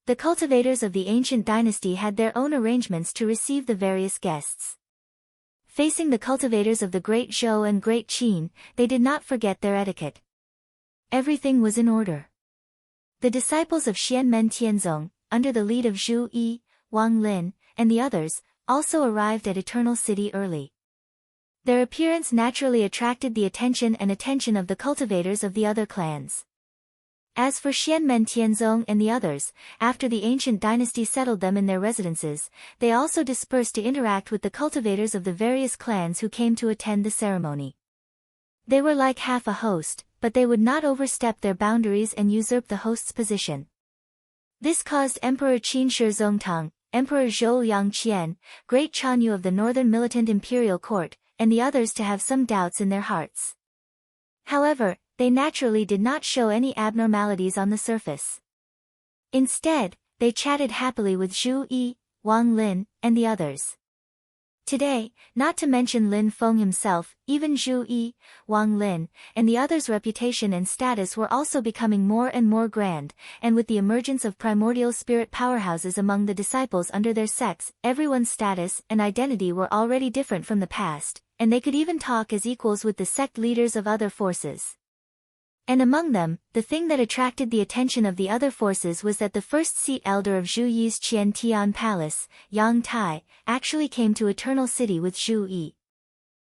The cultivators of the ancient dynasty had their own arrangements to receive the various guests. Facing the cultivators of the Great Zhou and Great Qin, they did not forget their etiquette. Everything was in order. The disciples of Xianmen Tianzong, under the lead of Zhu Yi, Wang Lin, and the others, also arrived at Eternal City early. Their appearance naturally attracted the attention of the cultivators of the other clans. As for Xianmen Tianzong and the others, after the ancient dynasty settled them in their residences, they also dispersed to interact with the cultivators of the various clans who came to attend the ceremony. They were like half a host, but they would not overstep their boundaries and usurp the host's position. This caused Emperor Qin Shi Zongtang, Emperor Zhou Yangqian, Great Chanyu of the Northern Militant Imperial Court, and the others to have some doubts in their hearts. However, they naturally did not show any abnormalities on the surface. Instead, they chatted happily with Zhu Yi, Wang Lin, and the others. Today, not to mention Lin Feng himself, even Zhu Yi, Wang Lin, and the others' reputation and status were also becoming more and more grand, and with the emergence of primordial spirit powerhouses among the disciples under their sects, everyone's status and identity were already different from the past, and they could even talk as equals with the sect leaders of other forces. And among them, the thing that attracted the attention of the other forces was that the first seat elder of Zhu Yi's Qian Tian Palace, Yang Tai, actually came to Eternal City with Zhu Yi.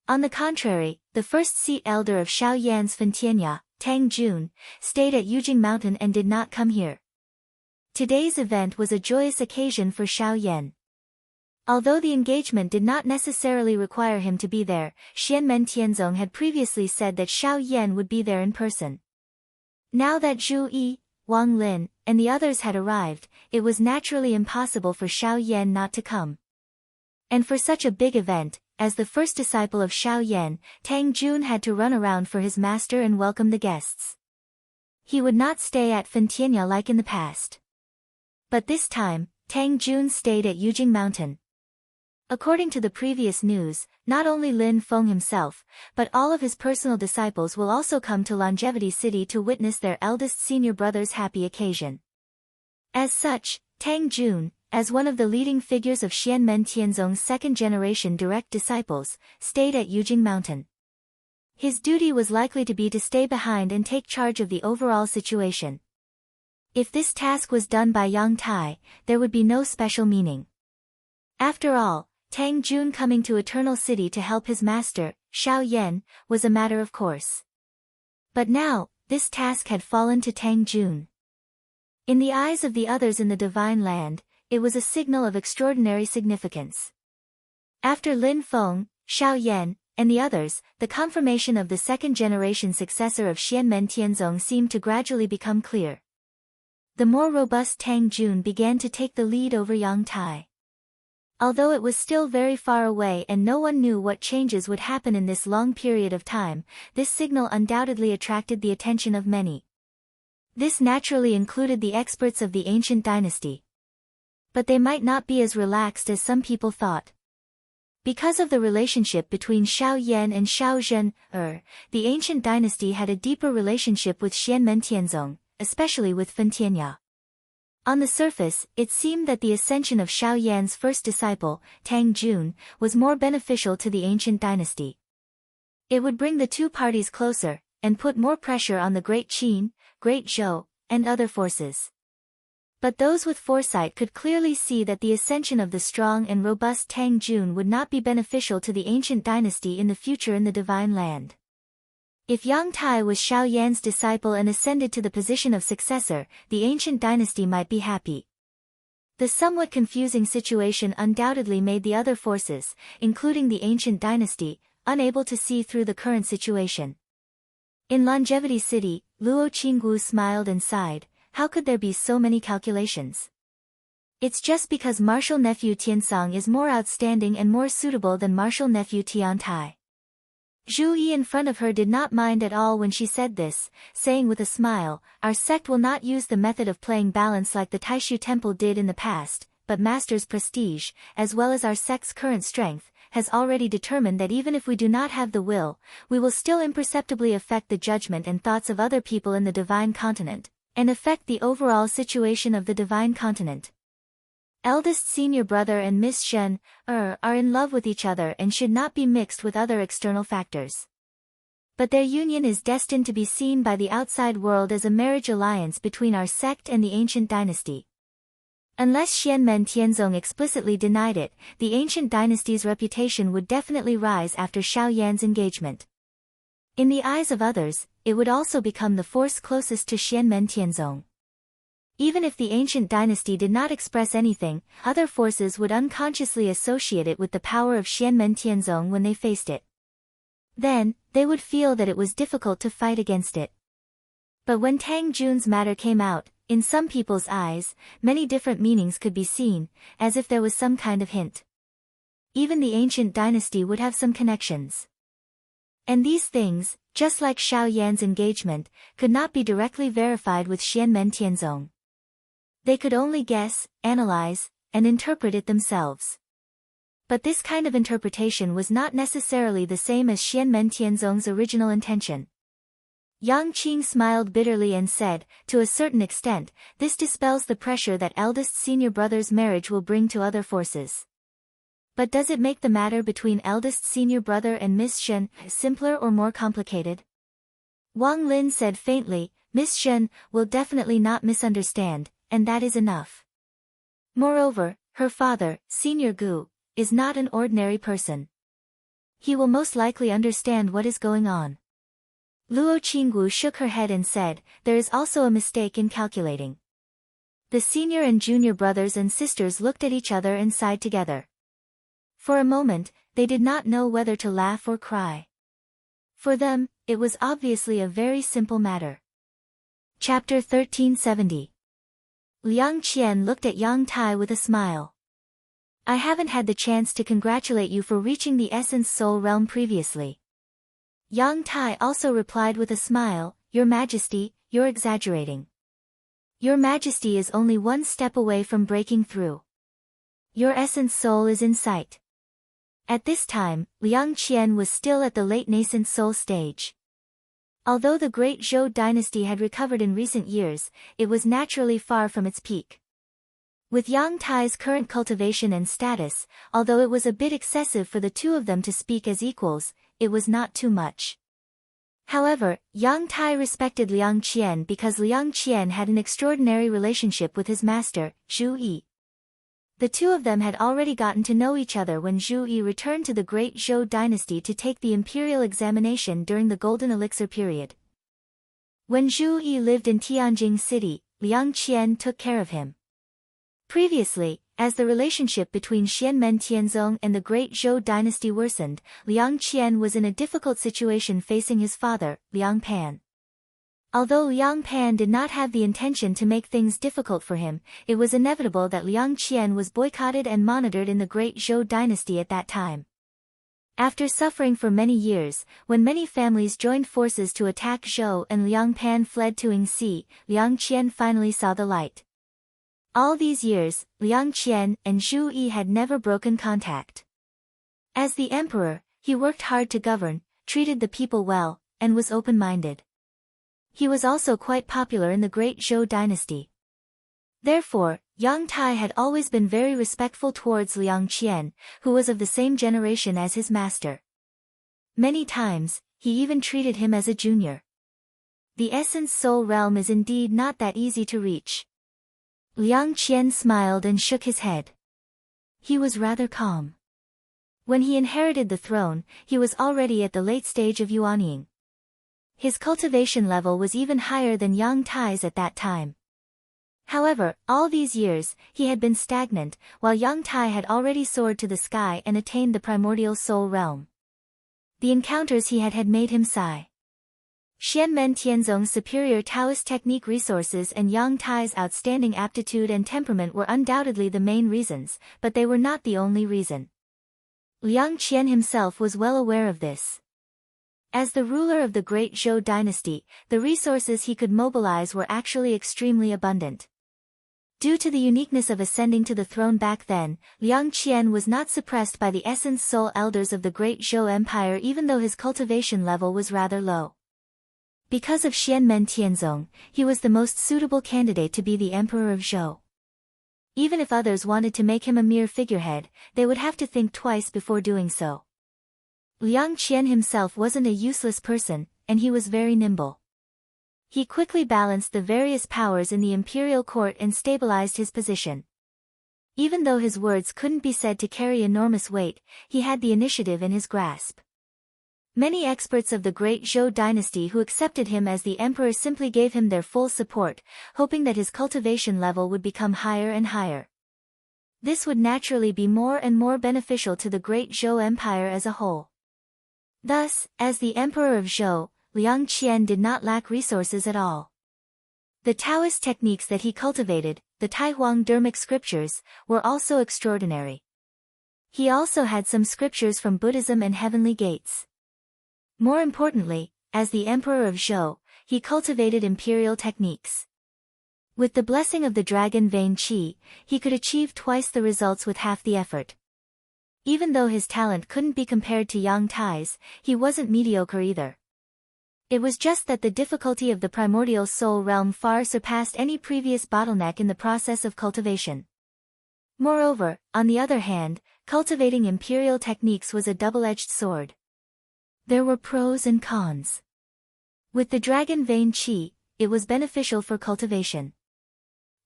On the contrary, the first seat elder of Xiao Yan's Fentianya, Tang Jun, stayed at Yujing Mountain and did not come here. Today's event was a joyous occasion for Xiao Yan. Although the engagement did not necessarily require him to be there, Xianmen Tianzong had previously said that Xiao Yan would be there in person. Now that Zhu Yi, Wang Lin, and the others had arrived, it was naturally impossible for Xiao Yan not to come. And for such a big event, as the first disciple of Xiao Yan, Tang Jun had to run around for his master and welcome the guests. He would not stay at Fentianya like in the past. But this time, Tang Jun stayed at Yujing Mountain. According to the previous news, not only Lin Feng himself, but all of his personal disciples will also come to Longevity City to witness their eldest senior brother's happy occasion. As such, Tang Jun, as one of the leading figures of Xianmen Tianzong's second-generation direct disciples, stayed at Yujing Mountain. His duty was likely to be to stay behind and take charge of the overall situation. If this task was done by Yang Tai, there would be no special meaning. After all, Tang Jun coming to Eternal City to help his master, Xiao Yan, was a matter of course. But now, this task had fallen to Tang Jun. In the eyes of the others in the divine land, it was a signal of extraordinary significance. After Lin Feng, Xiao Yan, and the others, the confirmation of the second-generation successor of Xianmen Tianzong seemed to gradually become clear. The more robust Tang Jun began to take the lead over Yang Tai. Although it was still very far away and no one knew what changes would happen in this long period of time, this signal undoubtedly attracted the attention of many. This naturally included the experts of the ancient dynasty. But they might not be as relaxed as some people thought. Because of the relationship between Xiao Yan and Xiao Zhen, the ancient dynasty had a deeper relationship with Xianmen Tianzong, especially with Fen Tianya. On the surface, it seemed that the ascension of Xiao Yan's first disciple, Tang Jun, was more beneficial to the ancient dynasty. It would bring the two parties closer, and put more pressure on the Great Qin, Great Zhou, and other forces. But those with foresight could clearly see that the ascension of the strong and robust Tang Jun would not be beneficial to the ancient dynasty in the future in the divine land. If Yang Tai was Xiao Yan's disciple and ascended to the position of successor, the ancient dynasty might be happy. The somewhat confusing situation undoubtedly made the other forces, including the ancient dynasty, unable to see through the current situation. In Longevity City, Luo Qinggu smiled and sighed. How could there be so many calculations? It's just because martial nephew Tiansong is more outstanding and more suitable than martial nephew Tian Tai. Zhu Yi in front of her did not mind at all when she said this, saying with a smile, our sect will not use the method of playing balance like the Taishu Temple did in the past, but Master's prestige, as well as our sect's current strength, has already determined that even if we do not have the will, we will still imperceptibly affect the judgment and thoughts of other people in the divine continent, and affect the overall situation of the divine continent. Eldest senior brother and Miss Shen, are in love with each other and should not be mixed with other external factors. But their union is destined to be seen by the outside world as a marriage alliance between our sect and the ancient dynasty. Unless Xianmen Tianzong explicitly denied it, the ancient dynasty's reputation would definitely rise after Xiao Yan's engagement. In the eyes of others, it would also become the force closest to Xianmen Tianzong. Even if the ancient dynasty did not express anything, other forces would unconsciously associate it with the power of Xianmen Tianzong when they faced it. Then, they would feel that it was difficult to fight against it. But when Tang Jun's matter came out, in some people's eyes, many different meanings could be seen, as if there was some kind of hint. Even the ancient dynasty would have some connections. And these things, just like Xiao Yan's engagement, could not be directly verified with Xianmen Tianzong. They could only guess, analyze, and interpret it themselves. But this kind of interpretation was not necessarily the same as Xianmen Tianzong's original intention. Yang Qing smiled bitterly and said, to a certain extent, this dispels the pressure that eldest senior brother's marriage will bring to other forces. But does it make the matter between eldest senior brother and Miss Shen simpler or more complicated? Wang Lin said faintly, Miss Shen will definitely not misunderstand, and that is enough. Moreover, her father, Senior Gu, is not an ordinary person. He will most likely understand what is going on. Luo Qinggu shook her head and said, there is also a mistake in calculating. The senior and junior brothers and sisters looked at each other and sighed together. For a moment, they did not know whether to laugh or cry. For them, it was obviously a very simple matter. Chapter 1370. Liang Qian looked at Yang Tai with a smile. I haven't had the chance to congratulate you for reaching the Essence Soul realm previously. Yang Tai also replied with a smile, Your Majesty, you're exaggerating. Your Majesty is only one step away from breaking through. Your Essence Soul is in sight. At this time, Liang Qian was still at the late nascent soul stage. Although the great Zhou dynasty had recovered in recent years, it was naturally far from its peak. With Yang Tai's current cultivation and status, although it was a bit excessive for the two of them to speak as equals, it was not too much. However, Yang Tai respected Liang Qian because Liang Qian had an extraordinary relationship with his master, Zhu Yi. The two of them had already gotten to know each other when Zhu Yi returned to the great Zhou dynasty to take the imperial examination during the Golden Elixir period. When Zhu Yi lived in Tianjing City, Liang Qian took care of him. Previously, as the relationship between Xianmen Tianzong and the Great Zhou dynasty worsened, Liang Qian was in a difficult situation facing his father, Liang Pan. Although Liang Pan did not have the intention to make things difficult for him, it was inevitable that Liang Qian was boycotted and monitored in the Great Zhou dynasty at that time. After suffering for many years, when many families joined forces to attack Zhou and Liang Pan fled to Yingxi, Liang Qian finally saw the light. All these years, Liang Qian and Zhu Yi had never broken contact. As the emperor, he worked hard to govern, treated the people well, and was open-minded. He was also quite popular in the Great Zhou dynasty. Therefore, Yang Tai had always been very respectful towards Liang Qian, who was of the same generation as his master. Many times, he even treated him as a junior. The Essence Soul realm is indeed not that easy to reach. Liang Qian smiled and shook his head. He was rather calm. When he inherited the throne, he was already at the late stage of yuanying. His cultivation level was even higher than Yang Tai's at that time. However, all these years, he had been stagnant, while Yang Tai had already soared to the sky and attained the primordial soul realm. The encounters he had made him sigh. Xianmen Tianzong's superior Taoist technique resources and Yang Tai's outstanding aptitude and temperament were undoubtedly the main reasons, but they were not the only reason. Liang Qian himself was well aware of this. As the ruler of the Great Zhou dynasty, the resources he could mobilize were actually extremely abundant. Due to the uniqueness of ascending to the throne back then, Liang Qian was not suppressed by the Essence Soul elders of the Great Zhou Empire even though his cultivation level was rather low. Because of Xianmen Tianzong, he was the most suitable candidate to be the Emperor of Zhou. Even if others wanted to make him a mere figurehead, they would have to think twice before doing so. Liang Qian himself wasn't a useless person, and he was very nimble. He quickly balanced the various powers in the imperial court and stabilized his position. Even though his words couldn't be said to carry enormous weight, he had the initiative in his grasp. Many experts of the Great Zhou dynasty who accepted him as the emperor simply gave him their full support, hoping that his cultivation level would become higher and higher. This would naturally be more and more beneficial to the Great Zhou Empire as a whole. Thus, as the Emperor of Zhou, Liang Qian did not lack resources at all. The Taoist techniques that he cultivated, the Taihuang Dermic scriptures, were also extraordinary. He also had some scriptures from Buddhism and heavenly gates. More importantly, as the Emperor of Zhou, he cultivated imperial techniques. With the blessing of the dragon vein qi, he could achieve twice the results with half the effort. Even though his talent couldn't be compared to Yang Tai's, he wasn't mediocre either. It was just that the difficulty of the primordial soul realm far surpassed any previous bottleneck in the process of cultivation. Moreover, on the other hand, cultivating imperial techniques was a double-edged sword. There were pros and cons. With the dragon vein qi, it was beneficial for cultivation.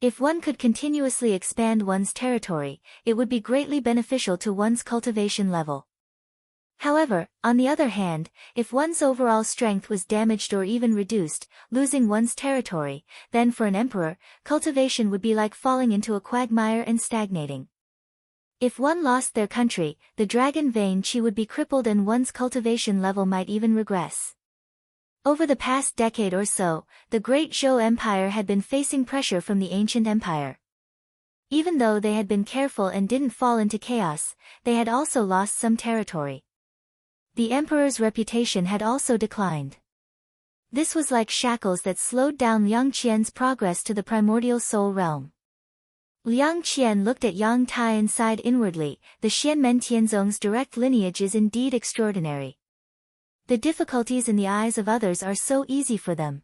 If one could continuously expand one's territory, it would be greatly beneficial to one's cultivation level. However, on the other hand, if one's overall strength was damaged or even reduced, losing one's territory, then for an emperor, cultivation would be like falling into a quagmire and stagnating. If one lost their country, the dragon vein qi would be crippled and one's cultivation level might even regress. Over the past decade or so, the Great Zhou Empire had been facing pressure from the ancient empire. Even though they had been careful and didn't fall into chaos, they had also lost some territory. The emperor's reputation had also declined. This was like shackles that slowed down Liang Qian's progress to the primordial soul realm. Liang Qian looked at Yang Tai and sighed inwardly. The Xianmen Tianzong's direct lineage is indeed extraordinary. The difficulties in the eyes of others are so easy for them.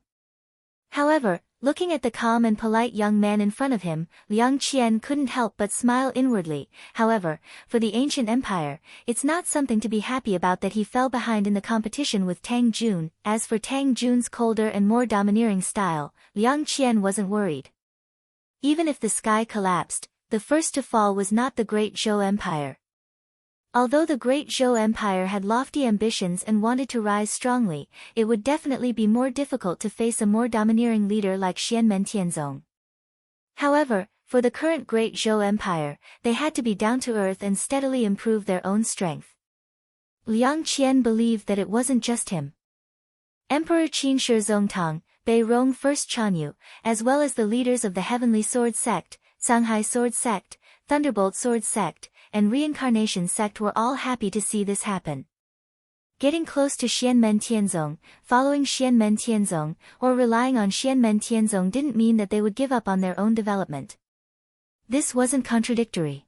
However, looking at the calm and polite young man in front of him, Liang Qian couldn't help but smile inwardly. However, for the ancient empire, it's not something to be happy about that he fell behind in the competition with Tang Jun. As for Tang Jun's colder and more domineering style, Liang Qian wasn't worried. Even if the sky collapsed, the first to fall was not the Great Zhou Empire. Although the Great Zhou Empire had lofty ambitions and wanted to rise strongly, it would definitely be more difficult to face a more domineering leader like Xianmen Tianzong. However, for the current Great Zhou Empire, they had to be down to earth and steadily improve their own strength. Liang Qian believed that it wasn't just him. Emperor Qin Shi Zongtang, Bei Rong First Chanyu, as well as the leaders of the Heavenly Sword Sect, Sanghai Sword Sect, Thunderbolt Sword Sect, and Reincarnation Sect were all happy to see this happen. Getting close to Xianmen Tianzong, following Xianmen Tianzong, or relying on Xianmen Tianzong didn't mean that they would give up on their own development. This wasn't contradictory.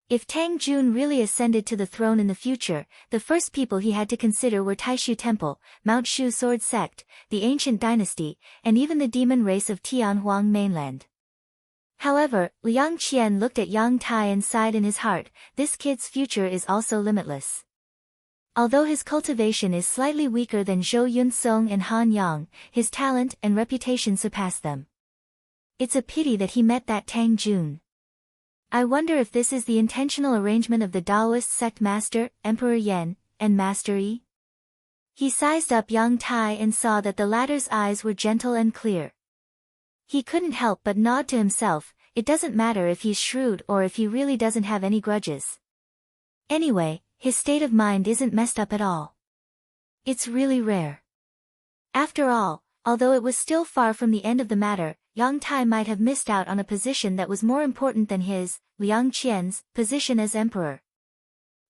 If Tang Jun really ascended to the throne in the future, the first people he had to consider were Taishu Temple, Mount Shu Sword Sect, the ancient dynasty, and even the demon race of Tianhuang mainland. However, Liang Qian looked at Yang Tai and sighed in his heart, this kid's future is also limitless. Although his cultivation is slightly weaker than Zhou Yunsong and Han Yang, his talent and reputation surpass them. It's a pity that he met that Tang Jun. I wonder if this is the intentional arrangement of the Daoist sect master, Emperor Yan, and Master Yi? He sized up Yang Tai and saw that the latter's eyes were gentle and clear. He couldn't help but nod to himself, it doesn't matter if he's shrewd or if he really doesn't have any grudges. Anyway, his state of mind isn't messed up at all. It's really rare. After all, although it was still far from the end of the matter, Yang Tai might have missed out on a position that was more important than his, Liang Qian's, position as emperor.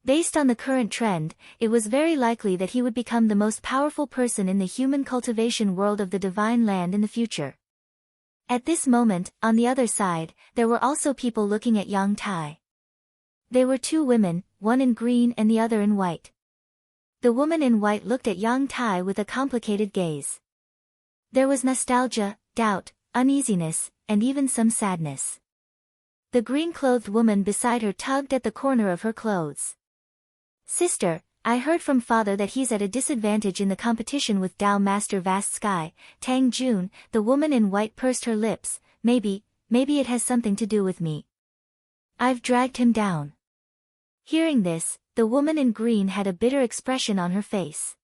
Based on the current trend, it was very likely that he would become the most powerful person in the human cultivation world of the Divine Land in the future. At this moment, on the other side, there were also people looking at Yang Tai. They were two women, one in green and the other in white. The woman in white looked at Yang Tai with a complicated gaze. There was nostalgia, doubt, uneasiness, and even some sadness. The green-clothed woman beside her tugged at the corner of her clothes. Sister, I heard from father that he's at a disadvantage in the competition with Tao Master Vast Sky, Tang Jun. The woman in white pursed her lips, maybe it has something to do with me. I've dragged him down. Hearing this, the woman in green had a bitter expression on her face.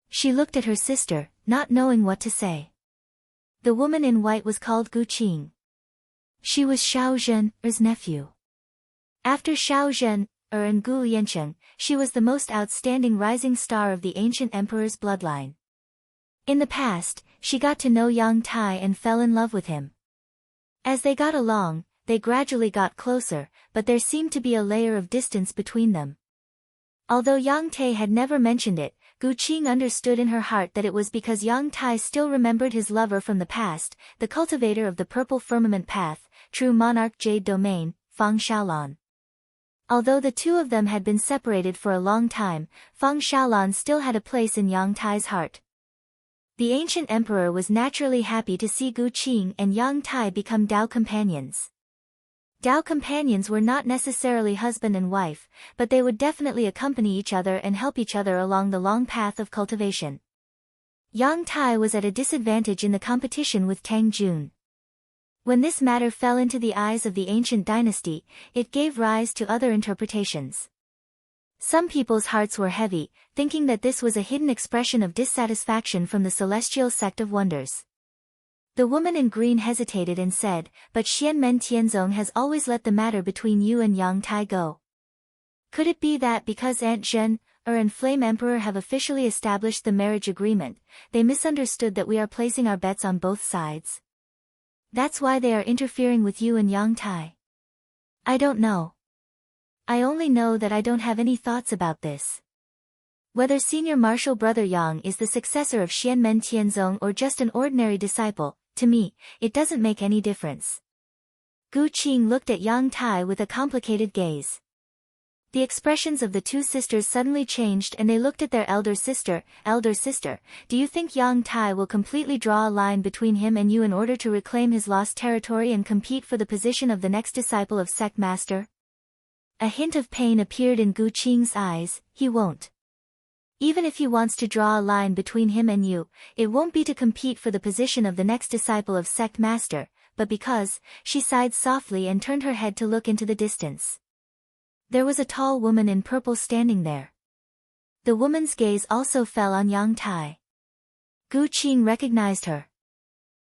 She looked at her sister, not knowing what to say. The woman in white was called Gu Qing. She was Xiao Zhen's nephew. After Xiao Zhen, and Gu Liancheng, she was the most outstanding rising star of the ancient emperor's bloodline. In the past, she got to know Yang Tai and fell in love with him. As they got along, they gradually got closer, but there seemed to be a layer of distance between them. Although Yang Tai had never mentioned it, Gu Qing understood in her heart that it was because Yang Tai still remembered his lover from the past, the cultivator of the Purple Firmament Path, true monarch Jade Domain, Fang Xiaolan. Although the two of them had been separated for a long time, Fang Xiaolan still had a place in Yang Tai's heart. The ancient emperor was naturally happy to see Gu Qing and Yang Tai become Dao companions. Dao companions were not necessarily husband and wife, but they would definitely accompany each other and help each other along the long path of cultivation. Yang Tai was at a disadvantage in the competition with Tang Jun. When this matter fell into the eyes of the ancient dynasty, it gave rise to other interpretations. Some people's hearts were heavy, thinking that this was a hidden expression of dissatisfaction from the celestial sect of wonders. The woman in green hesitated and said, but Xianmen Tianzong has always let the matter between you and Yang Tai go. Could it be that because Aunt Zhen, and Flame Emperor have officially established the marriage agreement, they misunderstood that we are placing our bets on both sides? That's why they are interfering with you and Yang Tai. I don't know. I only know that I don't have any thoughts about this. Whether senior martial brother Yang is the successor of Xianmen Tianzong or just an ordinary disciple, to me, it doesn't make any difference. Gu Qing looked at Yang Tai with a complicated gaze. The expressions of the two sisters suddenly changed and they looked at their elder sister, do you think Yang Tai will completely draw a line between him and you in order to reclaim his lost territory and compete for the position of the next disciple of sect master? A hint of pain appeared in Gu Qing's eyes, he won't. Even if he wants to draw a line between him and you, it won't be to compete for the position of the next disciple of sect master, but because, she sighed softly and turned her head to look into the distance. There was a tall woman in purple standing there. The woman's gaze also fell on Yang Tai. Gu Qing recognized her.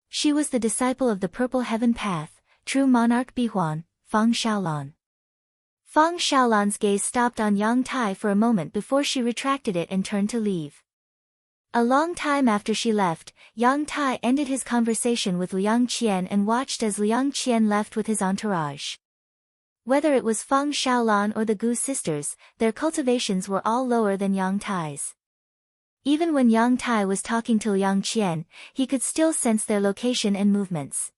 She was the disciple of the Purple Heaven Path, true monarch Bihuan, Feng Shaolan. Feng Shaolan's gaze stopped on Yang Tai for a moment before she retracted it and turned to leave. A long time after she left, Yang Tai ended his conversation with Liang Qian and watched as Liang Qian left with his entourage. Whether it was Feng Shaolan or the Gu sisters, their cultivations were all lower than Yang Tai's. Even when Yang Tai was talking to Liang Qian, he could still sense their location and movements.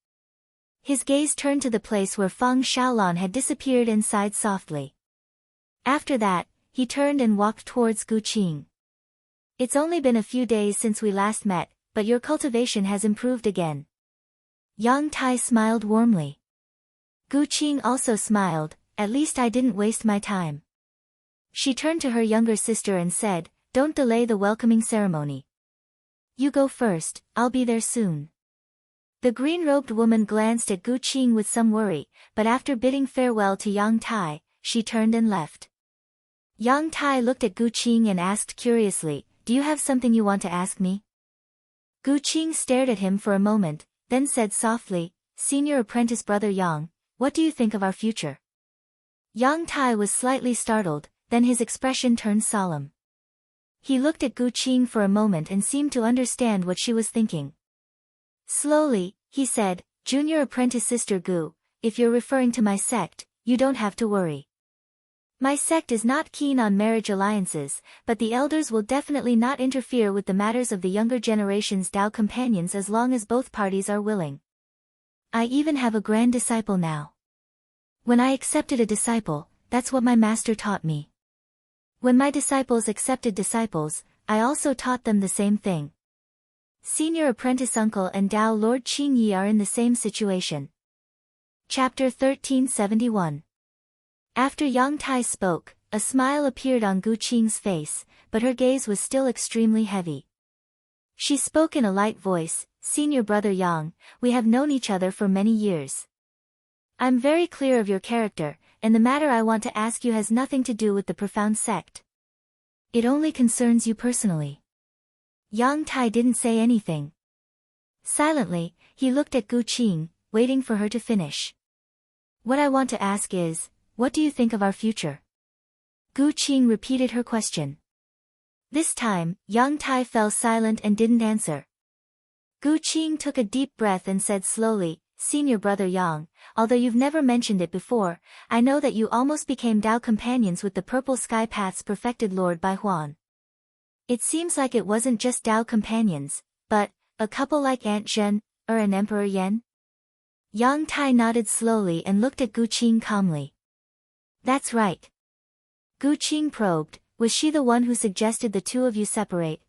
His gaze turned to the place where Feng Shaolan had disappeared and sighed softly. After that, he turned and walked towards Gu Qing. It's only been a few days since we last met, but your cultivation has improved again. Yang Tai smiled warmly. Gu Qing also smiled, at least I didn't waste my time. She turned to her younger sister and said, don't delay the welcoming ceremony. You go first, I'll be there soon. The green-robed woman glanced at Gu Qing with some worry, but after bidding farewell to Yang Tai, she turned and left. Yang Tai looked at Gu Qing and asked curiously, do you have something you want to ask me? Gu Qing stared at him for a moment, then said softly, Senior Apprentice Brother Yang, what do you think of our future? Yang Tai was slightly startled, then his expression turned solemn. He looked at Gu Qing for a moment and seemed to understand what she was thinking. Slowly, he said, Junior Apprentice Sister Gu, if you're referring to my sect, you don't have to worry. My sect is not keen on marriage alliances, but the elders will definitely not interfere with the matters of the younger generation's Dao companions as long as both parties are willing. I even have a grand disciple now. When I accepted a disciple, that's what my master taught me. When my disciples accepted disciples, I also taught them the same thing. Senior Apprentice Uncle and Dao Lord Qingyi are in the same situation. Chapter 1371. After Yang Tai spoke, a smile appeared on Gu Qing's face, but her gaze was still extremely heavy. She spoke in a light voice, Senior Brother Yang, we have known each other for many years. I'm very clear of your character, and the matter I want to ask you has nothing to do with the profound sect. It only concerns you personally. Yang Tai didn't say anything. Silently, he looked at Gu Qing, waiting for her to finish. What I want to ask is, what do you think of our future? Gu Qing repeated her question. This time, Yang Tai fell silent and didn't answer. Gu Qing took a deep breath and said slowly, Senior Brother Yang, although you've never mentioned it before, I know that you almost became Dao companions with the Purple Sky Path's perfected Lord Bai Huan. It seems like it wasn't just Dao companions, but a couple like Aunt Zhen, or an Emperor Yan? Yang Tai nodded slowly and looked at Gu Qing calmly. That's right. Gu Qing probed, was she the one who suggested the two of you separate?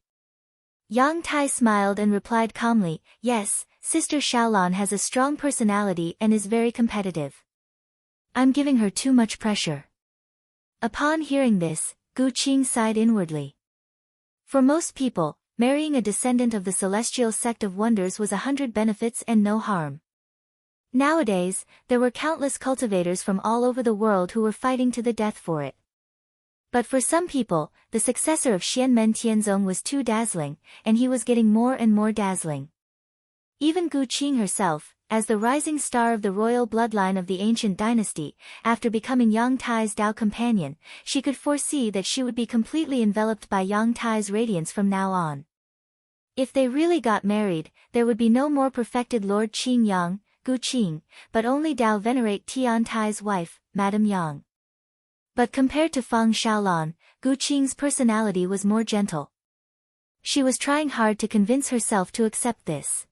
Yang Tai smiled and replied calmly, yes, Sister Shaolan has a strong personality and is very competitive. I'm giving her too much pressure. Upon hearing this, Gu Qing sighed inwardly. For most people, marrying a descendant of the celestial sect of wonders was 100 benefits and no harm. Nowadays, there were countless cultivators from all over the world who were fighting to the death for it. But for some people, the successor of Xianmen Tianzong was too dazzling, and he was getting more and more dazzling. Even Gu Qing herself, as the rising star of the royal bloodline of the ancient dynasty, after becoming Yang Tai's Dao companion, she could foresee that she would be completely enveloped by Yang Tai's radiance from now on. If they really got married, there would be no more perfected Lord Qing Yang, Gu Qing, but only Dao venerate Tian Tai's wife, Madame Yang. But compared to Feng Shaolan, Gu Qing's personality was more gentle. She was trying hard to convince herself to accept this.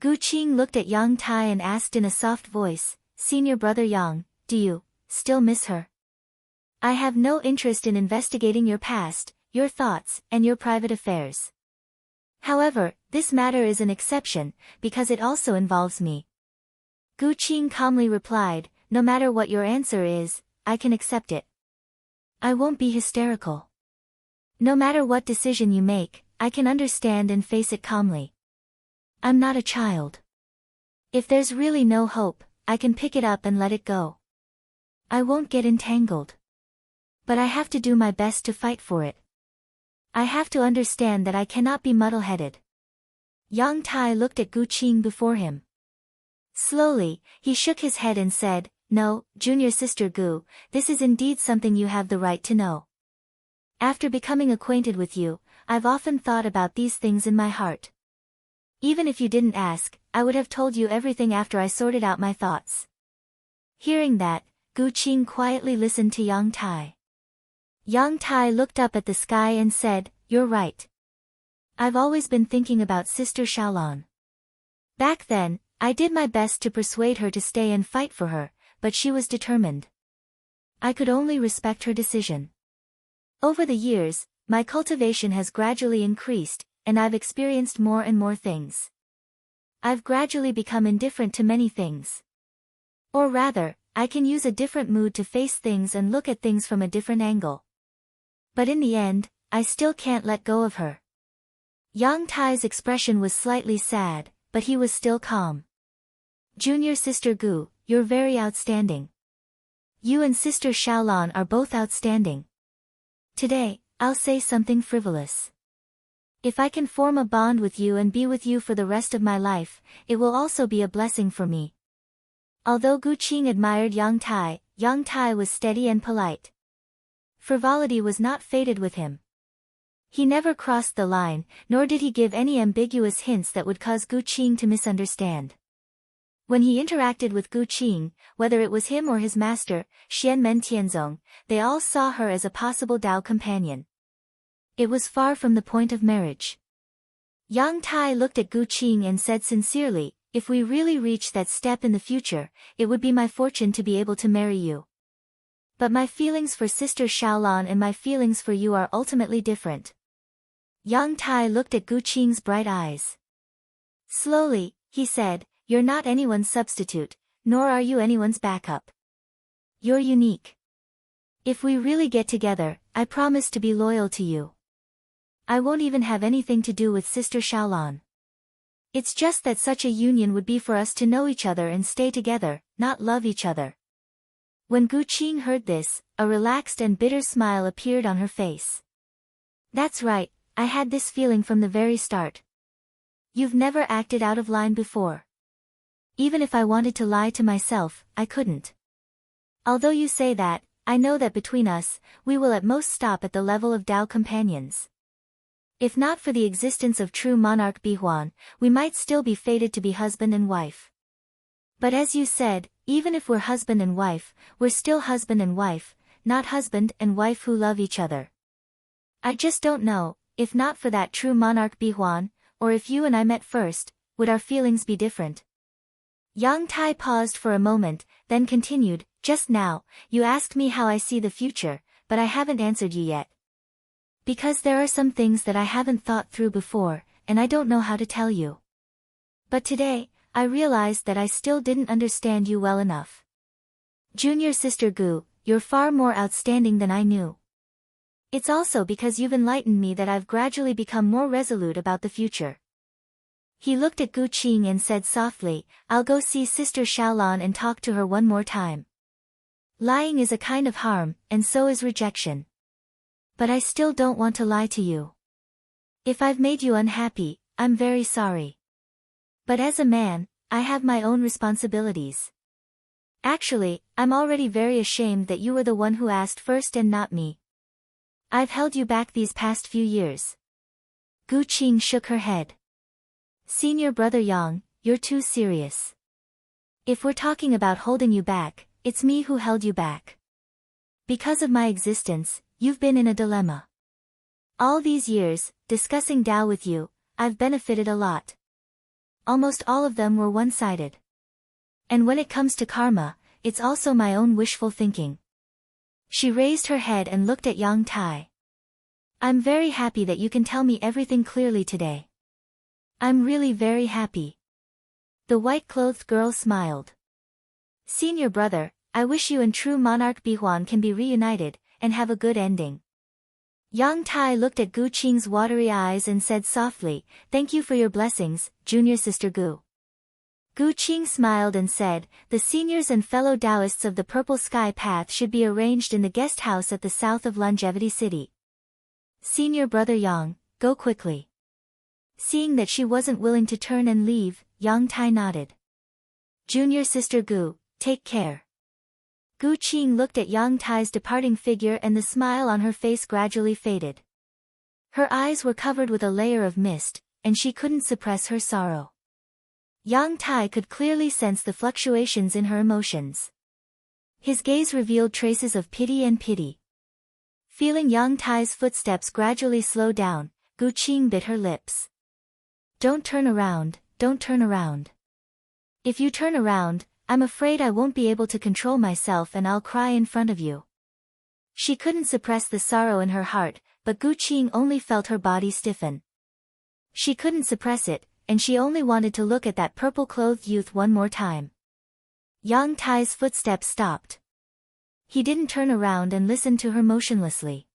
Gu Qing looked at Yang Tai and asked in a soft voice, Senior Brother Yang, do you still miss her? I have no interest in investigating your past, your thoughts, and your private affairs. However, this matter is an exception, because it also involves me. Gu Qing calmly replied, no matter what your answer is, I can accept it. I won't be hysterical. No matter what decision you make, I can understand and face it calmly. I'm not a child. If there's really no hope, I can pick it up and let it go. I won't get entangled. But I have to do my best to fight for it. I have to understand that I cannot be muddle-headed. Yang Tai looked at Gu Qing before him. Slowly, he shook his head and said, "No, junior sister Gu, this is indeed something you have the right to know. After becoming acquainted with you, I've often thought about these things in my heart. Even if you didn't ask, I would have told you everything after I sorted out my thoughts." Hearing that, Gu Qing quietly listened to Yang Tai. Yang Tai looked up at the sky and said, "You're right. I've always been thinking about Sister Xiaolan. Back then, I did my best to persuade her to stay and fight for her, but she was determined. I could only respect her decision. Over the years, my cultivation has gradually increased, and I've experienced more and more things. I've gradually become indifferent to many things. Or rather, I can use a different mood to face things and look at things from a different angle. But in the end, I still can't let go of her." Yang Tai's expression was slightly sad, but he was still calm. "Junior sister Gu, you're very outstanding. You and sister Xiaolan are both outstanding. Today, I'll say something frivolous. If I can form a bond with you and be with you for the rest of my life, it will also be a blessing for me." Although Gu Qing admired Yang Tai was steady and polite. Frivolity was not fated with him. He never crossed the line, nor did he give any ambiguous hints that would cause Gu Qing to misunderstand. When he interacted with Gu Qing, whether it was him or his master, Xianmen Tianzong, they all saw her as a possible Dao companion. It was far from the point of marriage. Yang Tai looked at Gu Qing and said sincerely, "If we really reach that step in the future, it would be my fortune to be able to marry you. But my feelings for Sister Xiaolan and my feelings for you are ultimately different." Yang Tai looked at Gu Qing's bright eyes. Slowly, he said, "You're not anyone's substitute, nor are you anyone's backup. You're unique. If we really get together, I promise to be loyal to you. I won't even have anything to do with Sister Xiaolan. It's just that such a union would be for us to know each other and stay together, not love each other." When Gu Qing heard this, a relaxed and bitter smile appeared on her face. "That's right, I had this feeling from the very start. You've never acted out of line before. Even if I wanted to lie to myself, I couldn't. Although you say that, I know that between us, we will at most stop at the level of Dao companions. If not for the existence of true monarch Bihuan, we might still be fated to be husband and wife. But as you said, even if we're husband and wife, we're still husband and wife, not husband and wife who love each other. I just don't know, if not for that true monarch Bihuan, or if you and I met first, would our feelings be different?" Yang Tai paused for a moment, then continued, "Just now, you asked me how I see the future, but I haven't answered you yet. Because there are some things that I haven't thought through before, and I don't know how to tell you. But today, I realized that I still didn't understand you well enough. Junior sister Gu, you're far more outstanding than I knew. It's also because you've enlightened me that I've gradually become more resolute about the future." He looked at Gu Qing and said softly, "I'll go see Sister Xiaolan and talk to her one more time. Lying is a kind of harm, and so is rejection. But I still don't want to lie to you. If I've made you unhappy, I'm very sorry. But as a man, I have my own responsibilities. Actually, I'm already very ashamed that you were the one who asked first and not me. I've held you back these past few years." Gu Qing shook her head. "Senior brother Yang, you're too serious. If we're talking about holding you back, it's me who held you back. Because of my existence, you've been in a dilemma. All these years, discussing Tao with you, I've benefited a lot. Almost all of them were one-sided. And when it comes to karma, it's also my own wishful thinking." She raised her head and looked at Yang Tai. "I'm very happy that you can tell me everything clearly today. I'm really very happy." The white-clothed girl smiled. "Senior brother, I wish you and true monarch Bihuan can be reunited, and have a good ending." Yang Tai looked at Gu Qing's watery eyes and said softly, "Thank you for your blessings, junior sister Gu." Gu Qing smiled and said, "The seniors and fellow Taoists of the Purple Sky Path should be arranged in the guest house at the south of Longevity City. Senior brother Yang, go quickly." Seeing that she wasn't willing to turn and leave, Yang Tai nodded. Junior sister Gu, take care. Gu Qing looked at Yang Tai's departing figure and the smile on her face gradually faded. Her eyes were covered with a layer of mist, and she couldn't suppress her sorrow. Yang Tai could clearly sense the fluctuations in her emotions. His gaze revealed traces of pity and pity. Feeling Yang Tai's footsteps gradually slow down, Gu Qing bit her lips. Don't turn around, don't turn around. If you turn around, I'm afraid I won't be able to control myself and I'll cry in front of you. She couldn't suppress the sorrow in her heart, but Gu Qing only felt her body stiffen. She couldn't suppress it, and she only wanted to look at that purple-clothed youth one more time. Yang Tai's footsteps stopped. He didn't turn around and listened to her motionlessly.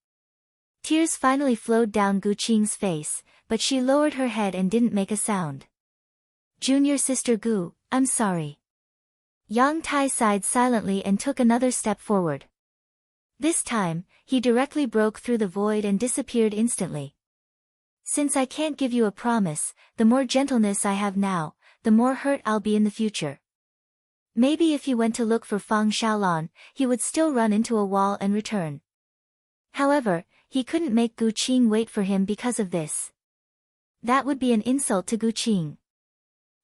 Tears finally flowed down Gu Qing's face, but she lowered her head and didn't make a sound. Junior sister Gu, I'm sorry. Yang Tai sighed silently and took another step forward. This time, he directly broke through the void and disappeared instantly. Since I can't give you a promise, the more gentleness I have now, the more hurt I'll be in the future. Maybe if he went to look for Fang Xiaolan, he would still run into a wall and return. However, he couldn't make Gu Qing wait for him because of this. That would be an insult to Gu Qing.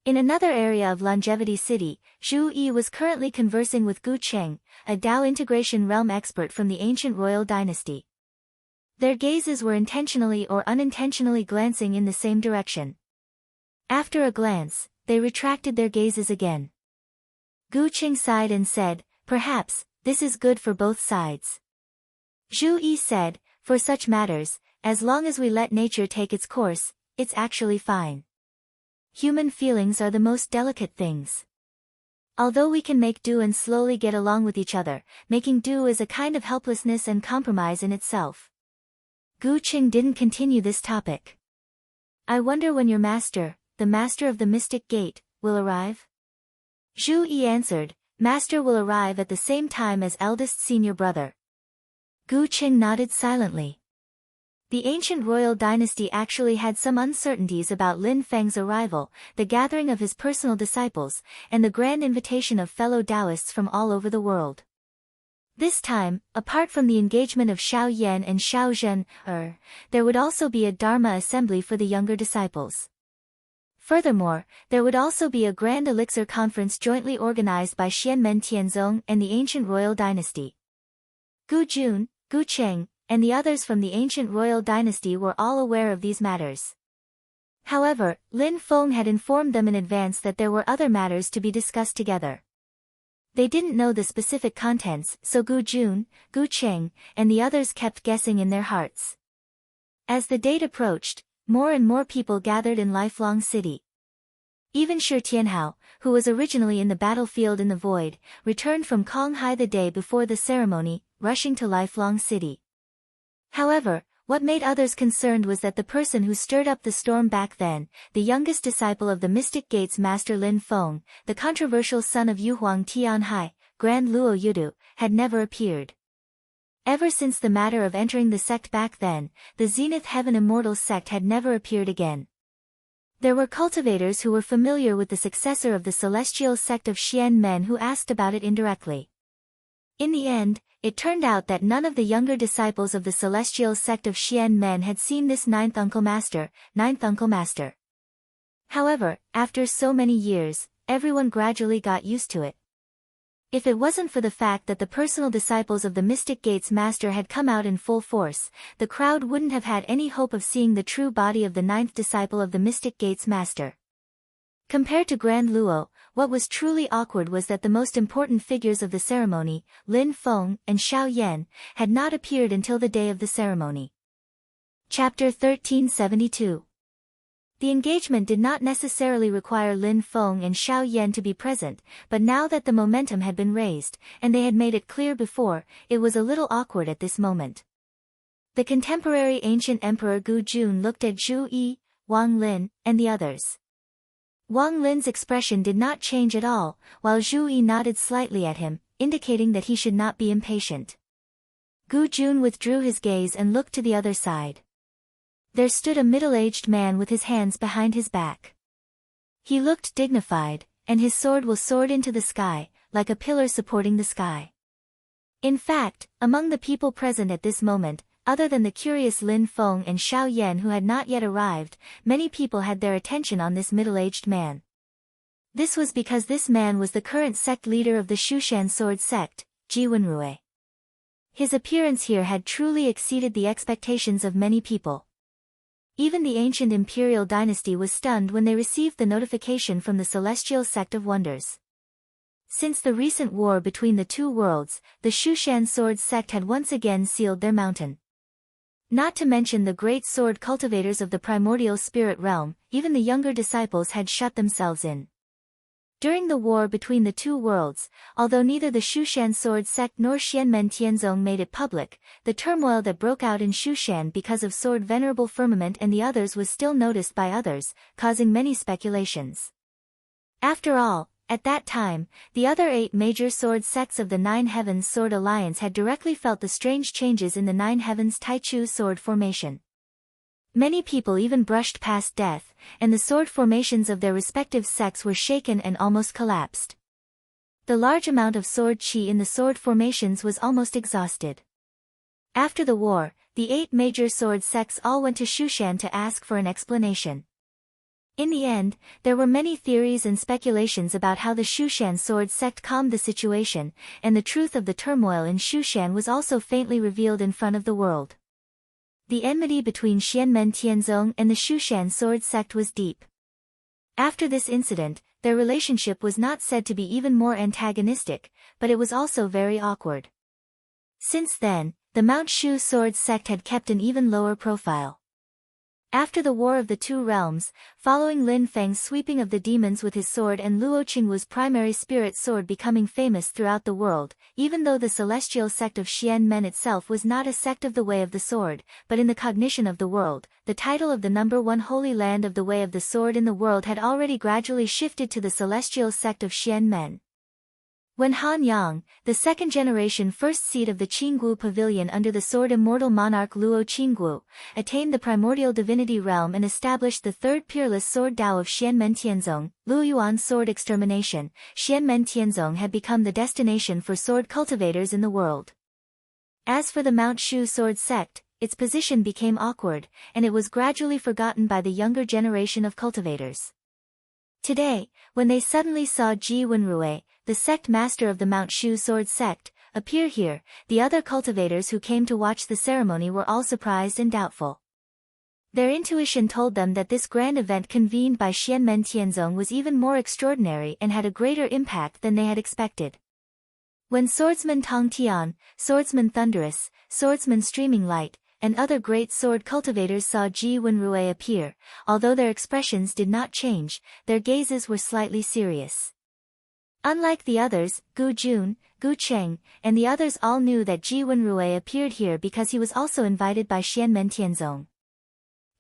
In another area of Longevity City, Zhu Yi was currently conversing with Gu Cheng, a Dao integration realm expert from the ancient royal dynasty. Their gazes were intentionally or unintentionally glancing in the same direction. After a glance, they retracted their gazes again. Gu Cheng sighed and said, perhaps, this is good for both sides. Zhu Yi said, for such matters, as long as we let nature take its course, it's actually fine. Human feelings are the most delicate things. Although we can make do and slowly get along with each other, making do is a kind of helplessness and compromise in itself. Gu Qing didn't continue this topic. I wonder when your master, the master of the Mystic Gate, will arrive? Zhu Yi answered, master will arrive at the same time as eldest senior brother. Gu Qing nodded silently. The ancient royal dynasty actually had some uncertainties about Lin Feng's arrival, the gathering of his personal disciples, and the grand invitation of fellow Taoists from all over the world. This time, apart from the engagement of Xiao Yan and Xiao Zhen, there would also be a Dharma assembly for the younger disciples. Furthermore, there would also be a grand elixir conference jointly organized by Xianmen Tianzong and the ancient royal dynasty. Gu Jun, Gu Cheng, and the others from the ancient royal dynasty were all aware of these matters. However, Lin Feng had informed them in advance that there were other matters to be discussed together. They didn't know the specific contents, so Gu Jun, Gu Cheng, and the others kept guessing in their hearts. As the date approached, more and more people gathered in Lifelong City. Even Shi Tianhao, who was originally in the battlefield in the void, returned from Konghai the day before the ceremony, rushing to Lifelong City. However, what made others concerned was that the person who stirred up the storm back then, the youngest disciple of the Mystic Gates master Lin Feng, the controversial son of Yuhuang Tianhai, Grand Luo Yudu, had never appeared. Ever since the matter of entering the sect back then, the Zenith Heaven Immortals sect had never appeared again. There were cultivators who were familiar with the successor of the celestial sect of Xian Men who asked about it indirectly. In the end, it turned out that none of the younger disciples of the celestial sect of Xian Men had seen this ninth uncle master. However, after so many years, everyone gradually got used to it. If it wasn't for the fact that the personal disciples of the Mystic Gates master had come out in full force, the crowd wouldn't have had any hope of seeing the true body of the ninth disciple of the Mystic Gates master. Compared to Grand Luo, what was truly awkward was that the most important figures of the ceremony, Lin Feng and Xiao Yan, had not appeared until the day of the ceremony. Chapter 1372. The engagement did not necessarily require Lin Feng and Xiao Yan to be present, but now that the momentum had been raised, and they had made it clear before, it was a little awkward at this moment. The contemporary ancient emperor Gu Jun looked at Zhu Yi, Wang Lin, and the others. Wang Lin's expression did not change at all, while Zhu Yi nodded slightly at him, indicating that he should not be impatient. Gu Jun withdrew his gaze and looked to the other side. There stood a middle-aged man with his hands behind his back. He looked dignified, and his sword will soar into the sky, like a pillar supporting the sky. In fact, among the people present at this moment, other than the curious Lin Feng and Xiao Yan who had not yet arrived, many people had their attention on this middle-aged man. This was because this man was the current sect leader of the Shushan sword sect, Ji Wenrui. His appearance here had truly exceeded the expectations of many people. Even the ancient imperial dynasty was stunned when they received the notification from the celestial sect of wonders. Since the recent war between the two worlds, the Shushan sword sect had once again sealed their mountain. Not to mention the great sword cultivators of the primordial spirit realm, even the younger disciples had shut themselves in. During the war between the two worlds, although neither the Shushan sword sect nor Xianmen Tianzong made it public, the turmoil that broke out in Shushan because of Sword Venerable Firmament and the others was still noticed by others, causing many speculations. After all, at that time, the other 8 major sword sects of the Nine Heavens Sword Alliance had directly felt the strange changes in the Nine Heavens Taichu sword formation. Many people even brushed past death, and the sword formations of their respective sects were shaken and almost collapsed. The large amount of sword qi in the sword formations was almost exhausted. After the war, the 8 major sword sects all went to Shushan to ask for an explanation. In the end, there were many theories and speculations about how the Shushan sword sect calmed the situation, and the truth of the turmoil in Shushan was also faintly revealed in front of the world. The enmity between Xianmen Tianzong and the Shushan sword sect was deep. After this incident, their relationship was not said to be even more antagonistic, but it was also very awkward. Since then, the Mount Shu sword sect had kept an even lower profile. After the War of the Two Realms, following Lin Feng's sweeping of the demons with his sword and Luo Qingwu's primary spirit sword becoming famous throughout the world, even though the celestial sect of Xian Men itself was not a sect of the Way of the Sword, but in the cognition of the world, the title of the #1 Holy Land of the Way of the Sword in the world had already gradually shifted to the celestial sect of Xian Men. When Han Yang, the second-generation first seed of the Qinggu Pavilion under the sword immortal monarch Luo Qingwu, attained the primordial divinity realm and established the third peerless sword Dao of Xianmen Tianzong, Luo Yuan's sword extermination, Xianmen Tianzong had become the destination for sword cultivators in the world. As for the Mount Shu sword sect, its position became awkward, and it was gradually forgotten by the younger generation of cultivators. Today, when they suddenly saw Ji Wenrui, the sect master of the Mount Shu sword sect, appear here, the other cultivators who came to watch the ceremony were all surprised and doubtful. Their intuition told them that this grand event convened by Xianmen Tianzong was even more extraordinary and had a greater impact than they had expected. When swordsman Tong Tian, swordsman Thunderous, swordsman Streaming Light, and other great sword cultivators saw Ji Wenrui appear, although their expressions did not change, their gazes were slightly serious. Unlike the others, Gu Jun, Gu Cheng, and the others all knew that Ji Wenrui appeared here because he was also invited by Xianmen Tianzong.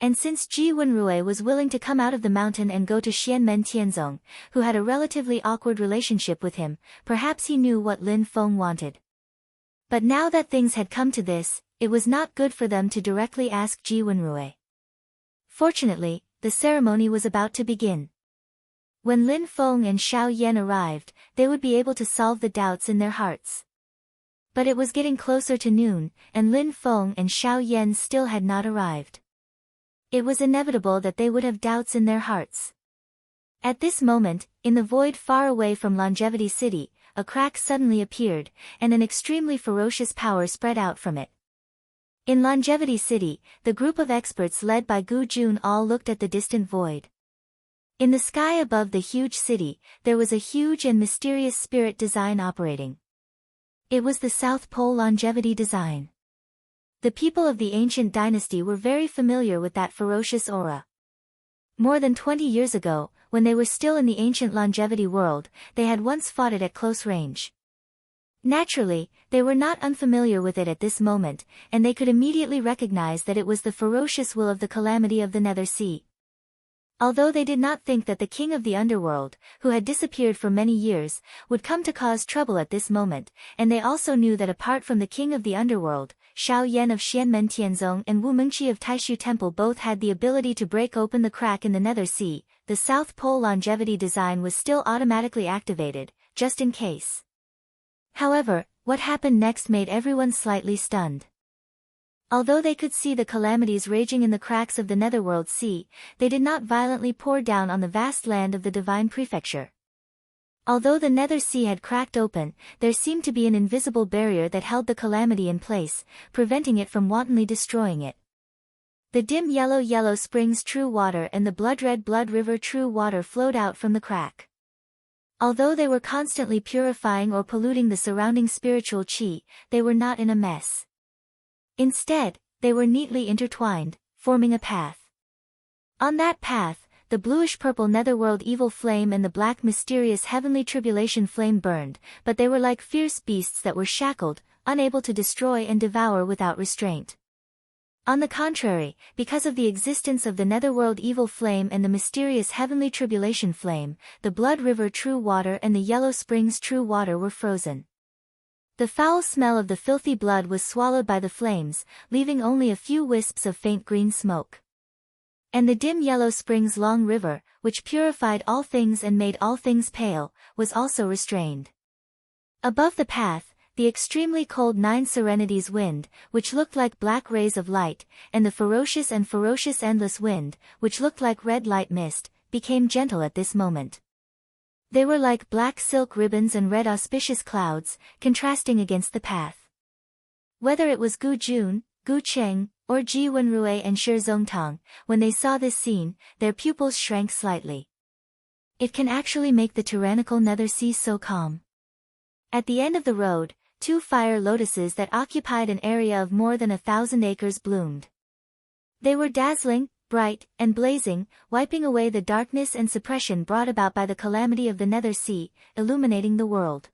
And since Ji Wenrui was willing to come out of the mountain and go to Xianmen Tianzong, who had a relatively awkward relationship with him, perhaps he knew what Lin Feng wanted. But now that things had come to this, it was not good for them to directly ask Ji Wenrui. Fortunately, the ceremony was about to begin. When Lin Feng and Xiao Yan arrived, they would be able to solve the doubts in their hearts. But it was getting closer to noon, and Lin Feng and Xiao Yan still had not arrived. It was inevitable that they would have doubts in their hearts. At this moment, in the void far away from Longevity City, a crack suddenly appeared, and an extremely ferocious power spread out from it. In Longevity City, the group of experts led by Gu Jun all looked at the distant void. In the sky above the huge city, there was a huge and mysterious spirit design operating. It was the South Pole longevity design. The people of the ancient dynasty were very familiar with that ferocious aura. More than 20 years ago, when they were still in the ancient longevity world, they had once fought it at close range. Naturally, they were not unfamiliar with it at this moment, and they could immediately recognize that it was the ferocious will of the calamity of the Nether Sea. Although they did not think that the king of the underworld, who had disappeared for many years, would come to cause trouble at this moment, and they also knew that apart from the king of the underworld, Xiao Yan of Xianmen Tianzong and Wu Mengqi of Taishu Temple both had the ability to break open the crack in the Nether Sea. The South Pole longevity design was still automatically activated, just in case. However, what happened next made everyone slightly stunned. Although they could see the calamities raging in the cracks of the Netherworld Sea, they did not violently pour down on the vast land of the Divine Prefecture. Although the Nether Sea had cracked open, there seemed to be an invisible barrier that held the calamity in place, preventing it from wantonly destroying it. The dim yellow springs true water and the blood-red blood river true water flowed out from the crack. Although they were constantly purifying or polluting the surrounding spiritual chi, they were not in a mess. Instead, they were neatly intertwined, forming a path. On that path, the bluish-purple netherworld evil flame and the black mysterious heavenly tribulation flame burned, but they were like fierce beasts that were shackled, unable to destroy and devour without restraint. On the contrary, because of the existence of the netherworld evil flame and the mysterious heavenly tribulation flame, the blood river true water and the yellow springs true water were frozen. The foul smell of the filthy blood was swallowed by the flames, leaving only a few wisps of faint green smoke. And the dim yellow springs long river, which purified all things and made all things pale, was also restrained. Above the path, the extremely cold 9 serenities wind, which looked like black rays of light, and the ferocious endless wind, which looked like red light mist, became gentle at this moment. They were like black silk ribbons and red auspicious clouds, contrasting against the path. Whether it was Gu Jun, Gu Cheng, or Ji Wenrui and Shi Zongtang, when they saw this scene, their pupils shrank slightly. It can actually make the tyrannical Nether Sea so calm. At the end of the road, 2 fire lotuses that occupied an area of more than 1,000 acres bloomed. They were dazzling, bright, and blazing, wiping away the darkness and suppression brought about by the calamity of the Nether Sea, illuminating the world.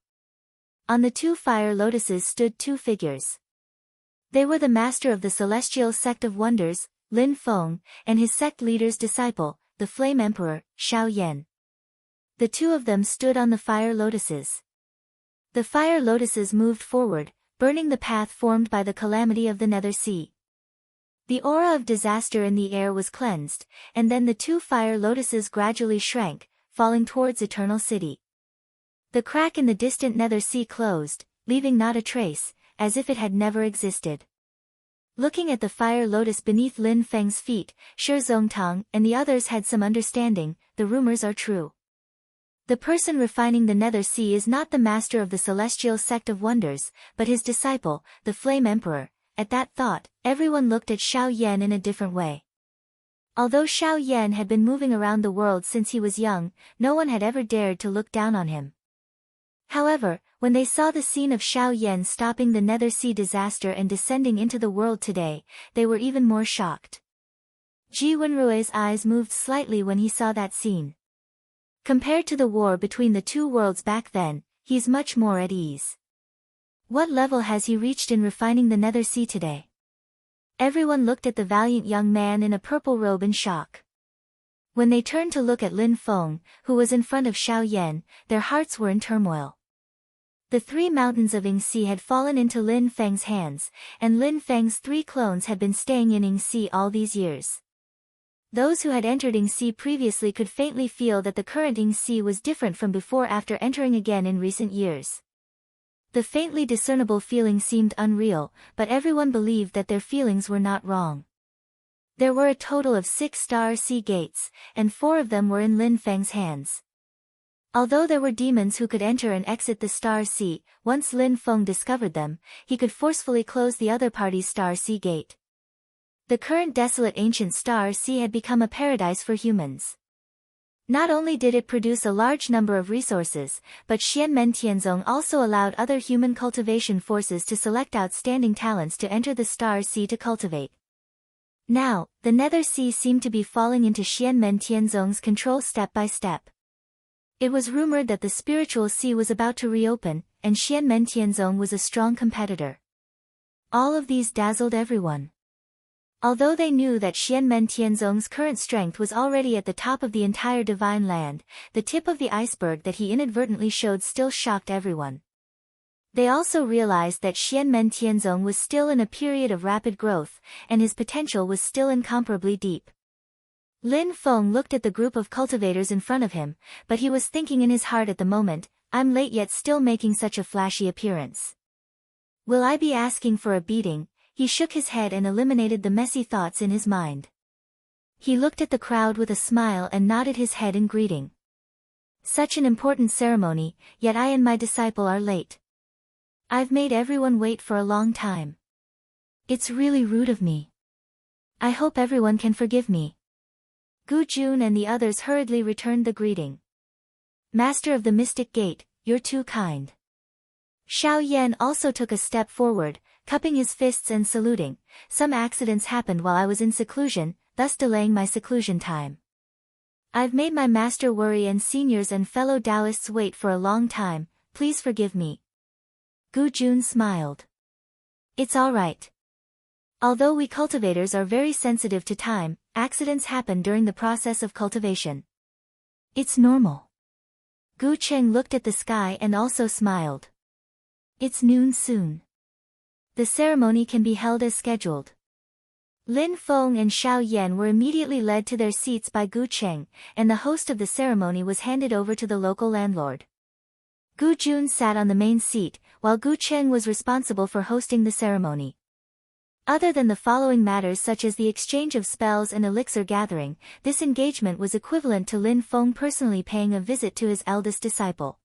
On the 2 fire lotuses stood 2 figures. They were the master of the celestial sect of wonders, Lin Feng, and his sect leader's disciple, the Flame Emperor, Xiao Yan. The 2 of them stood on the fire lotuses. The fire lotuses moved forward, burning the path formed by the calamity of the Nether Sea. The aura of disaster in the air was cleansed, and then the 2 fire lotuses gradually shrank, falling towards Eternal City. The crack in the distant Nether Sea closed, leaving not a trace, as if it had never existed. Looking at the fire lotus beneath Lin Feng's feet, Shi Zongtang and the others had some understanding. The rumors are true. The person refining the Nether Sea is not the master of the celestial sect of wonders, but his disciple, the Flame Emperor. At that thought, everyone looked at Xiao Yan in a different way. Although Xiao Yan had been moving around the world since he was young, no one had ever dared to look down on him. However, when they saw the scene of Xiao Yan stopping the Nether Sea disaster and descending into the world today, they were even more shocked. Ji Wenrui's eyes moved slightly when he saw that scene. Compared to the war between the 2 worlds back then, he's much more at ease. What level has he reached in refining the Nether Sea today? Everyone looked at the valiant young man in a purple robe in shock. When they turned to look at Lin Feng, who was in front of Xiao Yan, their hearts were in turmoil. The 3 mountains of Yingxi had fallen into Lin Feng's hands, and Lin Feng's 3 clones had been staying in Yingxi all these years. Those who had entered Yingxi previously could faintly feel that the current Yingxi was different from before after entering again in recent years. The faintly discernible feeling seemed unreal, but everyone believed that their feelings were not wrong. There were a total of 6 star sea gates, and 4 of them were in Lin Feng's hands. Although there were demons who could enter and exit the Star Sea, once Lin Feng discovered them, he could forcefully close the other party's Star Sea gate. The current desolate ancient Star Sea had become a paradise for humans. Not only did it produce a large number of resources, but Xianmen Tianzong also allowed other human cultivation forces to select outstanding talents to enter the Star Sea to cultivate. Now, the Nether Sea seemed to be falling into Xianmen Tianzong's control step by step. It was rumored that the spiritual sea was about to reopen, and Xianmen Tianzong was a strong competitor. All of these dazzled everyone. Although they knew that Xianmen Tianzong's current strength was already at the top of the entire divine land, the tip of the iceberg that he inadvertently showed still shocked everyone. They also realized that Xianmen Tianzong was still in a period of rapid growth, and his potential was still incomparably deep. Lin Feng looked at the group of cultivators in front of him, but he was thinking in his heart at the moment, I'm late yet still making such a flashy appearance. Will I be asking for a beating? He shook his head and eliminated the messy thoughts in his mind. He looked at the crowd with a smile and nodded his head in greeting. Such an important ceremony, yet I and my disciple are late. I've made everyone wait for a long time. It's really rude of me. I hope everyone can forgive me. Gu Jun and the others hurriedly returned the greeting. Master of the Mystic Gate, you're too kind. Xiao Yan also took a step forward, cupping his fists and saluting. Some accidents happened while I was in seclusion, thus delaying my seclusion time. I've made my master worry and seniors and fellow Taoists wait for a long time, please forgive me. Gu Jun smiled. It's all right. Although we cultivators are very sensitive to time, accidents happen during the process of cultivation. It's normal. Gu Cheng looked at the sky and also smiled. It's noon soon. The ceremony can be held as scheduled. Lin Feng and Xiao Yan were immediately led to their seats by Gu Cheng, and the host of the ceremony was handed over to the local landlord. Gu Jun sat on the main seat, while Gu Cheng was responsible for hosting the ceremony. Other than the following matters such as the exchange of spells and elixir gathering, this engagement was equivalent to Lin Feng personally paying a visit to his eldest disciple.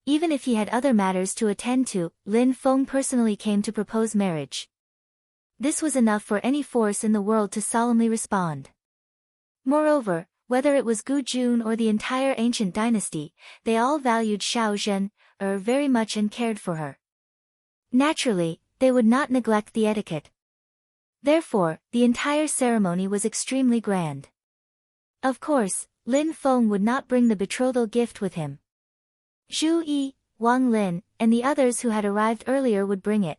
Even if he had other matters to attend to, Lin Feng personally came to propose marriage. This was enough for any force in the world to solemnly respond. Moreover, whether it was Gu Jun or the entire ancient dynasty, they all valued Xiao Zhen, very much and cared for her. Naturally, they would not neglect the etiquette. Therefore, the entire ceremony was extremely grand. Of course, Lin Feng would not bring the betrothal gift with him. Zhu Yi, Wang Lin, and the others who had arrived earlier would bring it.